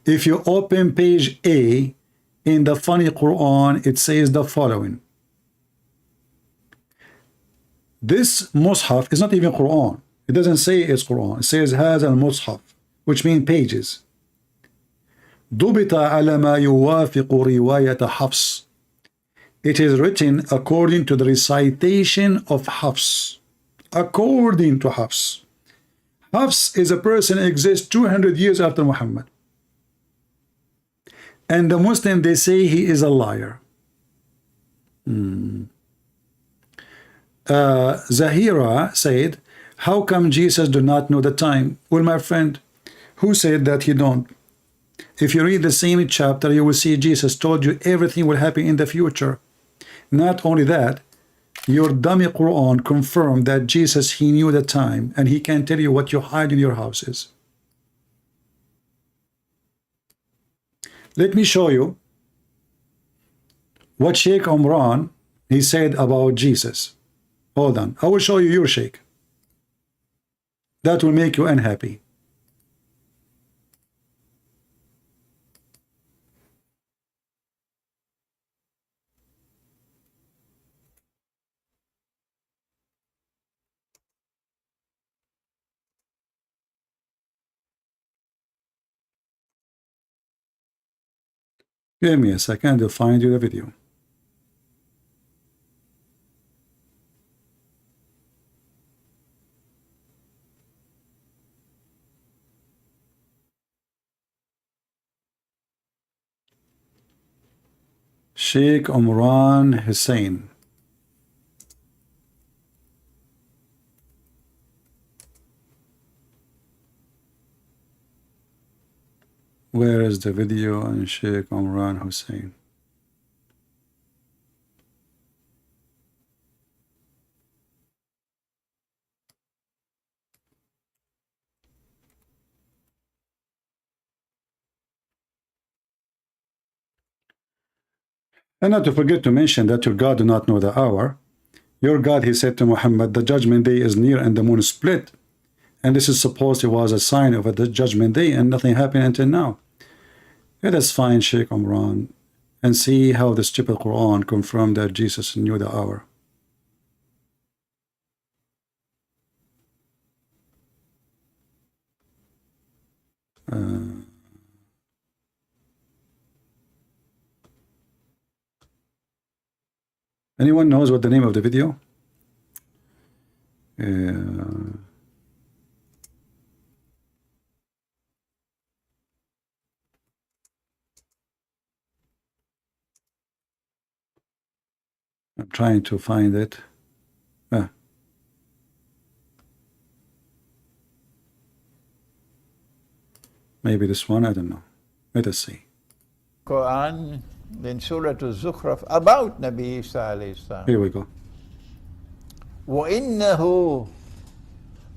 If you open page A in the funny Quran, it says the following. This Mus'haf is not even Quran. It doesn't say it's Quran. It says has al-Mus'haf, which means pages. ضبط على ما يوافق رواية حفص. It is written according to the recitation of Hafs. According to Hafs. Hafs is a person who exists 200 years after Muhammad. And the Muslim, they say he is a liar. Zahira said, how come Jesus do not know the time? Well, my friend, who said that he don't? If you read the same chapter, you will see Jesus told you everything will happen in the future. Not only that, your dummy Quran confirmed that Jesus, he knew the time, and he can tell you what you hide in your houses. Let me show you what Sheikh Umran, he said about Jesus. Hold on, I will show you your Sheikh. That will make you unhappy. Give me a second to find you the video. Sheikh Umran Hussein. Where is the video on Sheikh Umran Hussein? And not to forget to mention that your God do not know the hour. Your God, he said to Muhammad, the judgment day is near and the moon split. And this is supposed it was a sign of the judgment day, and nothing happened until now. Let us find Sheikh Umran and see how the stupid Quran confirmed that Jesus knew the hour. Anyone knows what the name of the video? I'm trying to find it. Maybe this one, I don't know. Let us see. Quran in Surah Al-Zukhruf about Nabi Isa alayhi salam. Here we go. وَإِنَّهُ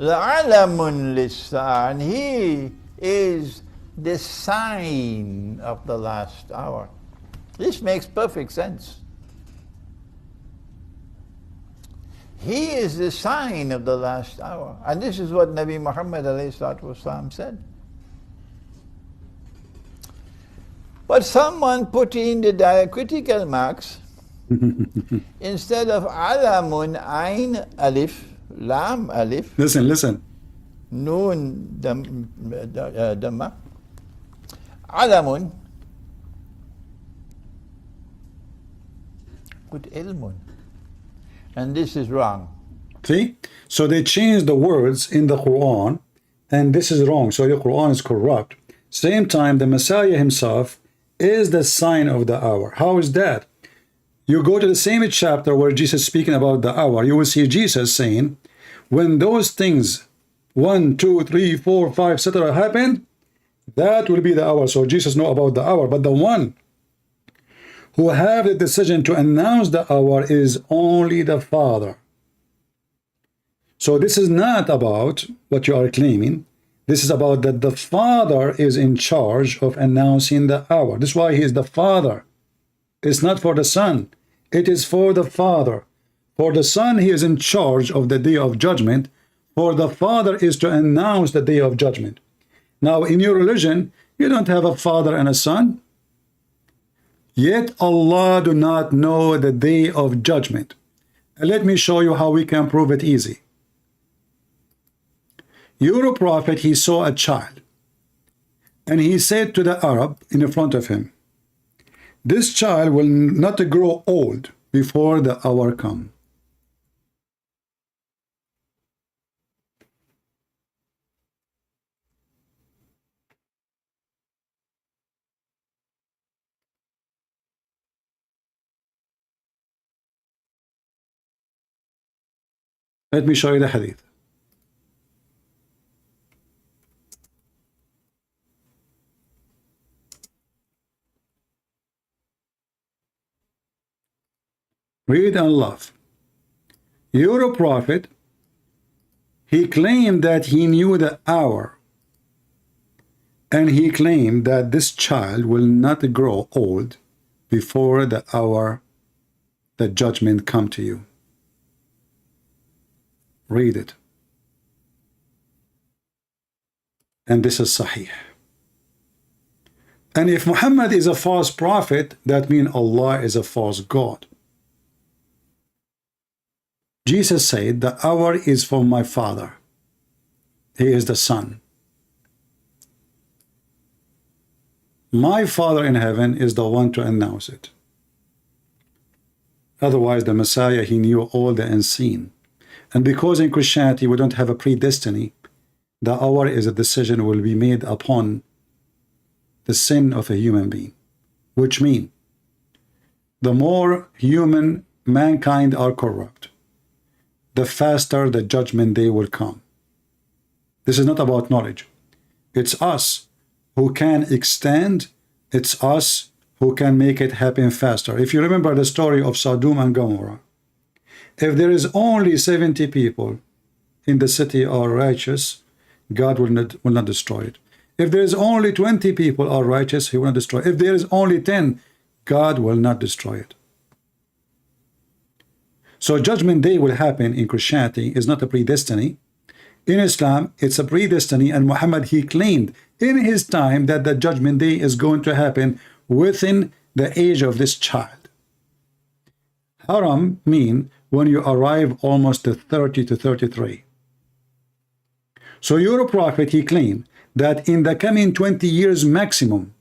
لَعَلَمٌ لِلسَّاعَةِ, and he is the sign of the last hour. This makes perfect sense. He is the sign of the last hour. And this is what Nabi Muhammad alayhi salatu wasalam said. But someone put in the diacritical marks instead of alamun, ain, alif, lam, alif. Listen. Noon, dhamma. Alamun. Put ilmun. And this is wrong. See? So they changed the words in the Quran, and this is wrong. So the Quran is corrupt. Same time, the Messiah himself is the sign of the hour. How is that? You go to the same chapter where Jesus is speaking about the hour. You will see Jesus saying, when those things 1, 2, 3, 4, 5, etc. happen, that will be the hour. So Jesus know about the hour. But the one who have the decision to announce the hour is only the Father. So this is not about what you are claiming. This is about that the Father is in charge of announcing the hour. This is why he is the Father. It's not for the Son. It is for the Father. For the Son, he is in charge of the day of judgment. For the Father is to announce the day of judgment. Now, in your religion, you don't have a father and a son. Yet Allah do not know the day of judgment. And let me show you how we can prove it easy. Your prophet, he saw a child, and he said to the Arab in front of him, this child will not grow old before the hour come. Let me show you the hadith. Read and love. Your prophet, he claimed that he knew the hour, and he claimed that this child will not grow old before the hour that judgment come to you. Read it. And this is Sahih. And if Muhammad is a false prophet, that means Allah is a false God. Jesus said, the hour is for my Father. He is the Son. My Father in heaven is the one to announce it. Otherwise, the Messiah, he knew all the unseen. And because in Christianity we don't have a predestiny, the hour is a decision will be made upon the sin of a human being. Which means, the more human mankind are corrupt, the faster the judgment day will come. This is not about knowledge. It's us who can extend. It's us who can make it happen faster. If you remember the story of Sodom and Gomorrah, if there is only 70 people in the city are righteous, God will not destroy it. If there is only 20 people are righteous, he will not destroy it. If there is only 10, God will not destroy it. So judgment day will happen in Christianity is not a predestiny. In Islam, it's a predestiny, and Muhammad, he claimed in his time that the judgment day is going to happen within the age of this child. Haram mean when you arrive almost to 30 to 33. So your prophet, he claimed that in the coming 20 years maximum,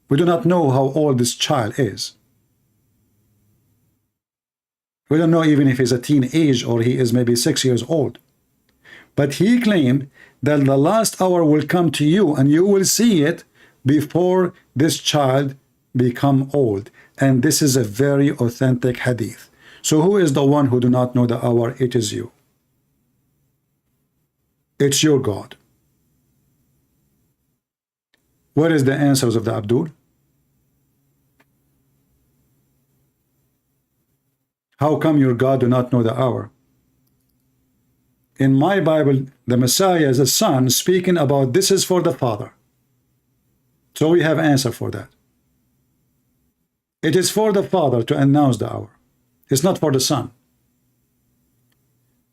we do not know how old this child is. We don't know even if he's a teenage or he is maybe 6 years old. But he claimed that the last hour will come to you and you will see it before this child become old. And this is a very authentic hadith. So who is the one who do not know the hour? It is you. It's your God. What is the answers of the Abdul? How come your God do not know the hour? In my Bible, the Messiah is a son speaking about this is for the Father. So we have answer for that. It is for the Father to announce the hour. It's not for the Son.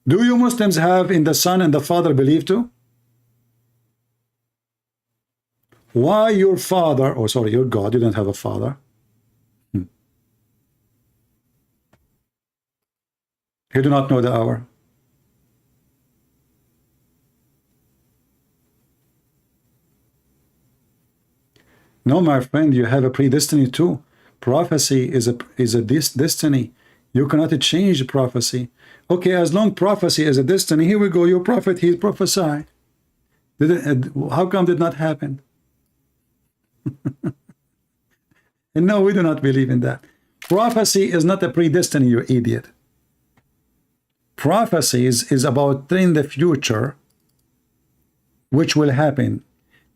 Do you Muslims have in the Son and the Father believe too? Why your father, oh sorry, your God, you don't have a father. He do not know the hour. No, my friend, you have a predestiny too. Prophecy is a destiny. You cannot change prophecy. Okay, as long prophecy is a destiny, here we go. Your prophet, he prophesied. How come did not happen? And no, we do not believe in that. Prophecy is not a predestiny, you idiot. Prophecy is about in the future, which will happen.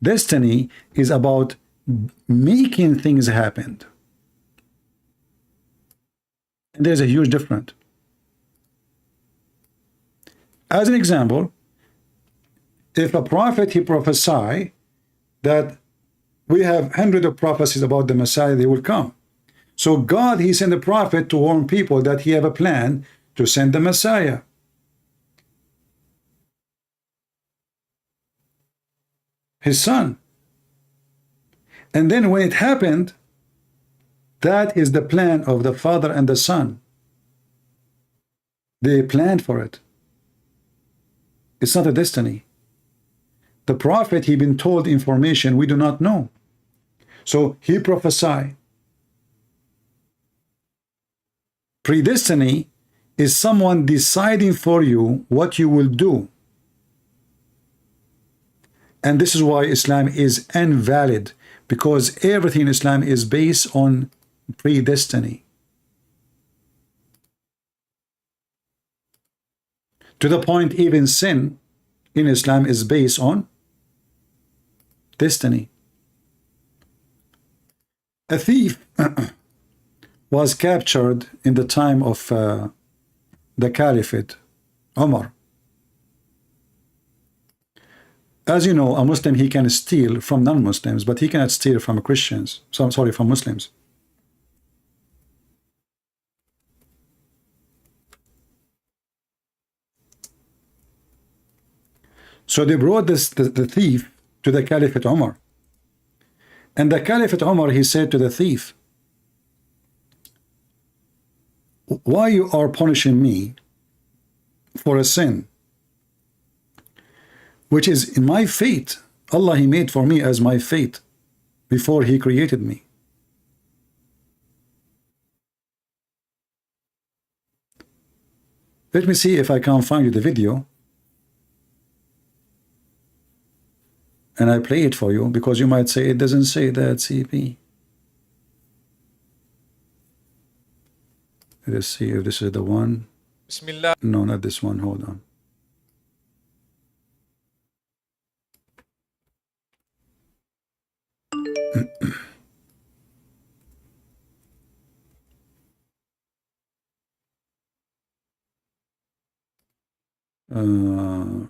Destiny is about making things happen. And there's a huge difference. As an example, if a prophet, he prophesy that we have hundreds of prophecies about the Messiah, they will come. So God, he sent a prophet to warn people that he have a plan to send the Messiah. His son. And then when it happened, that is the plan of the Father and the Son. They planned for it. It's not a destiny. The prophet, he been told information we do not know. So he prophesied. Predestiny is someone deciding for you what you will do. And this is why Islam is invalid, because everything in Islam is based on predestiny. To the point even sin in Islam is based on destiny. A thief was captured in the time of the Caliphate, Umar. As you know, a Muslim, he can steal from non-Muslims, but he cannot steal from Christians. So I'm sorry, from Muslims. So they brought the thief to the Caliphate Umar. And the Caliphate Umar, he said to the thief, why you are punishing me for a sin which is in my fate? Allah, he made for me as my fate before he created me. Let me see if I can find you the video, and I play it for you, because you might say it doesn't say that, CP. Let's see if this is the one. Bismillah. No, not this one. Hold on.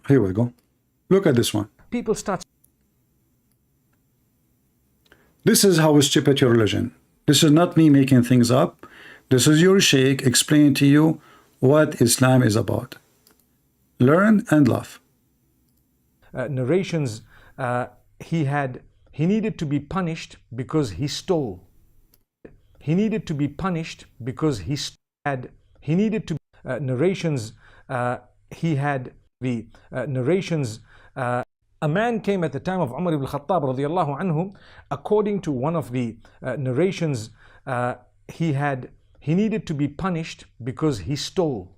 Here we go. Look at this one. People start. This is how stupid your religion. This is not me making things up. This is your sheikh explaining to you what Islam is about. Learn and love. Narrations, he needed to be punished because he stole. He needed to be punished because he needed to narrations, a man came at the time of Umar ibn Khattab radiallahu anhu. According to one of the narrations, he needed to be punished because he stole.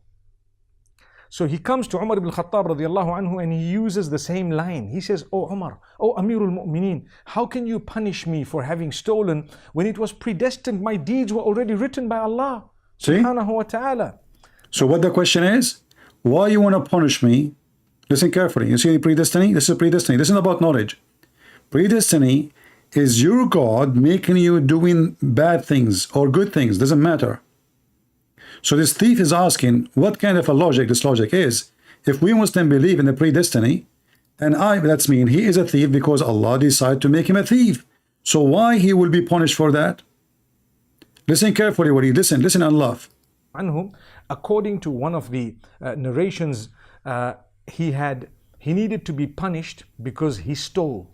So he comes to Umar ibn Khattab radiallahu anhu and he uses the same line. He says, "Oh Umar, oh Amirul Mu'mineen, how can you punish me for having stolen when it was predestined? My deeds were already written by Allah subhanahu wa ta'ala." So what the question is, why you want to punish me? Listen carefully. You see predestiny? This is predestiny. This isn't about knowledge. Predestiny is your God making you doing bad things or good things. Doesn't matter. So this thief is asking what kind of a logic this logic is. If we Muslims believe in the predestiny, and that's mean he is a thief because Allah decided to make him a thief. So why he will be punished for that? Listen carefully, what he listen and love. Anhu, according to one of the narrations, he needed to be punished because he stole.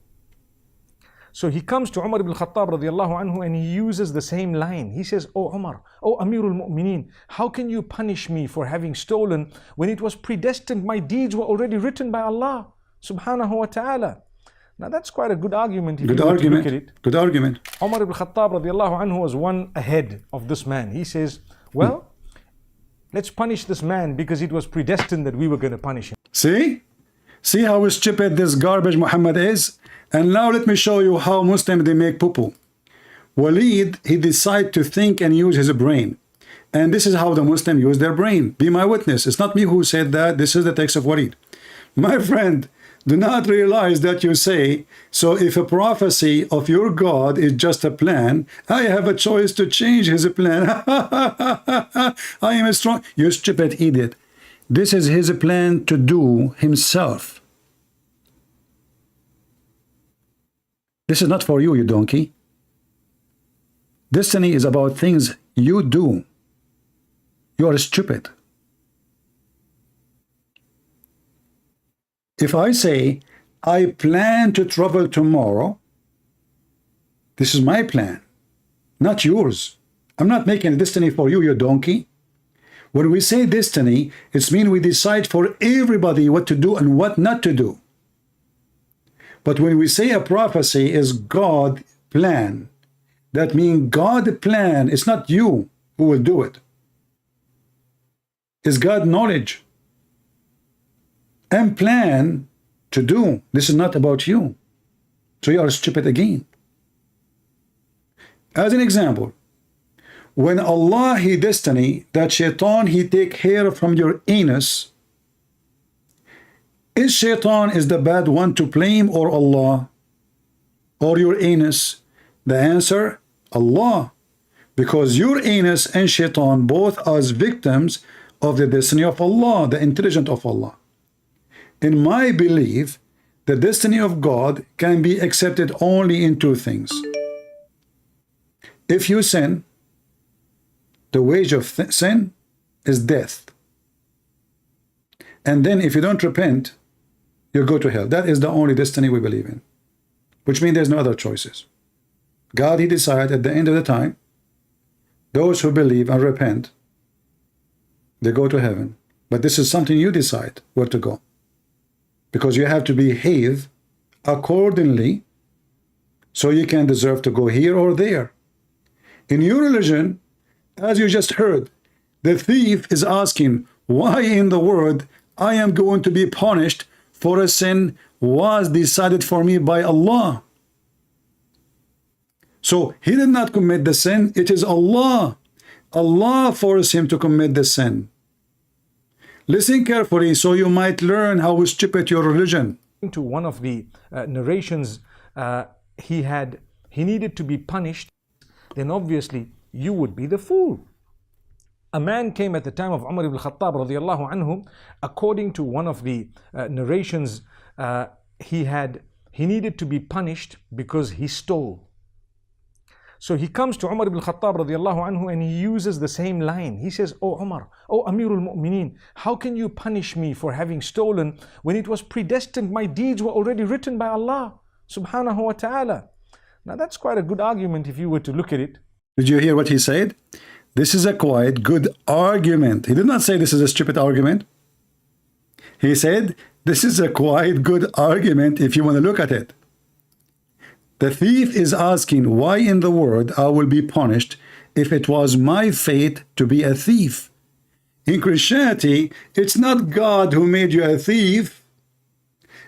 So he comes to Umar ibn Khattab radiallahu anhu and he uses the same line. He says, "Oh Umar, oh Amirul Mu'mineen, how can you punish me for having stolen when it was predestined? My deeds were already written by Allah subhanahu wa ta'ala." Now that's quite a good argument if you look at it. Good argument. Umar ibn Khattab radiallahu anhu was one ahead of this man. He says, well, let's punish this man because it was predestined that we were going to punish him. See how stupid this garbage Muhammad is? And now let me show you how Muslims they make poo-poo. Walid, he decided to think and use his brain. And this is how the Muslims use their brain. Be my witness. It's not me who said that. This is the text of Walid. My friend, do not realize that you say, so if a prophecy of your God is just a plan, I have a choice to change his plan. I am a strong... You stupid idiot. This is his plan to do himself. This is not for you, you donkey. Destiny is about things you do. You are stupid. If I say, I plan to travel tomorrow, this is my plan, not yours. I'm not making a destiny for you, you donkey. When we say destiny, it means we decide for everybody what to do and what not to do. But when we say a prophecy is God's plan, that means God's plan, it's not you who will do it. It's God's knowledge and plan to do. This is not about you. So you are stupid again. As an example, when Allah he destiny that shaitan he take hair from your anus, is shaitan is the bad one to blame or Allah or your anus? The answer, Allah. Because Uranus and Shaitan both are victims of the destiny of Allah, the intelligence of Allah. In my belief, the destiny of God can be accepted only in two things. If you sin, the wage of sin is death. And then if you don't repent, you go to hell. That is the only destiny we believe in. Which means there's no other choices. God, He decided at the end of the time, those who believe and repent, they go to heaven. But this is something you decide where to go. Because you have to behave accordingly so you can deserve to go here or there. In your religion, as you just heard, the thief is asking, why in the world I am going to be punished for a sin was decided for me by Allah? So he did not commit the sin, it is Allah. Allah forced him to commit the sin. Listen carefully so you might learn how stupid your religion. To one of the narrations, he needed to be punished, then obviously you would be the fool. A man came at the time of Umar ibn Khattab radiallahu anhu. According to one of the narrations, he needed to be punished because he stole. So he comes to Umar ibn Khattab radiallahu anhu and he uses the same line. He says, "Oh Umar, oh Amirul Mu'mineen, how can you punish me for having stolen when it was predestined? My deeds were already written by Allah subhanahu wa ta'ala." Now that's quite a good argument if you were to look at it. Did you hear what he said? This is a quite good argument. He did not say this is a stupid argument. He said this is a quite good argument if you want to look at it. The thief is asking, why in the world I will be punished if it was my fate to be a thief? In Christianity, it's not God who made you a thief.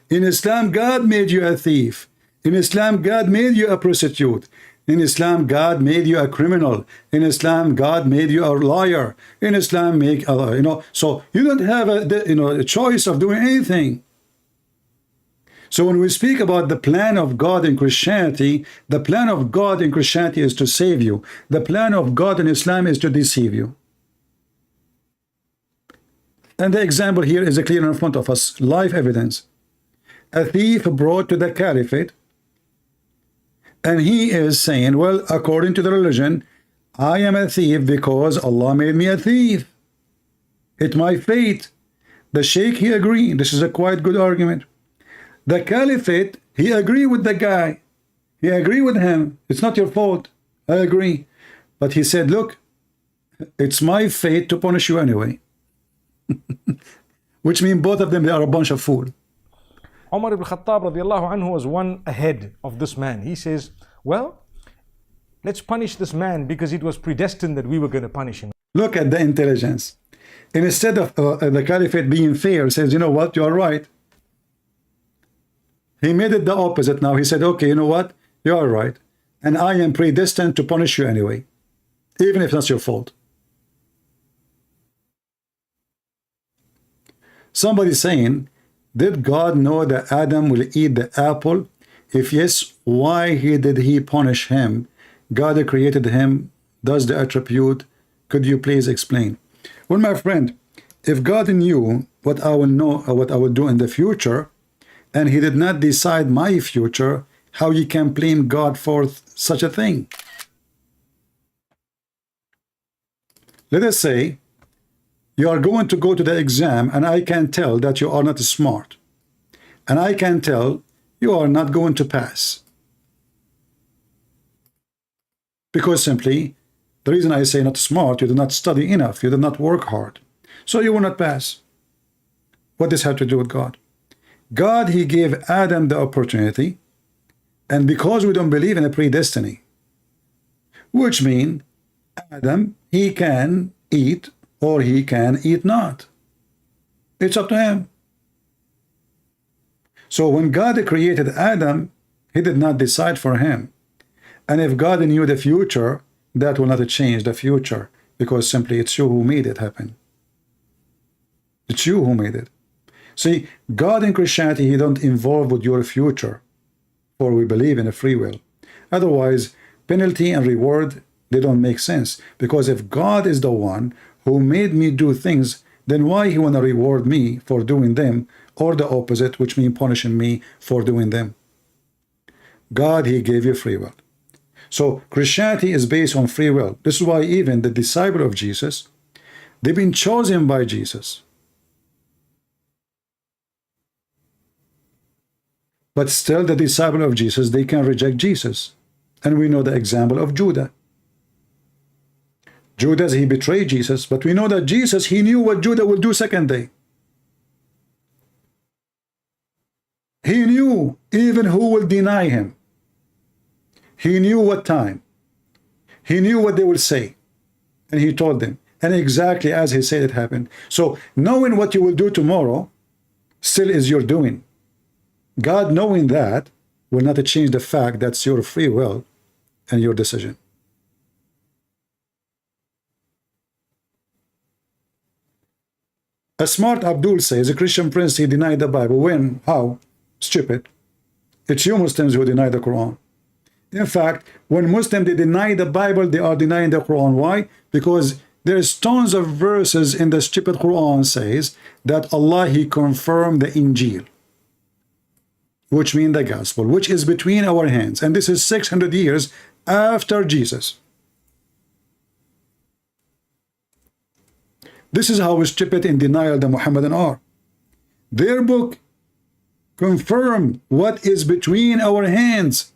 In Islam, God made you a thief. In Islam, God made you a prostitute. In Islam, God made you a criminal. In Islam, God made you a liar. In Islam, so you don't have a choice of doing anything. So when we speak about the plan of God in Christianity, the plan of God in Christianity is to save you. The plan of God in Islam is to deceive you. And the example here is clear in front of us, live evidence. A thief brought to the caliphate, and he is saying, well, according to the religion, I am a thief because Allah made me a thief. It's my fate. The sheikh, he agreed. This is a quite good argument. The caliphate, he agreed with the guy. He agreed with him. It's not your fault. I agree. But he said, look, it's my fate to punish you anyway. Which means both of them, they are a bunch of fools. Umar ibn Khattab radiallahu anhu was one ahead of this man. He says, well, let's punish this man because it was predestined that we were going to punish him. Look at the intelligence. And instead of the caliphate being fair, says, you know what, you are right. He made it the opposite now. He said, okay, you know what? You are right. And I am predestined to punish you anyway, even if that's your fault. Somebody saying, did God know that Adam will eat the apple? If yes, why did he punish him? God created him, does the attribute. Could you please explain? Well, my friend, if God knew what I will know or what I will do in the future, and he did not decide my future, how you can blame God for such a thing? Let us say you are going to go to the exam and I can tell that you are not smart. And I can tell you are not going to pass. Because simply, the reason I say not smart, you did not study enough, you did not work hard. So you will not pass. What does this have to do with God? God, he gave Adam the opportunity, and because we don't believe in a predestiny, which means Adam, he can eat or he can eat not. It's up to him. So when God created Adam, he did not decide for him. And if God knew the future, that will not change the future, because simply it's you who made it happen. It's you who made it. See, God in Christianity, he don't involve with your future, for we believe in a free will. Otherwise, penalty and reward, They don't make sense. Because if God is the one who made me do things, then why he want to reward me for doing them, or the opposite, which means punishing me for doing them? God, he gave you free will. So Christianity is based on free will. This is why even the disciple of Jesus, they've been chosen by Jesus. But still the disciple of Jesus, they can reject Jesus. And we know the example of Judah. Judas, he betrayed Jesus, but we know that Jesus, he knew what Judah will do second day. He knew even who will deny him. He knew what time. He knew what they will say. And he told them. And exactly as he said it happened. So knowing what you will do tomorrow still is your doing. God knowing that will not change the fact that's your free will and your decision. A smart Abdul says a Christian prince, he denied the Bible. When? How? Stupid. It's you Muslims who deny the Quran. In fact, when Muslims, they deny the Bible, they are denying the Quran. Why? Because there's tons of verses in the stupid Quran says that Allah, he confirmed the Injil, which means the gospel, which is between our hands. And this is 600 years after Jesus. This is how stupid in denial the Muhammadan are. Their book confirmed what is between our hands.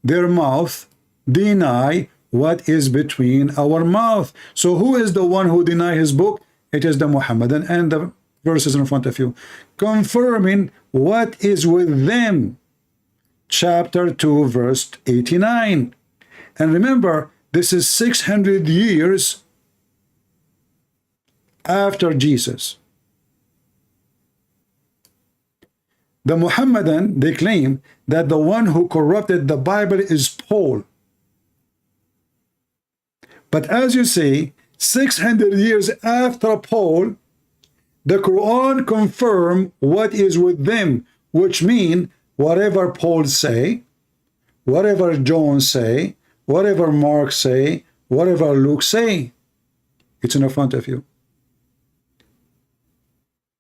Their mouth deny what is between our mouth. So who is the one who deny his book? It is the Muhammadan, and the verses in front of you confirming what is with them. Chapter 2 verse 89. And remember, this is 600 years after Jesus. The Muhammadan, they claim that the one who corrupted the Bible is Paul. But as you see, 600 years after Paul, the Quran confirm what is with them, which mean whatever Paul say, whatever John say, whatever Mark say, whatever Luke say, it's in front of you.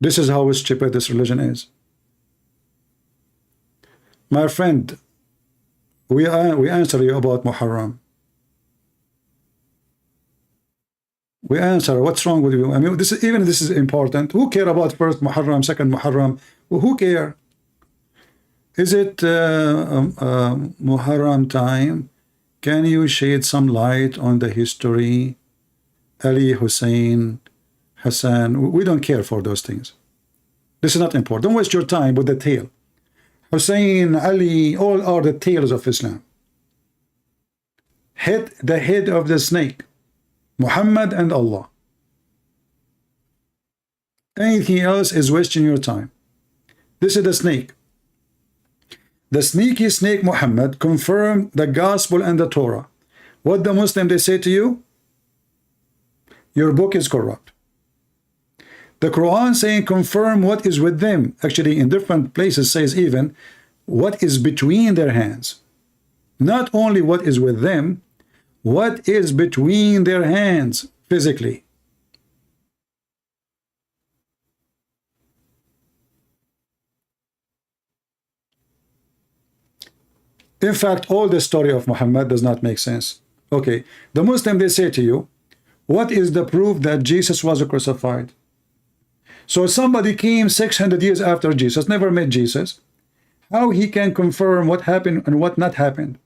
This is how stupid this religion is. My friend, we answer you about Muharram. We answer, what's wrong with you? I mean, this is important. Who care about first Muharram, second Muharram? Well, who care? Is it Muharram time? Can you shed some light on the history? Ali, Hussein, Hassan, we don't care for those things. This is not important. Don't waste your time with the tale. Hussein, Ali, all are the tales of Islam. The head of the snake, Muhammad and Allah. Anything else is wasting your time. This is the snake. The sneaky snake Muhammad confirmed the gospel and the Torah. What the Muslim they say to you? Your book is corrupt. The Quran saying confirm what is with them. Actually, in different places says even what is between their hands. Not only what is with them, what is between their hands physically. In fact, all the story of Muhammad does not make sense. Okay, the Muslim, they say to you, what is the proof that Jesus was crucified? So somebody came 600 years after Jesus, never met Jesus. How he can confirm what happened and what not happened?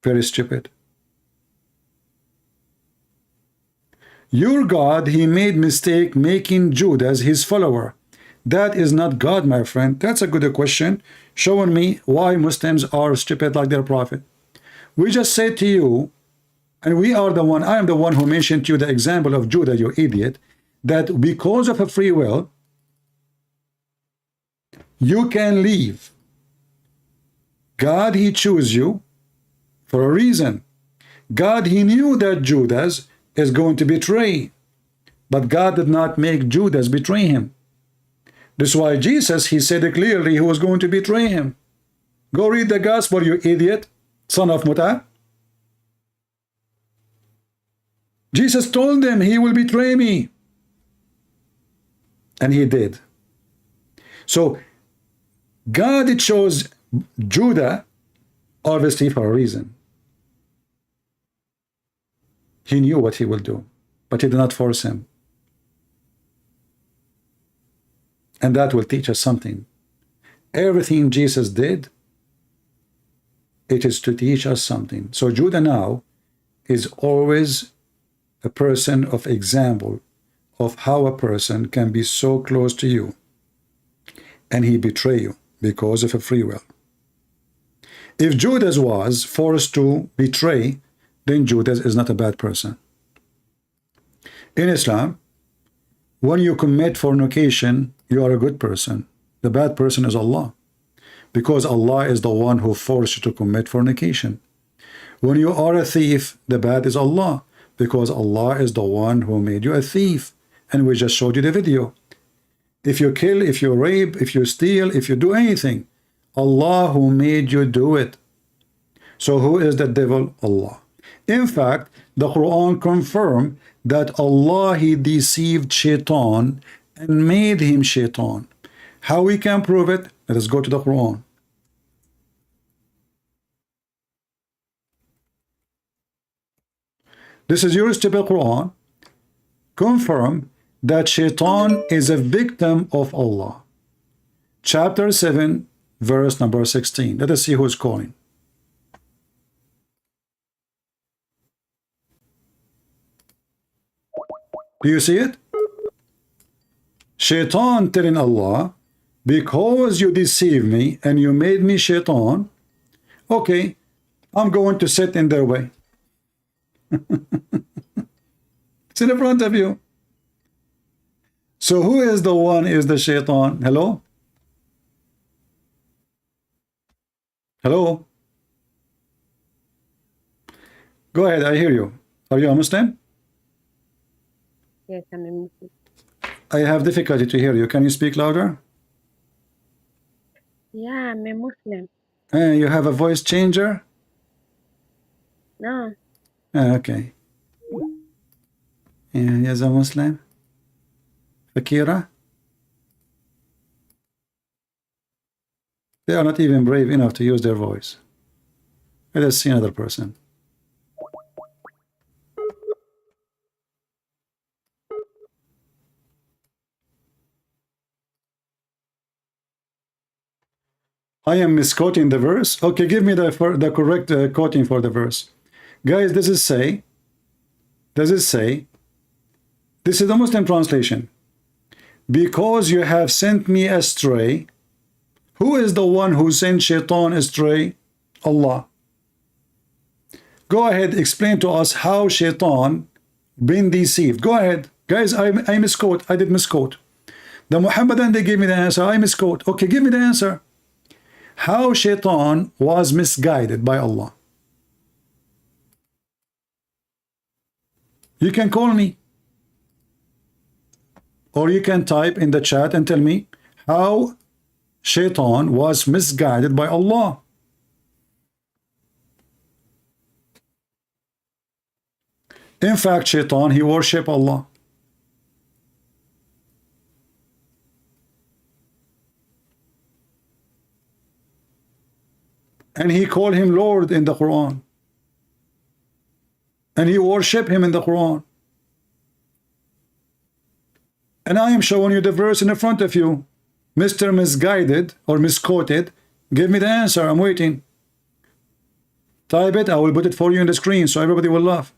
Very stupid. Your God, he made mistake making Judas his follower. That is not God, my friend. That's a good question, showing me why Muslims are stupid like their prophet. We just said to you, and we are the one, I am the one who mentioned to you the example of Judah, you idiot, that because of a free will, you can leave. God, he chose you for a reason. God, he knew that Judas is going to betray, but God did not make Judas betray him. This is why Jesus, he said it clearly, he was going to betray him. Go read the gospel, you idiot, son of Muta. Jesus told them he will betray me. And he did. So God chose Judah obviously for a reason. He knew what he will do, but he did not force him. And that will teach us something. Everything Jesus did, it is to teach us something. So Judah now is always a person of example of how a person can be so close to you and he betray you because of a free will. If Judas was forced to betray, then Judas is not a bad person. In Islam, when you commit fornication, you are a good person. The bad person is Allah, because Allah is the one who forced you to commit fornication. When you are a thief, the bad is Allah, because Allah is the one who made you a thief. And we just showed you the video. If you kill, if you rape, if you steal, if you do anything, Allah who made you do it. So who is the devil? Allah. In fact, the Quran confirmed that Allah, he deceived Shaitan and made him Shaitan. How we can prove it? Let us go to the Quran. This is your stupid Quran. Confirm that Shaitan is a victim of Allah. Chapter 7, verse number 16. Let us see who's calling. Do you see it? Shaitan telling Allah, because you deceived me and you made me Shaitan, okay, I'm going to sit in their way. It's in front of you. So who is the one is the Shaitan? Hello? Hello? Go ahead, I hear you. Are you a Muslim? Yes, I'm a Muslim. I have difficulty to hear you. Can you speak louder? Yeah, I'm a Muslim. You have a voice changer? No. Okay. Yes, a Muslim. Fakira? They are not even brave enough to use their voice. Let us see another person. I am misquoting the verse. Okay, give me the correct quoting for the verse. Guys, does it say, this is the Muslim translation. Because you have sent me astray. Who is the one who sent Shaitan astray? Allah. Go ahead, explain to us how Shaitan been deceived. Go ahead. Guys, I misquote. I did misquote. The Muhammadan, they gave me the answer. I misquote. Okay, give me the answer. How Shaitan was misguided by Allah. You can call me. Or you can type in the chat and tell me how Shaitan was misguided by Allah. In fact, Shaitan, he worshiped Allah. And he called him Lord in the Quran. And he worshiped him in the Quran. And I am showing you the verse in the front of you. Mr. Misguided or misquoted, give me the answer. I'm waiting. Type it. I will put it for you on the screen so everybody will laugh.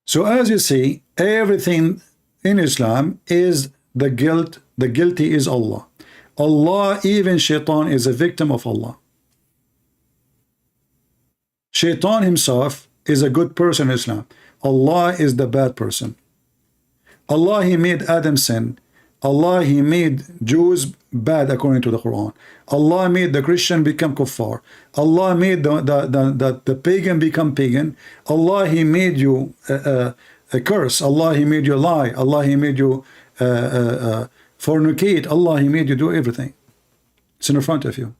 So as you see, everything in Islam is the guilty is Allah. Allah, even Shaitan is a victim of Allah. Shaitan himself is a good person in Islam. Allah is the bad person. Allah, he made Adam sin. Allah, he made Jews bad according to the Quran. Allah made the Christian become kuffar. Allah made the pagan become pagan. Allah, he made you a curse. Allah, he made you lie. Allah, he made you fornicate. Allah, he made you do everything. It's in front of you.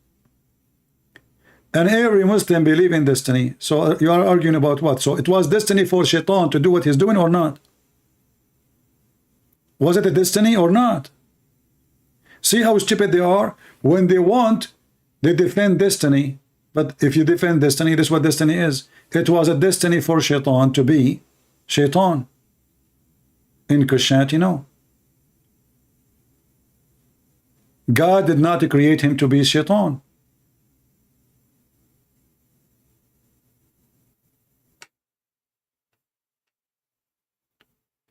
And every Muslim believe in destiny. So you are arguing about what? So it was destiny for Shaitan to do what he's doing or not? Was it a destiny or not? See how stupid they are? When they want, they defend destiny. But if you defend destiny, this is what destiny is. It was a destiny for Shaitan to be Shaitan. In Christianity, no. God did not create him to be Shaitan.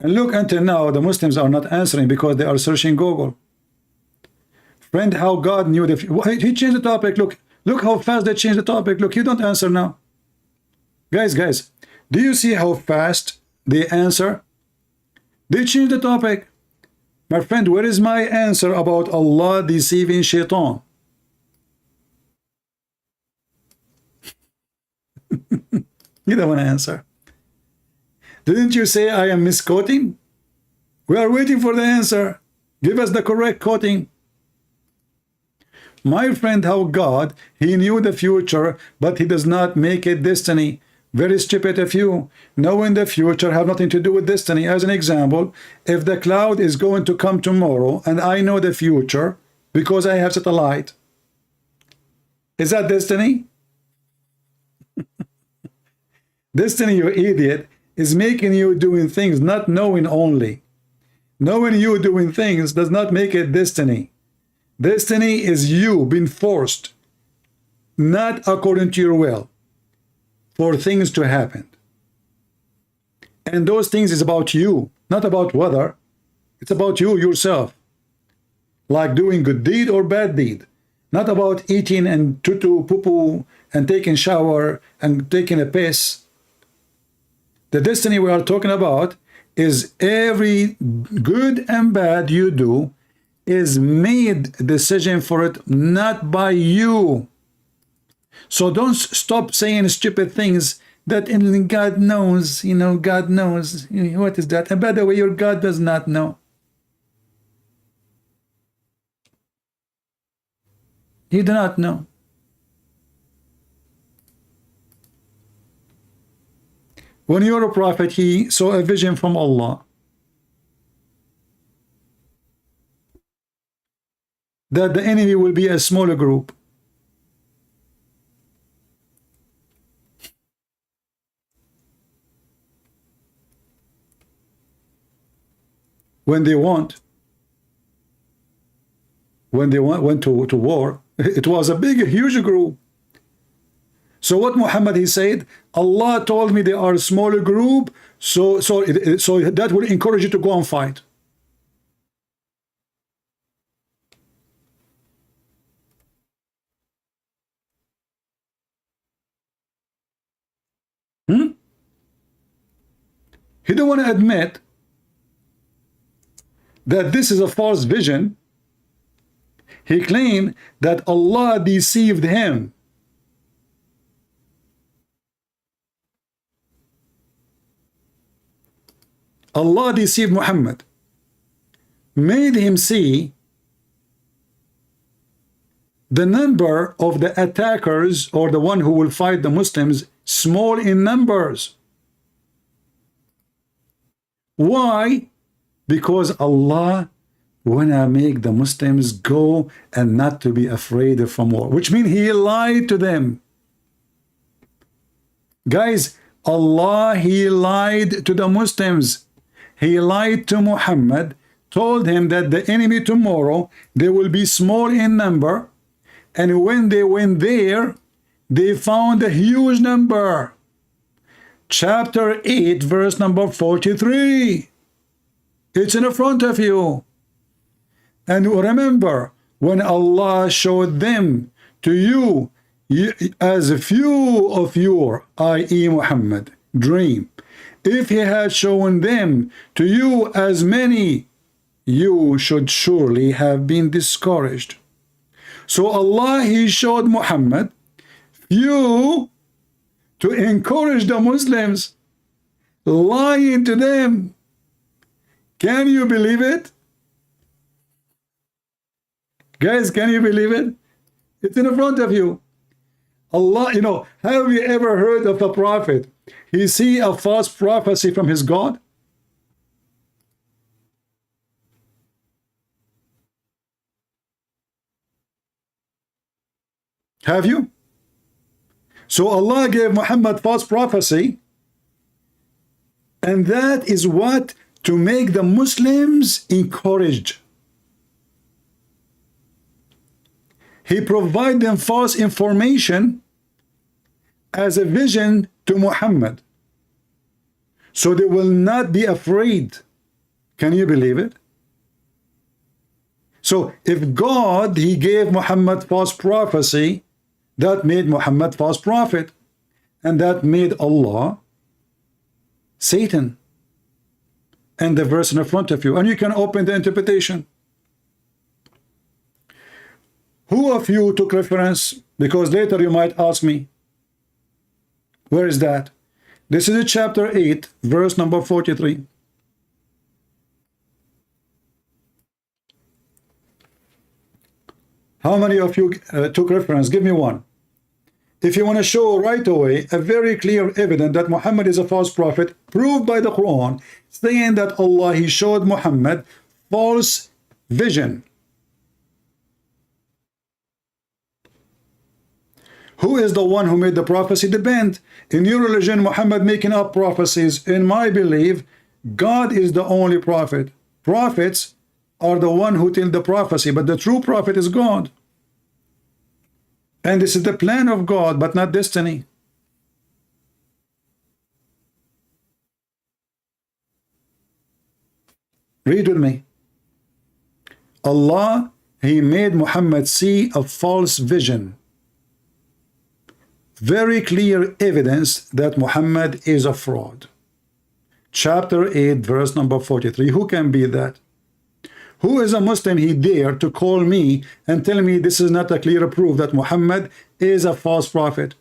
And look, until now, the Muslims are not answering because they are searching Google. Friend, how God knew the... He changed the topic. Look how fast they changed the topic. Look, you don't answer now. Guys, do you see how fast they answer? They changed the topic. My friend, where is my answer about Allah deceiving Shaitan? You don't want to answer. Didn't you say I am misquoting? We are waiting for the answer. Give us the correct quoting. My friend, how God, he knew the future, but he does not make it destiny. Very stupid of you. Knowing the future have nothing to do with destiny. As an example, if the cloud is going to come tomorrow and I know the future because I have satellite, is that destiny? Destiny, you idiot, is making you doing things, not knowing only. Knowing you doing things does not make it destiny. Destiny is you being forced, not according to your will, for things to happen. And those things is about you, not about weather. It's about you yourself. Like doing good deed or bad deed. Not about eating and tutu, poo-poo, and taking shower and taking a piss. The destiny we are talking about is every good and bad you do is made decision for it, not by you. So don't stop saying stupid things that God knows, God knows. What is that? And by the way, your God does not know. He do not know. When you're a prophet, he saw a vision from Allah that the enemy will be a smaller group. When they went to war, it was a big, huge group. So what Muhammad, he said, Allah told me they are a smaller group, so that will encourage you to go and fight. He don't want to admit that this is a false vision. He claimed that Allah deceived him. Allah deceived Muhammad, made him see the number of the attackers or the one who will fight the Muslims small in numbers. Why? Because Allah wanna make the Muslims go and not to be afraid from war, which means he lied to them. Guys, Allah, he lied to the Muslims. He lied to Muhammad, told him that the enemy tomorrow, they will be small in number, and when they went there, they found a huge number. Chapter 8, verse number 43. It's in front of you. And remember, when Allah showed them to you as a few of your, i.e. Muhammad, dream, if he had shown them to you as many, you should surely have been discouraged. So Allah, he showed Muhammad few to encourage the Muslims, lying to them. Can you believe it? Guys, can you believe it? It's in front of you. Allah, you know, have you ever heard of a prophet? He see a false prophecy from his God? Have you? So Allah gave Muhammad false prophecy, and that is what to make the Muslims encouraged. He provided them false information as a vision to Muhammad, so they will not be afraid. Can you believe it? So if God, he gave Muhammad false prophecy, that made Muhammad false prophet, and that made Allah Satan. And the verse in front of you, and you can open the interpretation. Who of you took reference? Because later you might ask me, where is that? This is chapter 8, verse number 43. How many of you took reference? Give me one. If you want to show right away a very clear evidence that Muhammad is a false prophet, proved by the Quran, saying that Allah, he showed Muhammad false vision. Who is the one who made the prophecy? Depend. In your religion, Muhammad making up prophecies. In my belief, God is the only prophet. Prophets are the one who tell the prophecy, but the true prophet is God. And this is the plan of God, but not destiny. Read with me. Allah, he made Muhammad see a false vision. Very clear evidence that Muhammad is a fraud. Chapter 8, verse number 43. Who can be that? Who is a Muslim he dare to call me and tell me this is not a clear proof that Muhammad is a false prophet?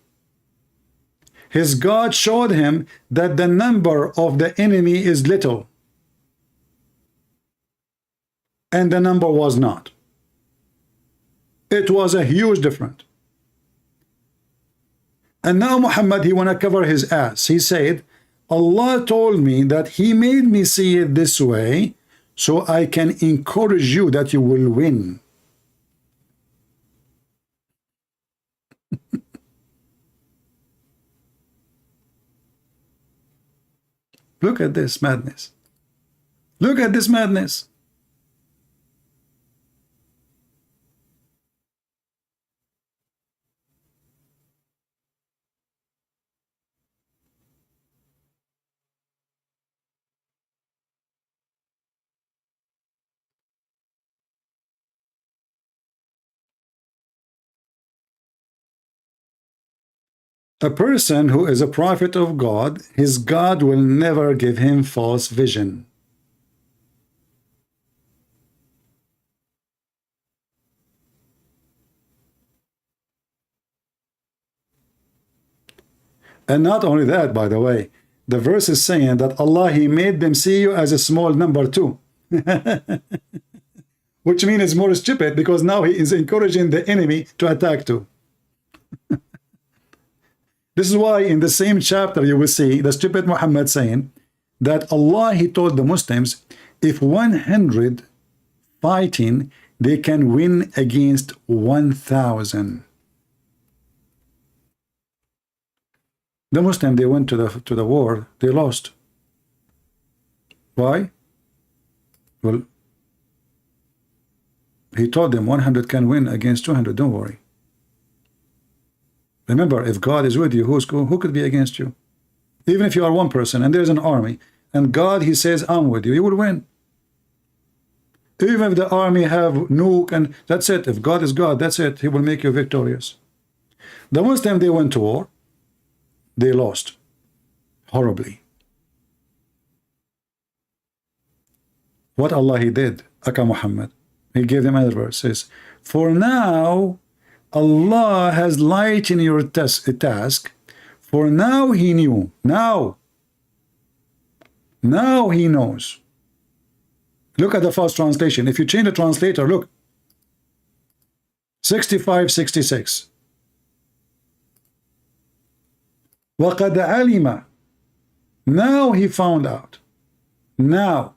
His God showed him that the number of the enemy is little, and the number was not. It was a huge difference. And now Muhammad, he want to cover his ass. He said, Allah told me that he made me see it this way so I can encourage you that you will win. Look at this madness. Look at this madness. A person who is a prophet of God, his God will never give him false vision. And not only that, by the way, the verse is saying that Allah, he made them see you as a small number too. Which means it's more stupid, because now he is encouraging the enemy to attack too. This is why in the same chapter you will see the stupid Muhammad saying that Allah, he told the Muslims, if 100 fighting, they can win against 1,000. The Muslim, they went to the war, they lost. Why? Well, he told them 100 can win against 200, don't worry. Remember, if God is with you, who could be against you? Even if you are one person and there's an army, and God, he says, I'm with you, you will win. Even if the army have nuke, and that's it. If God is God, that's it. He will make you victorious. The Muslim, they went to war. They lost horribly. What Allah, he did, Aka Muhammad, he gave them another verse, says, for now, Allah has lightened your task, for now he knew. Now he knows. Look at the first translation. If you change the translator, look. 65:66. وَقَدْ عَلِمَ. Now he found out. Now.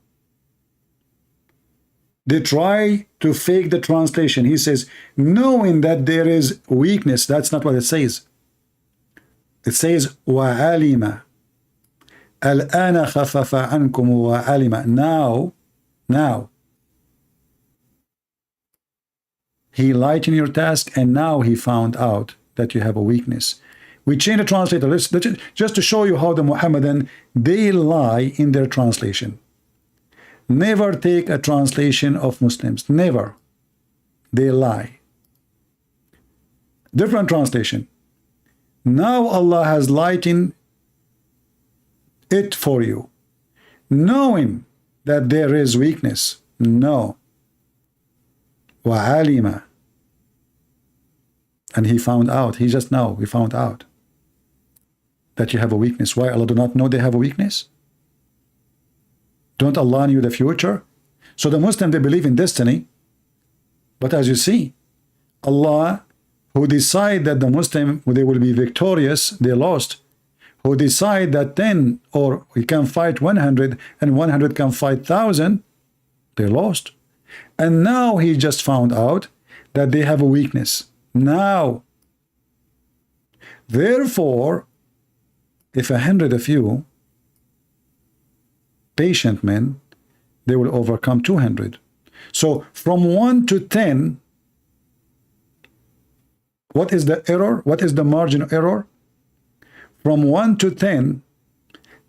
They try to fake the translation. He says, knowing that there is weakness. That's not what it says. It says, وَعَلِمَ. الْآنَ خَفَفَ عَنْكُمُ وَعَلِمَ. Now. He lightened your task, and now he found out that you have a weakness. We change the translator. Let's just to show you how the Muhammadan, they lie in their translation. Never take a translation of Muslims. Never. They lie. Different translation. Now Allah has lightened it for you, knowing that there is weakness. No. وَعَلِمَ. And he found out. He just now, we found out that you have a weakness. Why? Allah do not know they have a weakness? Don't Allah knew the future? So the Muslim, they believe in destiny. But as you see, Allah, who decide that the Muslim, they will be victorious, they lost. Who decide that 10 or we can fight 100 and 100 can fight 1,000, they lost. And now he just found out that they have a weakness. Now. Therefore, if 100 of you patient men, they will overcome 200. So from 1 to 10, what is the error? What is the margin of error? From 1 to 10,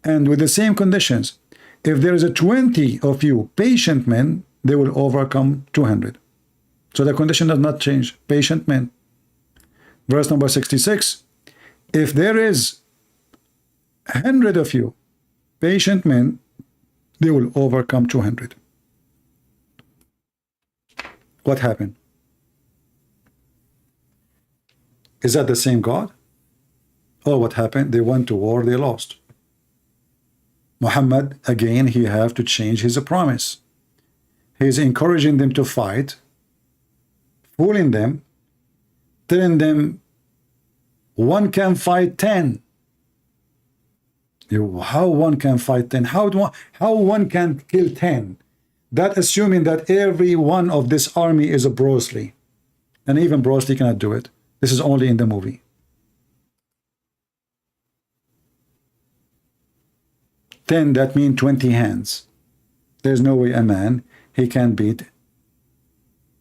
and with the same conditions, if there is a 20 of you patient men, they will overcome 200. So the condition does not change. Patient men. Verse number 66. If there is 100 of you patient men, they will overcome 200. What happened? Is that the same God? Oh, what happened? They went to war, they lost. Muhammad, again, he have to change his promise. He's encouraging them to fight, fooling them, telling them one can fight 10. How one can fight 10? How one can kill 10? That assuming that every one of this army is a Bruce Lee. And even Bruce Lee cannot do it. This is only in the movie. 10, that means 20 hands. There's no way a man, he can beat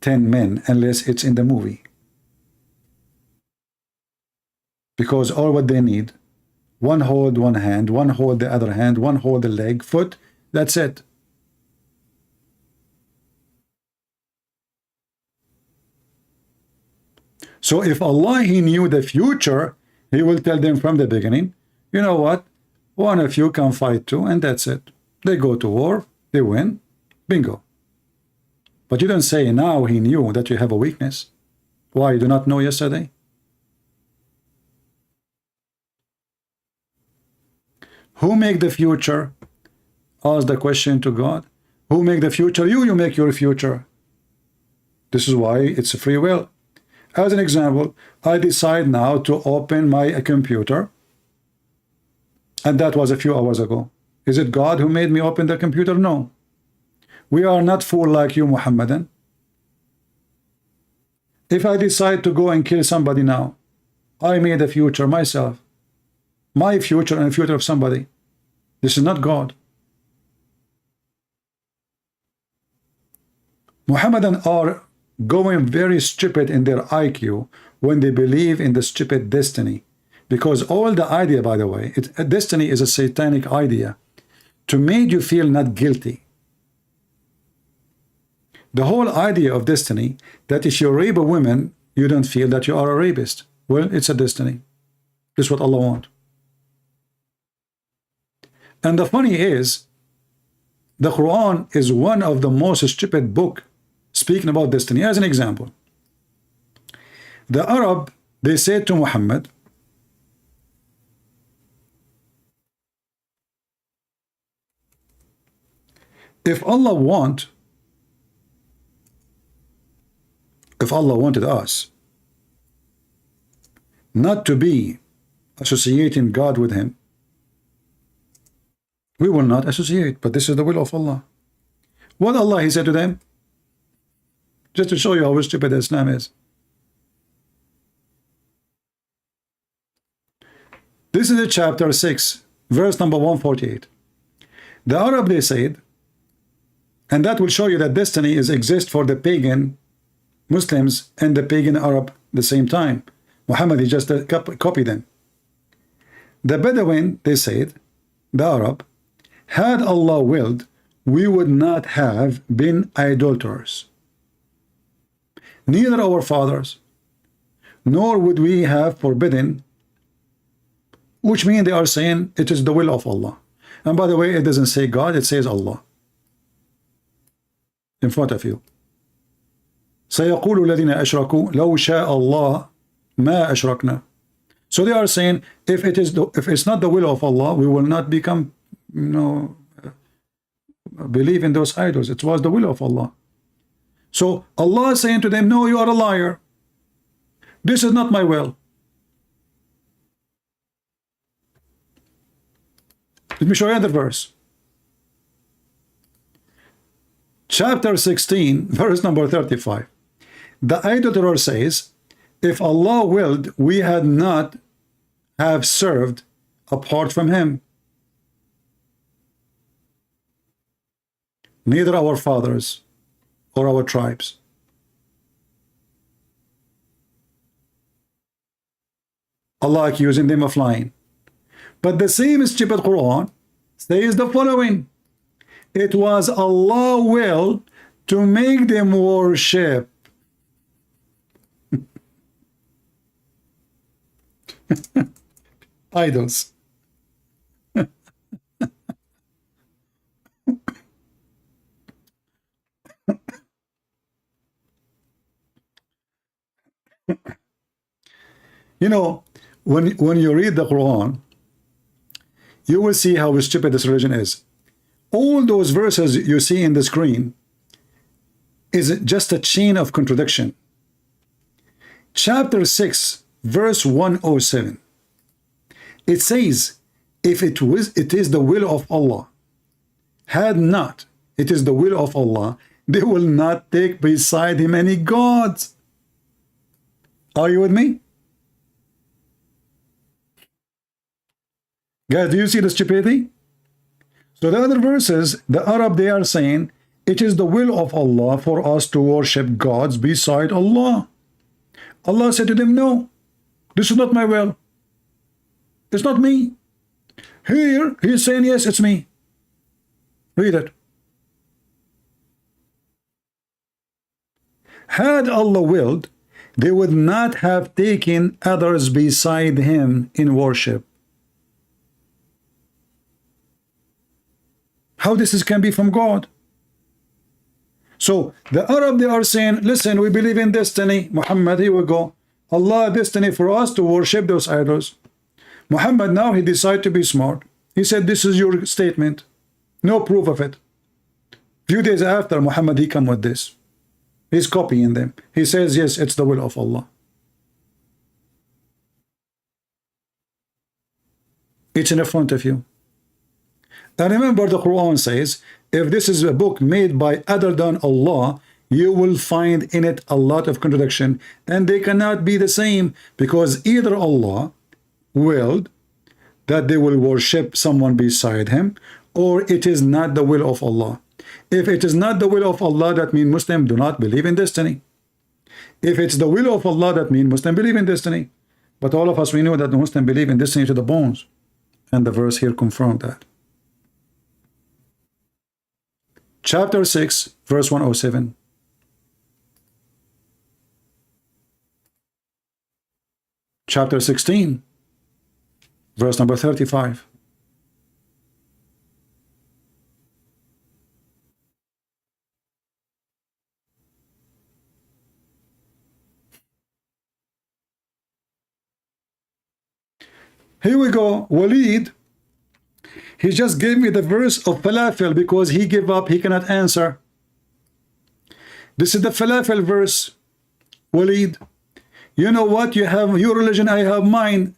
10 men unless it's in the movie. Because all what they need, one hold one hand, one hold the other hand, one hold the leg, foot, that's it. So if Allah, he knew the future, he will tell them from the beginning, you know what? One of you can fight two, and that's it. They go to war, they win, bingo. But you don't say now he knew that you have a weakness. Why, you do not know yesterday? Who make the future? Ask the question to God. Who make the future? You make your future. This is why it's a free will. As an example, I decide now to open my computer, and that was a few hours ago. Is it God who made me open the computer? No. We are not fool like you, Muhammadan. If I decide to go and kill somebody now, I made a future myself. My future and the future of somebody. This is not God. Muhammadan are going very stupid in their IQ when they believe in the stupid destiny. Because all the idea, by the way, destiny is a satanic idea to make you feel not guilty. The whole idea of destiny, that if you rape a woman, you don't feel that you are a rapist. Well, it's a destiny. This is what Allah wants. And the funny is, the Quran is one of the most stupid book speaking about destiny. As an example, the Arab, they said to Muhammad, if Allah wanted us not to be associating God with him. We will not associate, but this is the will of Allah. What Allah, he said to them, just to show you how stupid Islam is. This is chapter 6, verse number 148. The Arab, they said, and that will show you that destiny is exist for the pagan Muslims and the pagan Arab at the same time. Muhammad, he just copied them. The Bedouin, they said, the Arab, had Allah willed, we would not have been idolaters. Neither our fathers, nor would we have forbidden, which means they are saying it is the will of Allah. And by the way, it doesn't say God, it says Allah. In front of you. سيقول الذين أشركوا لو شاء الله ما أشركنا. So they are saying if it's not the will of Allah, we will not become, believe in those idols. It was the will of Allah. So Allah is saying to them, no, you are a liar. This is not my will. Let me show you another verse. Chapter 16, verse number 35. The idolater says, if Allah willed, we had not have served apart from him. Neither our fathers or our tribes. Allah accusing them of lying. But the same stupid Quran says the following. It was Allah's will to make them worship. Idols. When you read the Quran, you will see how stupid this religion is. All those verses you see in the screen is just a chain of contradiction. Chapter 6, verse 107. It says, if it is the will of Allah, had not, it is the will of Allah, they will not take beside him any gods. Are you with me? Guys, do you see the stupidity? So the other verses, the Arab, they are saying, it is the will of Allah for us to worship gods beside Allah. Allah said to them, no, this is not my will. It's not me. Here, he's saying, yes, it's me. Read it. Had Allah willed, they would not have taken others beside him in worship. How this can be from God? So the Arab, they are saying, listen, we believe in destiny. Muhammad, here we go. Allah destiny for us to worship those idols. Muhammad now, he decided to be smart. He said, this is your statement. No proof of it. Few days after, Muhammad, he come with this. He's copying them. He says, yes, it's the will of Allah. It's in front of you. And remember, the Quran says, if this is a book made by other than Allah, you will find in it a lot of contradiction, and they cannot be the same, because either Allah willed that they will worship someone beside him, or it is not the will of Allah. If it is not the will of Allah, that means Muslims do not believe in destiny. If it's the will of Allah, that means Muslims believe in destiny. But all of us, we know that the Muslims believe in destiny to the bones. And the verse here confirms that. Chapter 6, verse 107. Chapter 16, verse number 35. Here we go. Walid, he just gave me the verse of falafel because he gave up, he cannot answer. This is the falafel verse. Walid, you know what? You have your religion, I have mine.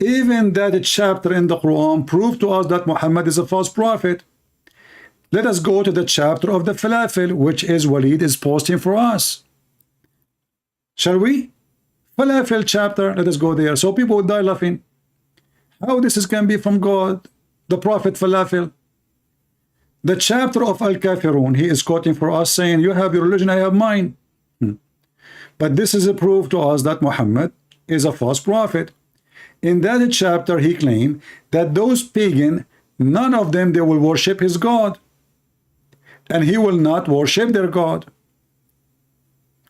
Even that chapter in the Quran proved to us that Muhammad is a false prophet. Let us go to the chapter of the falafel, which is Walid is posting for us. Shall we? Falafel chapter, let us go there. So people would die laughing. How this is can be from God, the prophet falafel. The chapter of Al-Kafirun, he is quoting for us saying, you have your religion, I have mine. But this is a proof to us that Muhammad is a false prophet. In that chapter, he claimed that those pagan, none of them, they will worship his God. And he will not worship their God.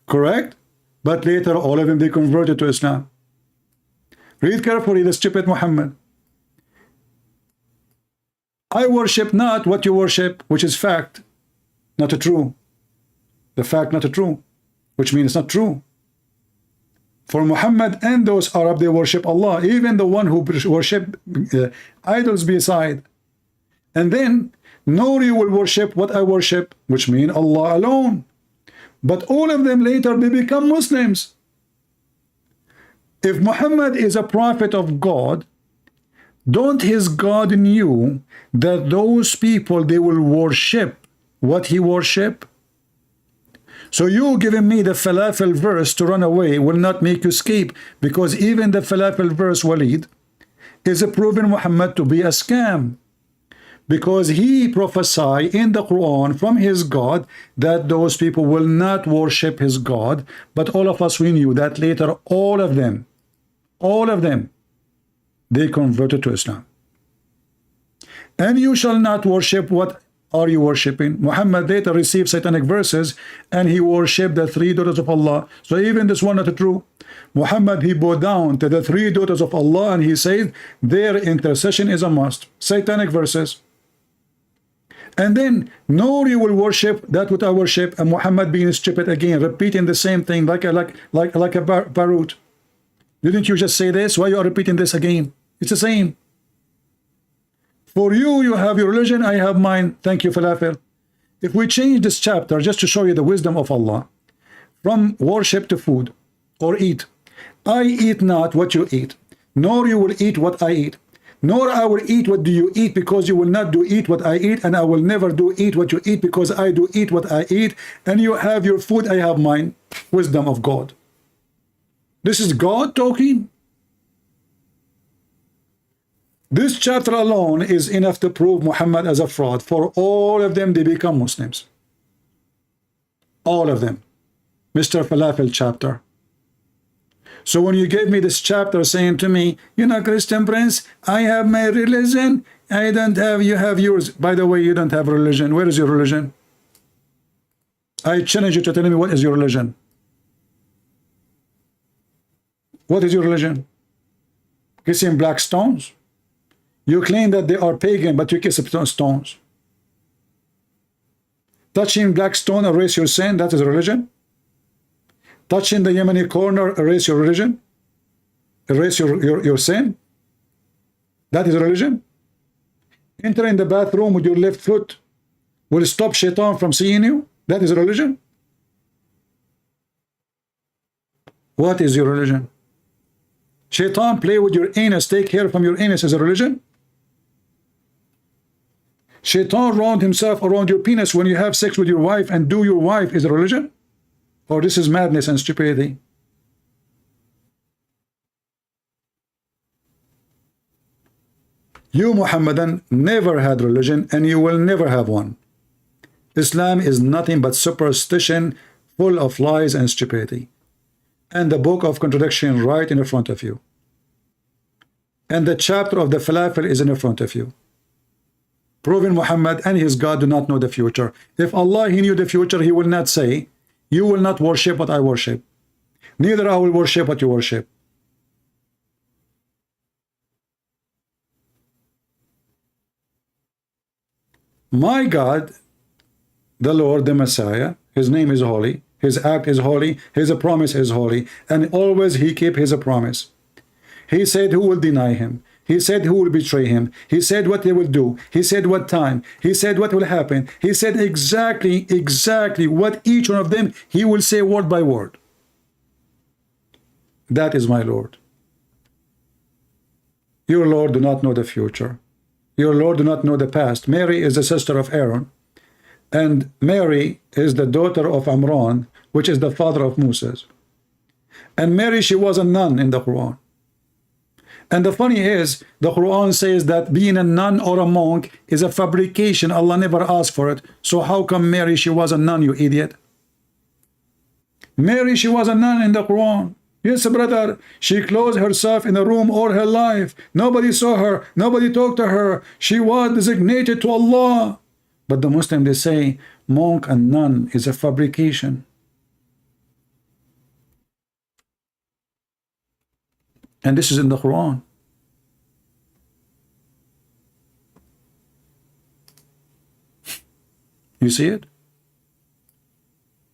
Correct? But later, all of them, they converted to Islam. Read carefully the stupid Muhammad. I worship not what you worship, which is fact, not true. The fact not true, which means not true. For Muhammad and those Arab, they worship Allah, even the one who worship idols beside. And then, nor you will worship what I worship, which means Allah alone. But all of them later, they become Muslims. If Muhammad is a prophet of God, don't his God knew that those people, they will worship what he worship? So you giving me the falafel verse to run away will not make you escape, because even the falafel verse, Walid, is proving Muhammad to be a scam. Because he prophesied in the Quran from his God that those people will not worship his God. But all of us, we knew that later all of them, they converted to Islam. And you shall not worship. What are you worshiping? Muhammad later received satanic verses and he worshipped the 3 daughters of Allah. So even this one not true. Muhammad, he bowed down to the 3 daughters of Allah and he said their intercession is a must. Satanic verses. And then, no, you will worship that what I worship, and Muhammad being stupid again, repeating the same thing like a parrot. Didn't you just say this? Why you are repeating this again? It's the same. For you, you have your religion, I have mine. Thank you, falafel. If we change this chapter just to show you the wisdom of Allah, from worship to food or eat, I eat not what you eat, nor you will eat what I eat. Nor I will eat what do you eat, because you will not do eat what I eat, and I will never do eat what you eat, because I do eat what I eat, and you have your food, I have mine. Wisdom of God. This is God talking. This chapter alone is enough to prove Muhammad as a fraud. For all of them, they become Muslims. All of them. Mr. Falafel chapter. So when you gave me this chapter saying to me, you know, Christian Prince, I have my religion, I don't have, you have yours. By the way, you don't have religion. Where is your religion? I challenge you to tell me what is your religion. What is your religion? Kissing black stones? You claim that they are pagan, but you kiss stones. Touching black stone erase your sin, that is religion? Touching the Yemeni corner, erase your religion? Erase your sin? That is religion? Entering the bathroom with your left foot will stop shaitan from seeing you? That is religion? What is your religion? Shaitan play with your anus, take hair from your anus is a religion? Shaitan round himself around your penis when you have sex with your wife and do your wife is a religion? Or this is madness and stupidity? You Muhammadan never had religion and you will never have one. Islam is nothing but superstition full of lies and stupidity. And the book of contradiction right in front of you. And the chapter of the falafel is in front of you. Proving Muhammad and his God do not know the future. If Allah, he knew the future, he will not say, you will not worship what I worship. Neither I will worship what you worship. My God, the Lord, the Messiah, his name is holy, his act is holy, his promise is holy, and always he keep his promise. He said who will deny him. He said who will betray him. He said what they will do. He said what time. He said what will happen. He said exactly what each one of them he will say word by word. That is my Lord. Your Lord do not know the future. Your Lord do not know the past. Mary is the sister of Aaron, and Mary is the daughter of Amran, which is the father of Moses. And Mary, she was a nun in the Quran. And the funny is, the Quran says that being a nun or a monk is a fabrication. Allah never asked for it. So how come Mary, she was a nun, you idiot? Mary, she was a nun in the Quran. Yes, brother, she closed herself in a room all her life. Nobody saw her. Nobody talked to her. She was designated to Allah. But the Muslim, they say, monk and nun is a fabrication. And this is in the Quran. You see it?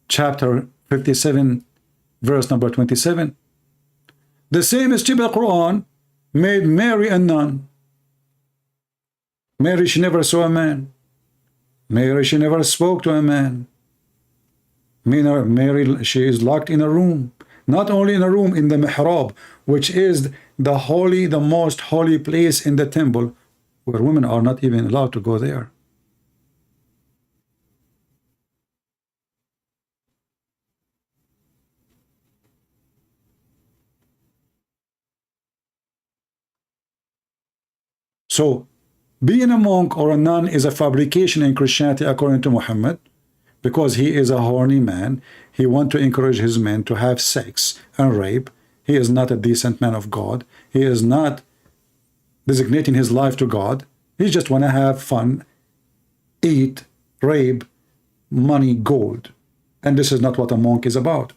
Chapter 57, verse number 27. The same as the Quran made Mary a nun. Mary, she never saw a man. Mary, she never spoke to a man. Mary, she is locked in a room. Not only in a room, in the mihrab, which is the holy, the most holy place in the temple, where women are not even allowed to go there. So, being a monk or a nun is a fabrication in Christianity according to Muhammad, because he is a horny man. He wants to encourage his men to have sex and rape. He is not a decent man of God. He is not designating his life to God. He just want to have fun, eat, rape, money, gold. And this is not what a monk is about.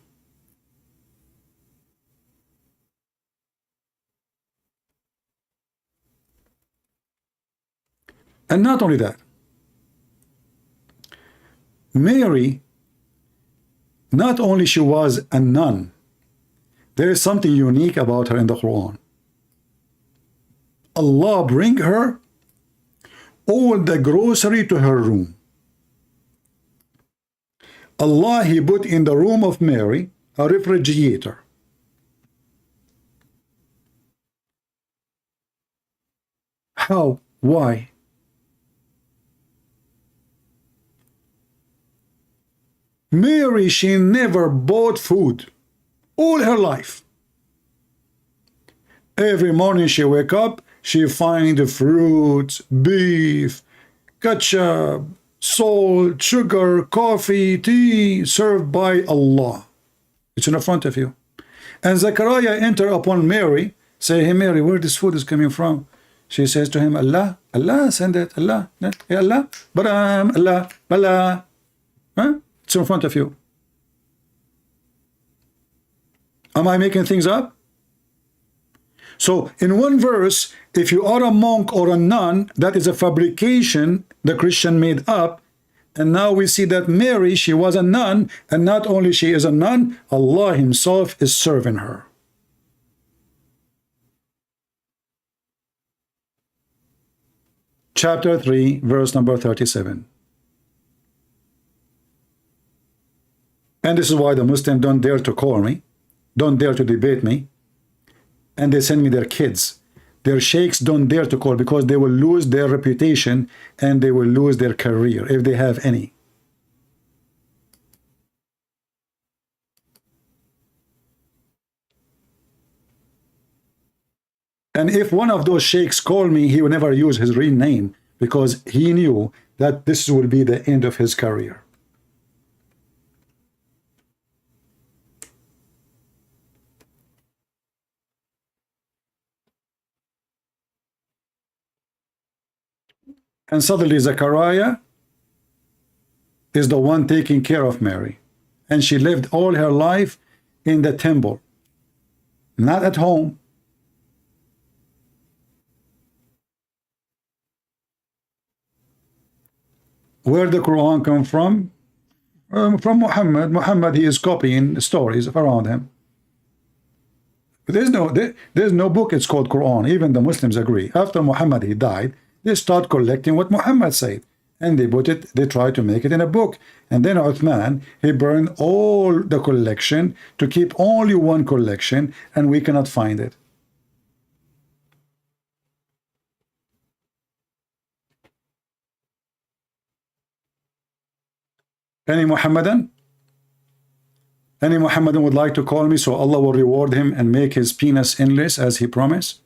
And not only that, Mary, not only she was a nun, there is something unique about her in the Quran. Allah bring her all the grocery to her room. Allah, he put in the room of Mary a refrigerator. How? Why? Mary, she never bought food all her life. Every morning she wake up, she find fruits, beef, ketchup, salt, sugar, coffee, tea, served by Allah. It's in front of you. And Zechariah enter upon Mary, say, hey Mary, where this food is coming from? She says to him, Allah, Allah send it, Allah, yeah, Allah, Baram, Allah, Allah. Huh? It's in front of you. Am I making things up? So in one verse, if you are a monk or a nun, that is a fabrication the Christian made up. And now we see that Mary, she was a nun, and not only she is a nun, Allah himself is serving her. Chapter 3, verse number 37. And this is why the Muslims don't dare to call me, don't dare to debate me, and they send me their kids. Their sheikhs don't dare to call, because they will lose their reputation and they will lose their career, if they have any. And if one of those sheikhs call me, he will never use his real name, because he knew that this will be the end of his career. And suddenly Zechariah is the one taking care of Mary. And she lived all her life in the temple, not at home. Where the Quran come from? From Muhammad. Muhammad, he is copying stories around him. But there's no book, it's called Quran. Even the Muslims agree. After Muhammad, he died, they start collecting what Muhammad said. And they try to make it in a book. And then Uthman, he burned all the collection to keep only one collection, and we cannot find it. Any Muhammadan? Any Muhammadan would like to call me so Allah will reward him and make his penis endless as he promised?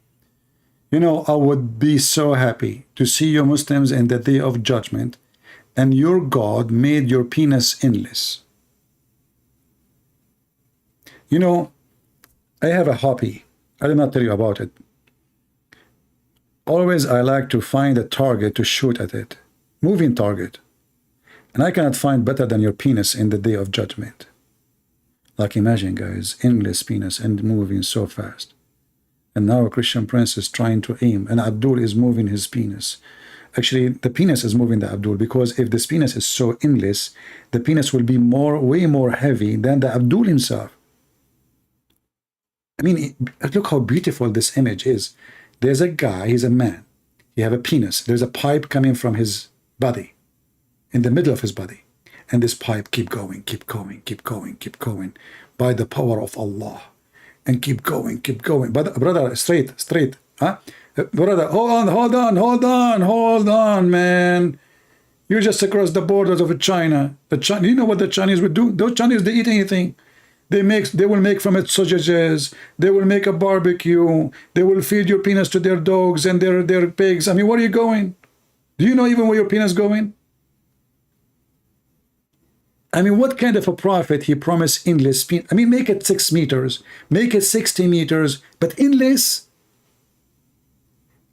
You know, I would be so happy to see you Muslims in the day of judgment and your God made your penis endless. You know, I have a hobby. I did not tell you about it. Always I like to find a target to shoot at it. Moving target. And I cannot find better than your penis in the day of judgment. Like imagine guys, endless penis and moving so fast. And now a Christian prince is trying to aim and Abdul is moving his penis. Actually, the penis is moving the Abdul because if this penis is so endless, the penis will be way more heavy than the Abdul himself. I mean, look how beautiful this image is. There's a guy, he's a man. He have a penis. There's a pipe coming from his body, in the middle of his body. And this pipe keep going, keep going, keep going, keep going, by the power of Allah. And keep going, keep going. But brother, straight, huh? Brother, hold on, man. You just across the borders of China. You know what the Chinese would do? Those Chinese, they eat anything. They will make from it sausages. They will make a barbecue. They will feed your penis to their dogs and their pigs. I mean, where are you going? Do you know even where your penis going? I mean, what kind of a prophet he promised endless penis? I mean, make it 6 meters, make it 60 meters, but endless.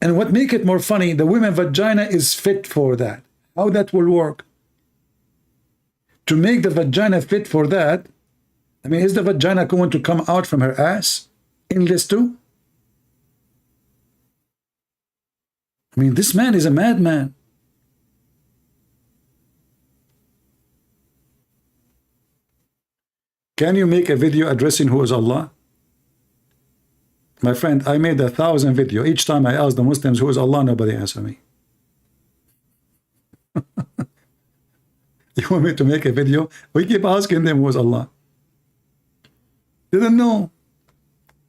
And what make it more funny, the women's vagina is fit for that. How that will work? To make the vagina fit for that, I mean, is the vagina going to come out from her ass? Endless too? I mean, this man is a madman. Can you make a video addressing who is Allah? My friend, I made 1,000 videos. Each time I ask the Muslims who is Allah, nobody answer me. You want me to make a video? We keep asking them who is Allah. They don't know.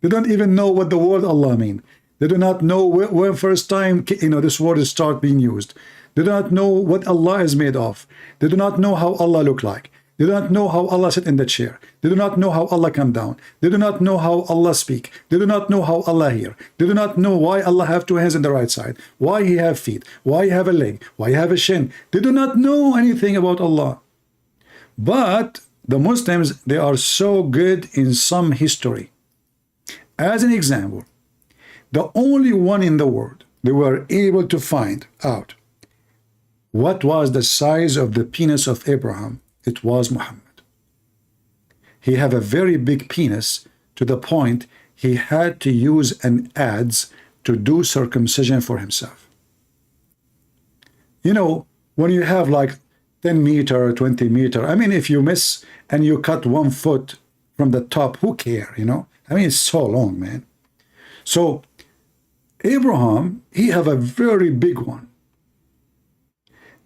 They don't even know what the word Allah means. They do not know when first time this word is start being used. They do not know what Allah is made of. They do not know how Allah look like. They do not know how Allah sit in the chair. They do not know how Allah come down. They do not know how Allah speak. They do not know how Allah hear. They do not know why Allah have 2 hands on the right side, why he have feet, why he have a leg, why he have a shin. They do not know anything about Allah. But the Muslims, they are so good in some history. As an example, the only one in the world they were able to find out what was the size of the penis of Abraham. It was Muhammad. He had a very big penis to the point he had to use an adze to do circumcision for himself. You know, when you have like 10 meter, 20 meter, I mean, if you miss and you cut 1 foot from the top, who care, you know? I mean, it's so long, man. So Abraham, he have a very big one.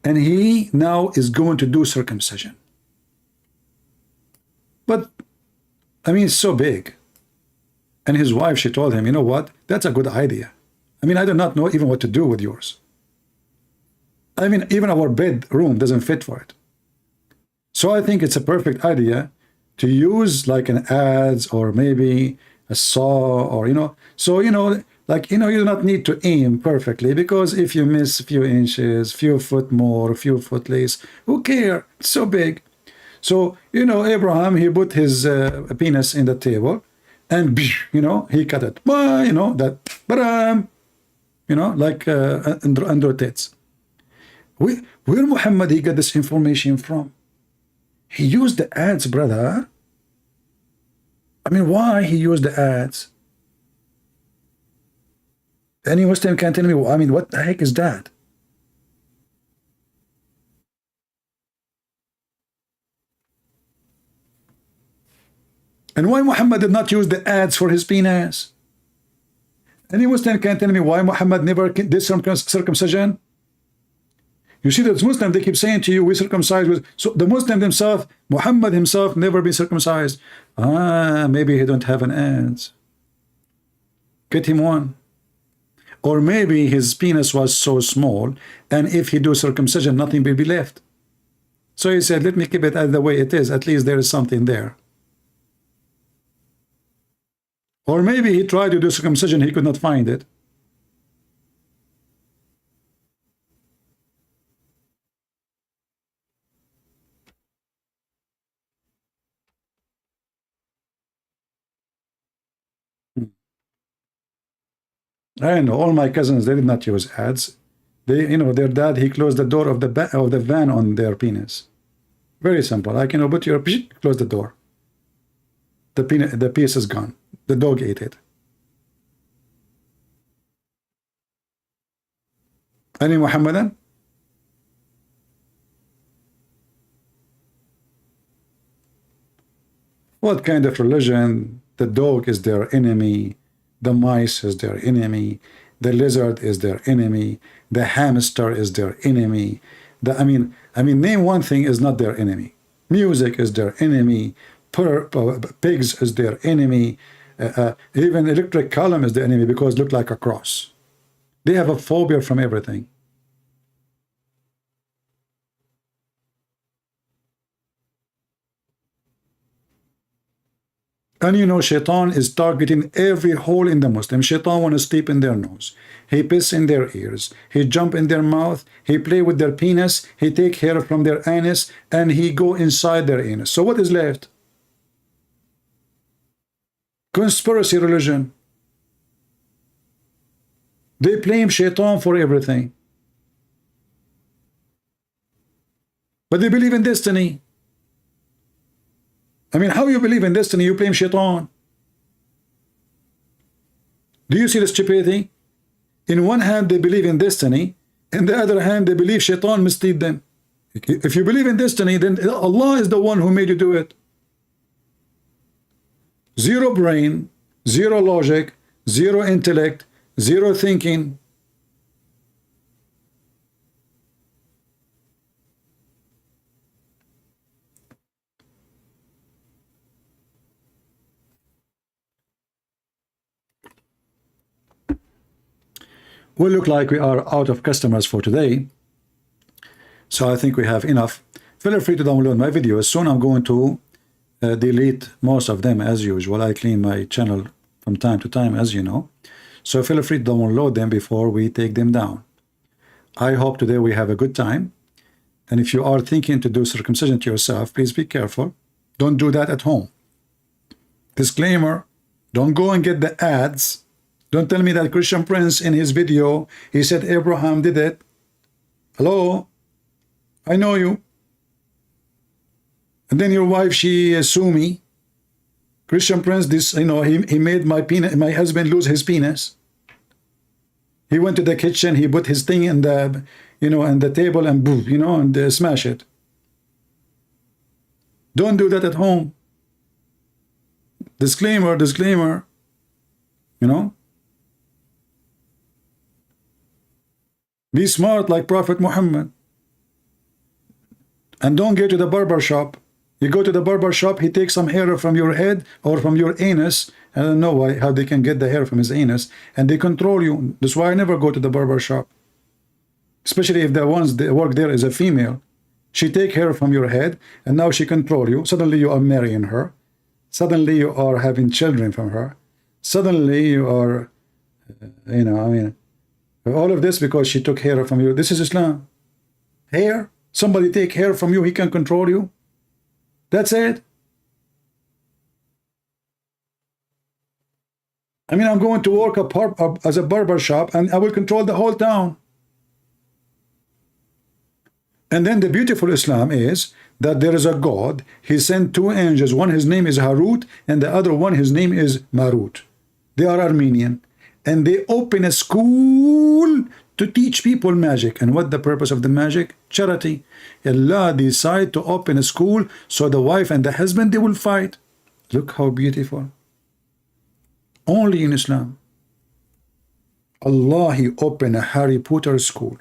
And he now is going to do circumcision. But, I mean, it's so big. And his wife, she told him, you know what? That's a good idea. I mean, I do not know even what to do with yours. I mean, even our bedroom doesn't fit for it. So I think it's a perfect idea to use like an adze or maybe a saw or, so, like, you do not need to aim perfectly because if you miss a few inches, few foot more, a few foot less, who care? It's so big. So, Abraham, he put his penis in the table and, he cut it. That, like under tits. Where Muhammad, he got this information from? He used the ads, brother. I mean, why he used the ads? Any Muslim can tell me, I mean, what the heck is that? And why Muhammad did not use the ads for his penis? Any Muslim can tell me why Muhammad never did circumcision? You see, those Muslims, they keep saying to you, we circumcised with. So the Muslim himself, Muhammad himself, never been circumcised. Maybe he don't have an ads. Get him one. Or maybe his penis was so small, and if he do circumcision, nothing will be left. So he said, let me keep it as the way it is. At least there is something there. Or maybe he tried to do circumcision, he could not find it. I know all my cousins, they did not use ads. They, you know, their dad, he closed the door of the van on their penis. Very simple. I can put your close the door. The piece is gone. The dog ate it. Any Muhammadan? What kind of religion? The dog is their enemy. The mice is their enemy. The lizard is their enemy. The hamster is their enemy. I mean, name one thing is not their enemy. Music is their enemy. Pigs is their enemy. Even electric column is the enemy because it look like a cross. They have a phobia from everything. And you know, Shaitan is targeting every hole in the Muslim. Shaitan want to sleep in their nose. He piss in their ears. He jump in their mouth. He play with their penis. He take hair from their anus. And he go inside their anus. So what is left? Conspiracy religion. They blame Shaitan for everything. But they believe in destiny. I mean, how you believe in destiny, you blame Shaitan? Do you see the stupidity? In one hand, they believe in destiny. In the other hand, they believe Shaitan mislead them. If you believe in destiny, then Allah is the one who made you do it. Zero brain, zero logic, zero intellect, zero thinking. We look like we are out of customers for today. So I think we have enough. Feel free to download my videos. Soon I'm going to delete most of them as usual. I clean my channel from time to time, as you know. So feel free to download them before we take them down. I hope today we have a good time. And if you are thinking to do circumcision to yourself, please be careful. Don't do that at home. Disclaimer, don't go and get the ads. Don't tell me that Christian Prince in his video, he said Abraham did it. Hello? I know you. And then your wife, she sue me. Christian Prince, this, you know, he made my husband lose his penis. He went to the kitchen, he put his thing in the, you know, in the table and boom, you know, and smash it. Don't do that at home. Disclaimer, disclaimer. You know? Be smart like Prophet Muhammad. And don't go to the barber shop. You go to the barber shop, he takes some hair from your head or from your anus. I don't know why, how they can get the hair from his anus. And they control you. That's why I never go to the barber shop. Especially if the ones that work there is a female. She take hair from your head and now she control you. Suddenly you are marrying her. Suddenly you are having children from her. Suddenly you are, you know, I mean, all of this because she took hair from you. This is Islam. Hair? Somebody take hair from you, he can control you. That's it. I mean, I'm going to work as a barber shop and I will control the whole town. And then the beautiful Islam is that there is a God. He sent two angels. One, his name is Harut, and the other one, his name is Marut. They are Armenian. And they open a school to teach people magic. And what the purpose of the magic? Charity. Allah decide to open a school so the wife and the husband, they will fight. Look how beautiful. Only in Islam. Allah, he opened a Harry Potter school.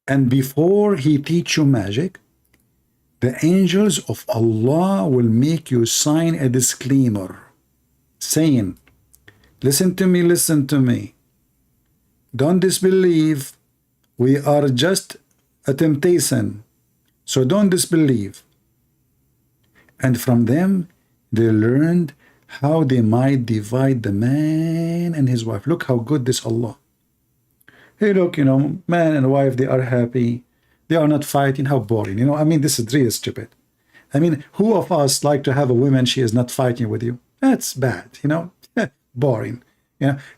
And before he teach you magic, the angels of Allah will make you sign a disclaimer saying, listen to me, don't disbelieve. We are just a temptation. So don't disbelieve. And from them, they learned how they might divide the man and his wife. Look how good this Allah. Hey, look, man and wife, they are happy. They are not fighting. How boring. I mean, this is really stupid. I mean, who of us like to have a woman, she is not fighting with you? That's bad, boring.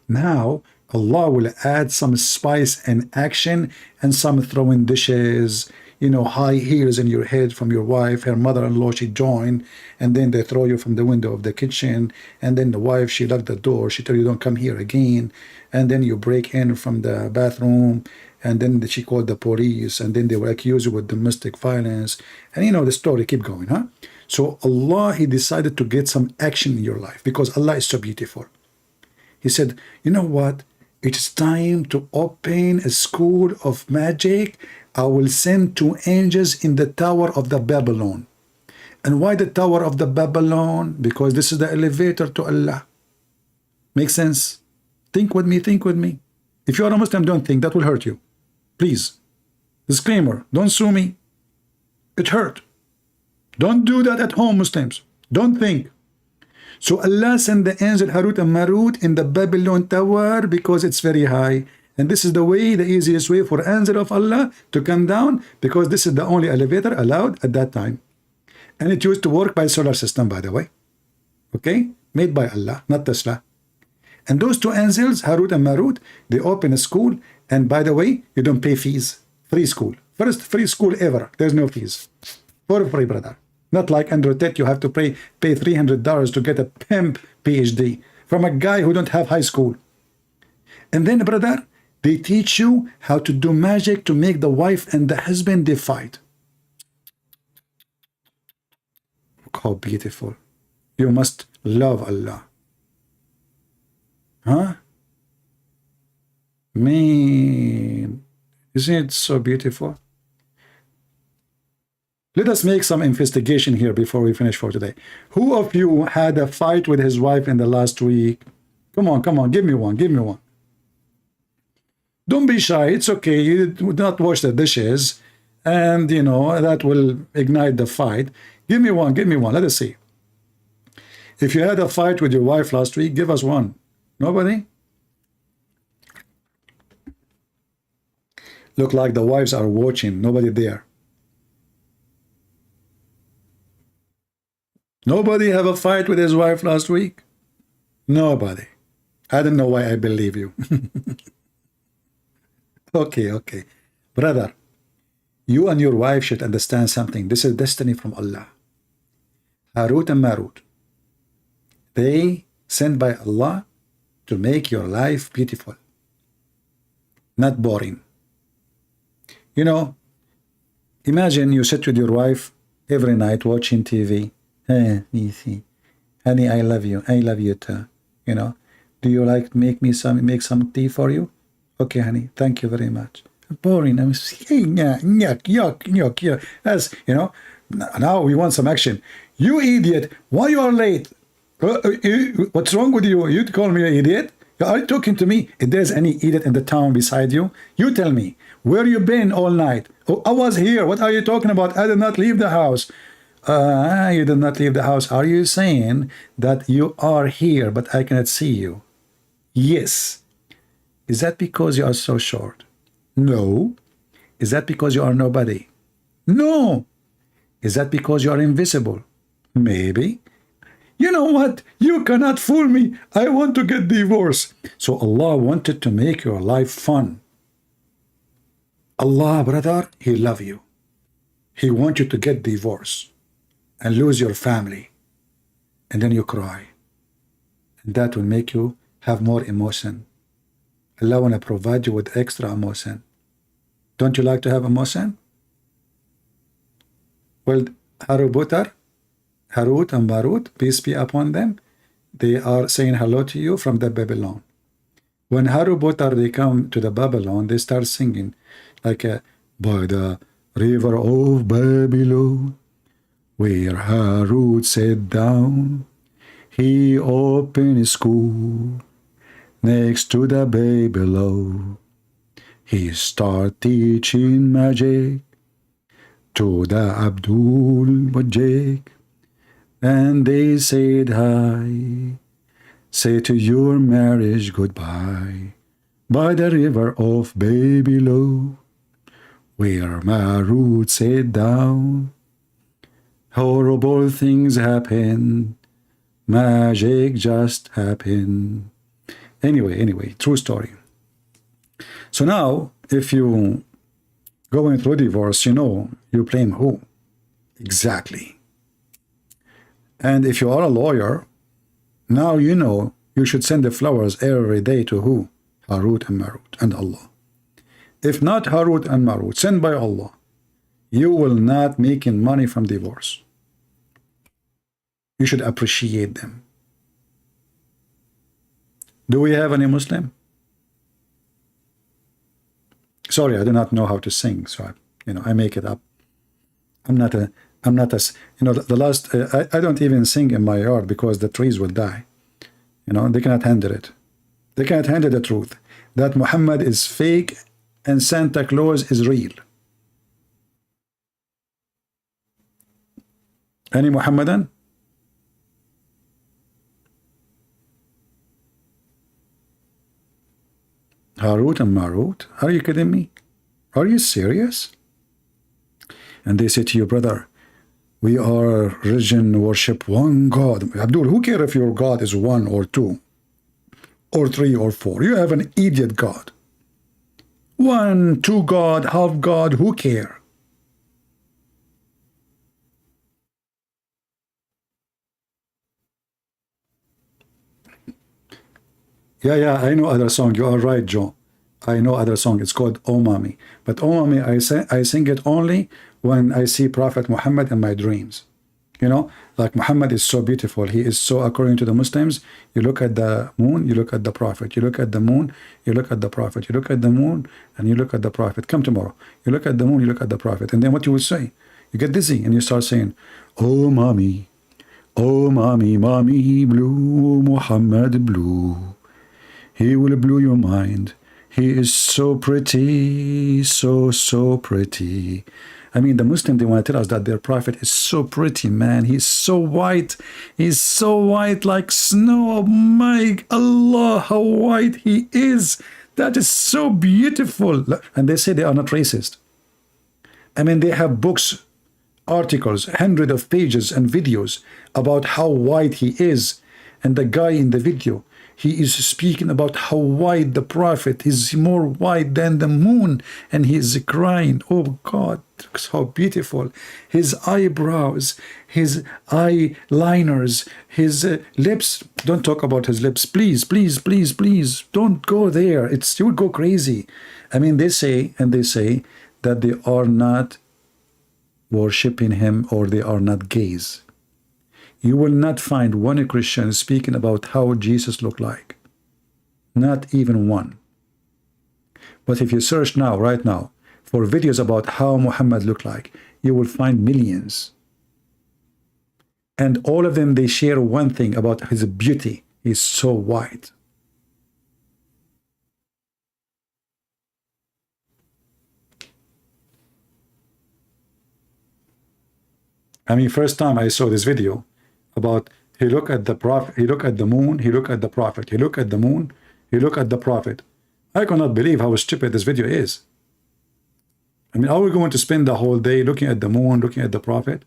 Now, Allah will add some spice and action and some throwing dishes, high heels in your head from your wife. Her mother-in-law, she joined, and then they throw you from the window of the kitchen, and then the wife, she locked the door, she tell you don't come here again, and then you break in from the bathroom, and then she called the police, and then they will accuse you with domestic violence, and the story keep going, huh? So Allah, He decided to get some action in your life because Allah is so beautiful. He said, you know what? It's time to open a school of magic. I will send 2 angels in the Tower of the Babylon. And why the Tower of the Babylon? Because this is the elevator to Allah. Make sense? Think with me, think with me. If you are a Muslim, don't think. That will hurt you. Please. Disclaimer, don't sue me. It hurt. Don't do that at home, Muslims. Don't think. So Allah sent the angel Harut and Marut in the Babylon Tower because it's very high. And this is the way, the easiest way for angel of Allah to come down, because this is the only elevator allowed at that time. And it used to work by solar system, by the way. Okay? Made by Allah, not Tesla. And those 2 angels, Harut and Marut, they open a school. And by the way, you don't pay fees. Free school. First free school ever. There's no fees. For free, brother. Not like Andrew Tate, you have to pay $300 to get a pimp PhD from a guy who don't have high school. And then, brother, they teach you how to do magic to make the wife and the husband they fight. Look how beautiful. You must love Allah. Huh? Man, isn't it so beautiful? Let us make some investigation here before we finish for today. Who of you had a fight with his wife in the last week? Come on, give me one, give me one. Don't be shy, it's okay, you do not wash the dishes, and that will ignite the fight. Give me one, let us see. If you had a fight with your wife last week, give us one. Nobody? Look like the wives are watching, nobody there. Nobody have a fight with his wife last week? Nobody. I don't know why I believe you. Okay. Brother, you and your wife should understand something. This is destiny from Allah. Harut and Marut. They sent by Allah to make your life beautiful. Not boring. Imagine you sit with your wife every night watching TV. Hey, easy. Honey, I love you. I love you too. Do you like make some tea for you? Okay, honey. Thank you very much. Boring. I'm saying, yuck. As now we want some action. You idiot! Why you are late? What's wrong with you? You call me an idiot? Are you talking to me? If there's any idiot in the town beside you, you tell me. Where you been all night? Oh, I was here. What are you talking about? I did not leave the house. You did not leave the house. Are you saying that you are here, but I cannot see you? Yes. Is that because you are so short? No. Is that because you are nobody? No. Is that because you are invisible? Maybe. You know what? You cannot fool me. I want to get divorced. So Allah wanted to make your life fun. Allah, brother, He love you. He wants you to get divorced and lose your family. And then you cry. And that will make you have more emotion. Allah want to provide you with extra emotion. Don't you like to have emotion? Well, Harut and Marut, peace be upon them, they are saying hello to you from the Babylon. When Harubotar, they come to the Babylon, they start singing like by the river of Babylon, where Harut sat down, he opened a school next to the Babylon. he start teaching magic to the Abdul Wajik, and they said hi, say to your marriage goodbye, by the river of Babylon, where Marut sat down. Horrible things happen, magic just happened. Anyway, true story. So now, if you going through divorce, you know you blame who? Exactly. And if you are a lawyer, now you know you should send the flowers every day to who? Harut and Marut and Allah. If not Harut and Marut, sent by Allah, you will not making money from divorce. You should appreciate them. Do we have any Muslim? Sorry, I do not know how to sing, so I make it up. I'm not a, the last, I don't even sing in my yard because the trees will die. They cannot handle it. They cannot handle the truth that Muhammad is fake and Santa Claus is real. Any Muhammadan? Harut and Marut? Are you kidding me? Are you serious? And they say to you, brother, we are religion, worship one God. Abdul, who cares if your God is one or two or three or four? You have an idiot God. One, two God, half God, who cares? Yeah, I know other song. You are right, Joe. I know other song. It's called Oh Mommy. But Oh Mommy, I sing it only when I see Prophet Muhammad in my dreams. Like Muhammad is so beautiful. He is so, according to the Muslims, you look at the moon, you look at the Prophet. You look at the moon, you look at the Prophet. You look at the moon, and you look at the Prophet. Come tomorrow. You look at the moon, you look at the Prophet. And then what you will say? You get dizzy and you start saying, Oh Mommy, Mommy blue, Muhammad blue. He will blow your mind. He is so pretty, so pretty. I mean, the Muslim, they want to tell us that their prophet is so pretty, man. He's so white. He's so white like snow. Oh my Allah, how white he is. That is so beautiful. And they say they are not racist. I mean, they have books, articles, hundreds of pages and videos about how white he is. And the guy in the video, he is speaking about how white the prophet is, more white than the moon, and he is crying. Oh God, how beautiful. His eyebrows, his eyeliners, his lips. Don't talk about his lips, please. Don't go there. You would go crazy. I mean, they say that they are not worshipping him, or they are not gays. You will not find one Christian speaking about how Jesus looked like. Not even one. But if you search now, right now, for videos about how Muhammad looked like, you will find millions. And all of them, they share one thing about his beauty. He's so white. I mean, first time I saw this video, about he look at the prophet, he look at the moon, he look at the prophet, he look at the moon, he look at the prophet. I cannot believe how stupid this video is. I mean, are we going to spend the whole day looking at the moon, looking at the prophet?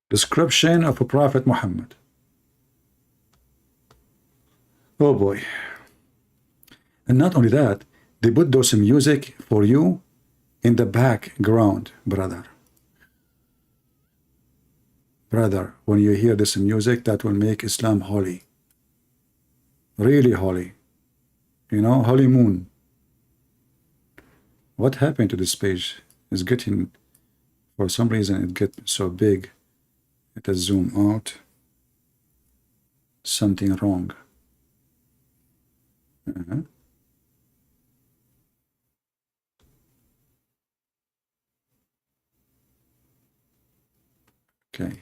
Description of a Prophet Muhammad. Oh boy. And not only that, they put those music for you in the background, brother. Brother, when you hear this music, that will make Islam holy. Really holy. Holy moon. What happened to this page? It's getting, for some reason, it gets so big. Let us zoom out. something wrong. Okay.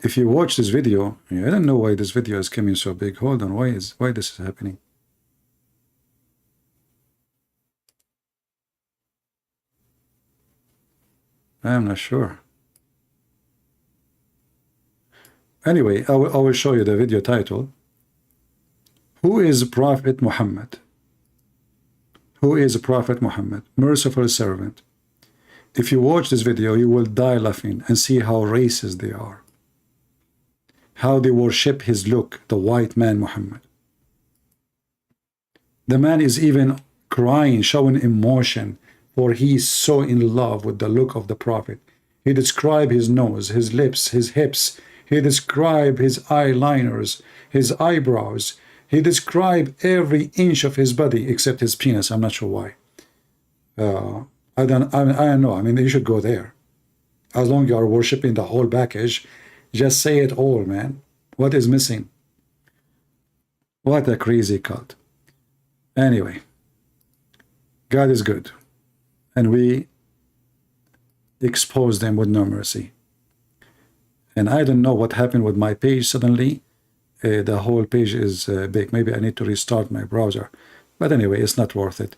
If you watch this video, I don't know why this video is coming so big. Hold on, why this is happening? I am not sure. Anyway, I will show you the video title. Who is Prophet Muhammad? Who is Prophet Muhammad? Merciful servant. If you watch this video, you will die laughing and see how racist they are. How they worship his look, the white man Muhammad. The man is even crying, showing emotion, for he is so in love with the look of the Prophet. He described his nose, his lips, his hips. He described his eyeliners, his eyebrows. He described every inch of his body except his penis. I'm not sure why. I don't know. I mean, you should go there. As long as you are worshiping the whole package, just say it all, man. What is missing? What a crazy cult. Anyway, God is good. And we expose them with no mercy. And I don't know what happened with my page. Suddenly, the whole page is big. Maybe I need to restart my browser. But anyway, it's not worth it.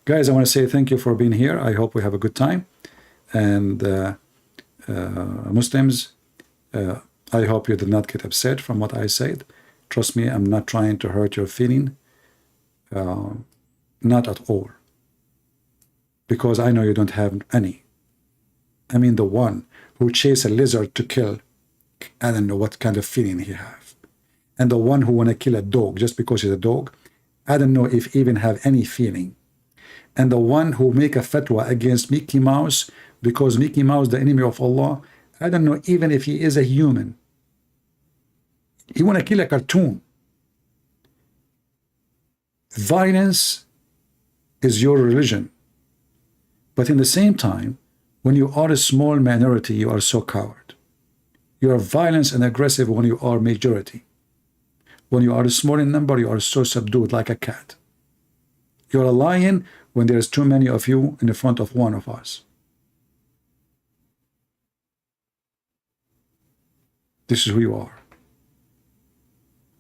Guys, I want to say thank you for being here. I hope we have a good time. And Muslims, I hope you did not get upset from what I said. Trust me, I'm not trying to hurt your feeling. Not at all. Because I know you don't have any. I mean, the one who chased a lizard to kill, I don't know what kind of feeling he have. And the one who want to kill a dog just because he's a dog, I don't know if even have any feeling. And the one who make a fatwa against Mickey Mouse because Mickey Mouse the enemy of Allah, I don't know even if he is a human. He want to kill a cartoon. Violence is your religion. But in the same time, when you are a small minority, you are so coward. You are violent and aggressive when you are majority. When you are small in number, you are so subdued like a cat. You are a lion when there is too many of you in the front of one of us. This is who you are.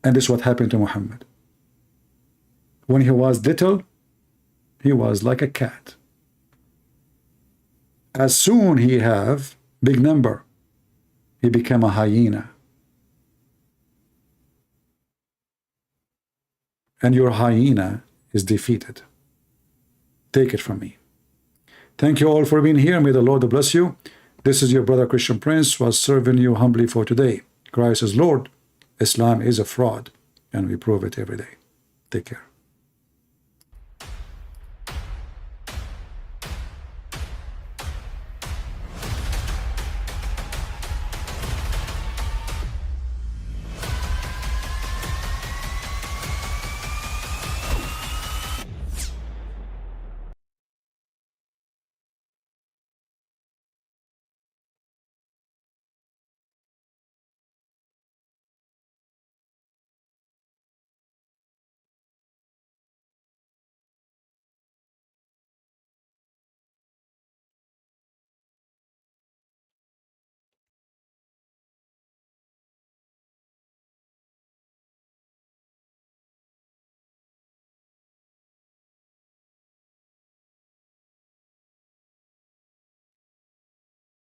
And this is what happened to Muhammad. When he was little, he was like a cat. As soon he have big number, he became a hyena. And your hyena is defeated. Take it from me. Thank you all for being here. May the Lord bless you. This is your brother Christian Prince, was serving you humbly for today. Christ is Lord. Islam is a fraud, and we prove it every day. Take care.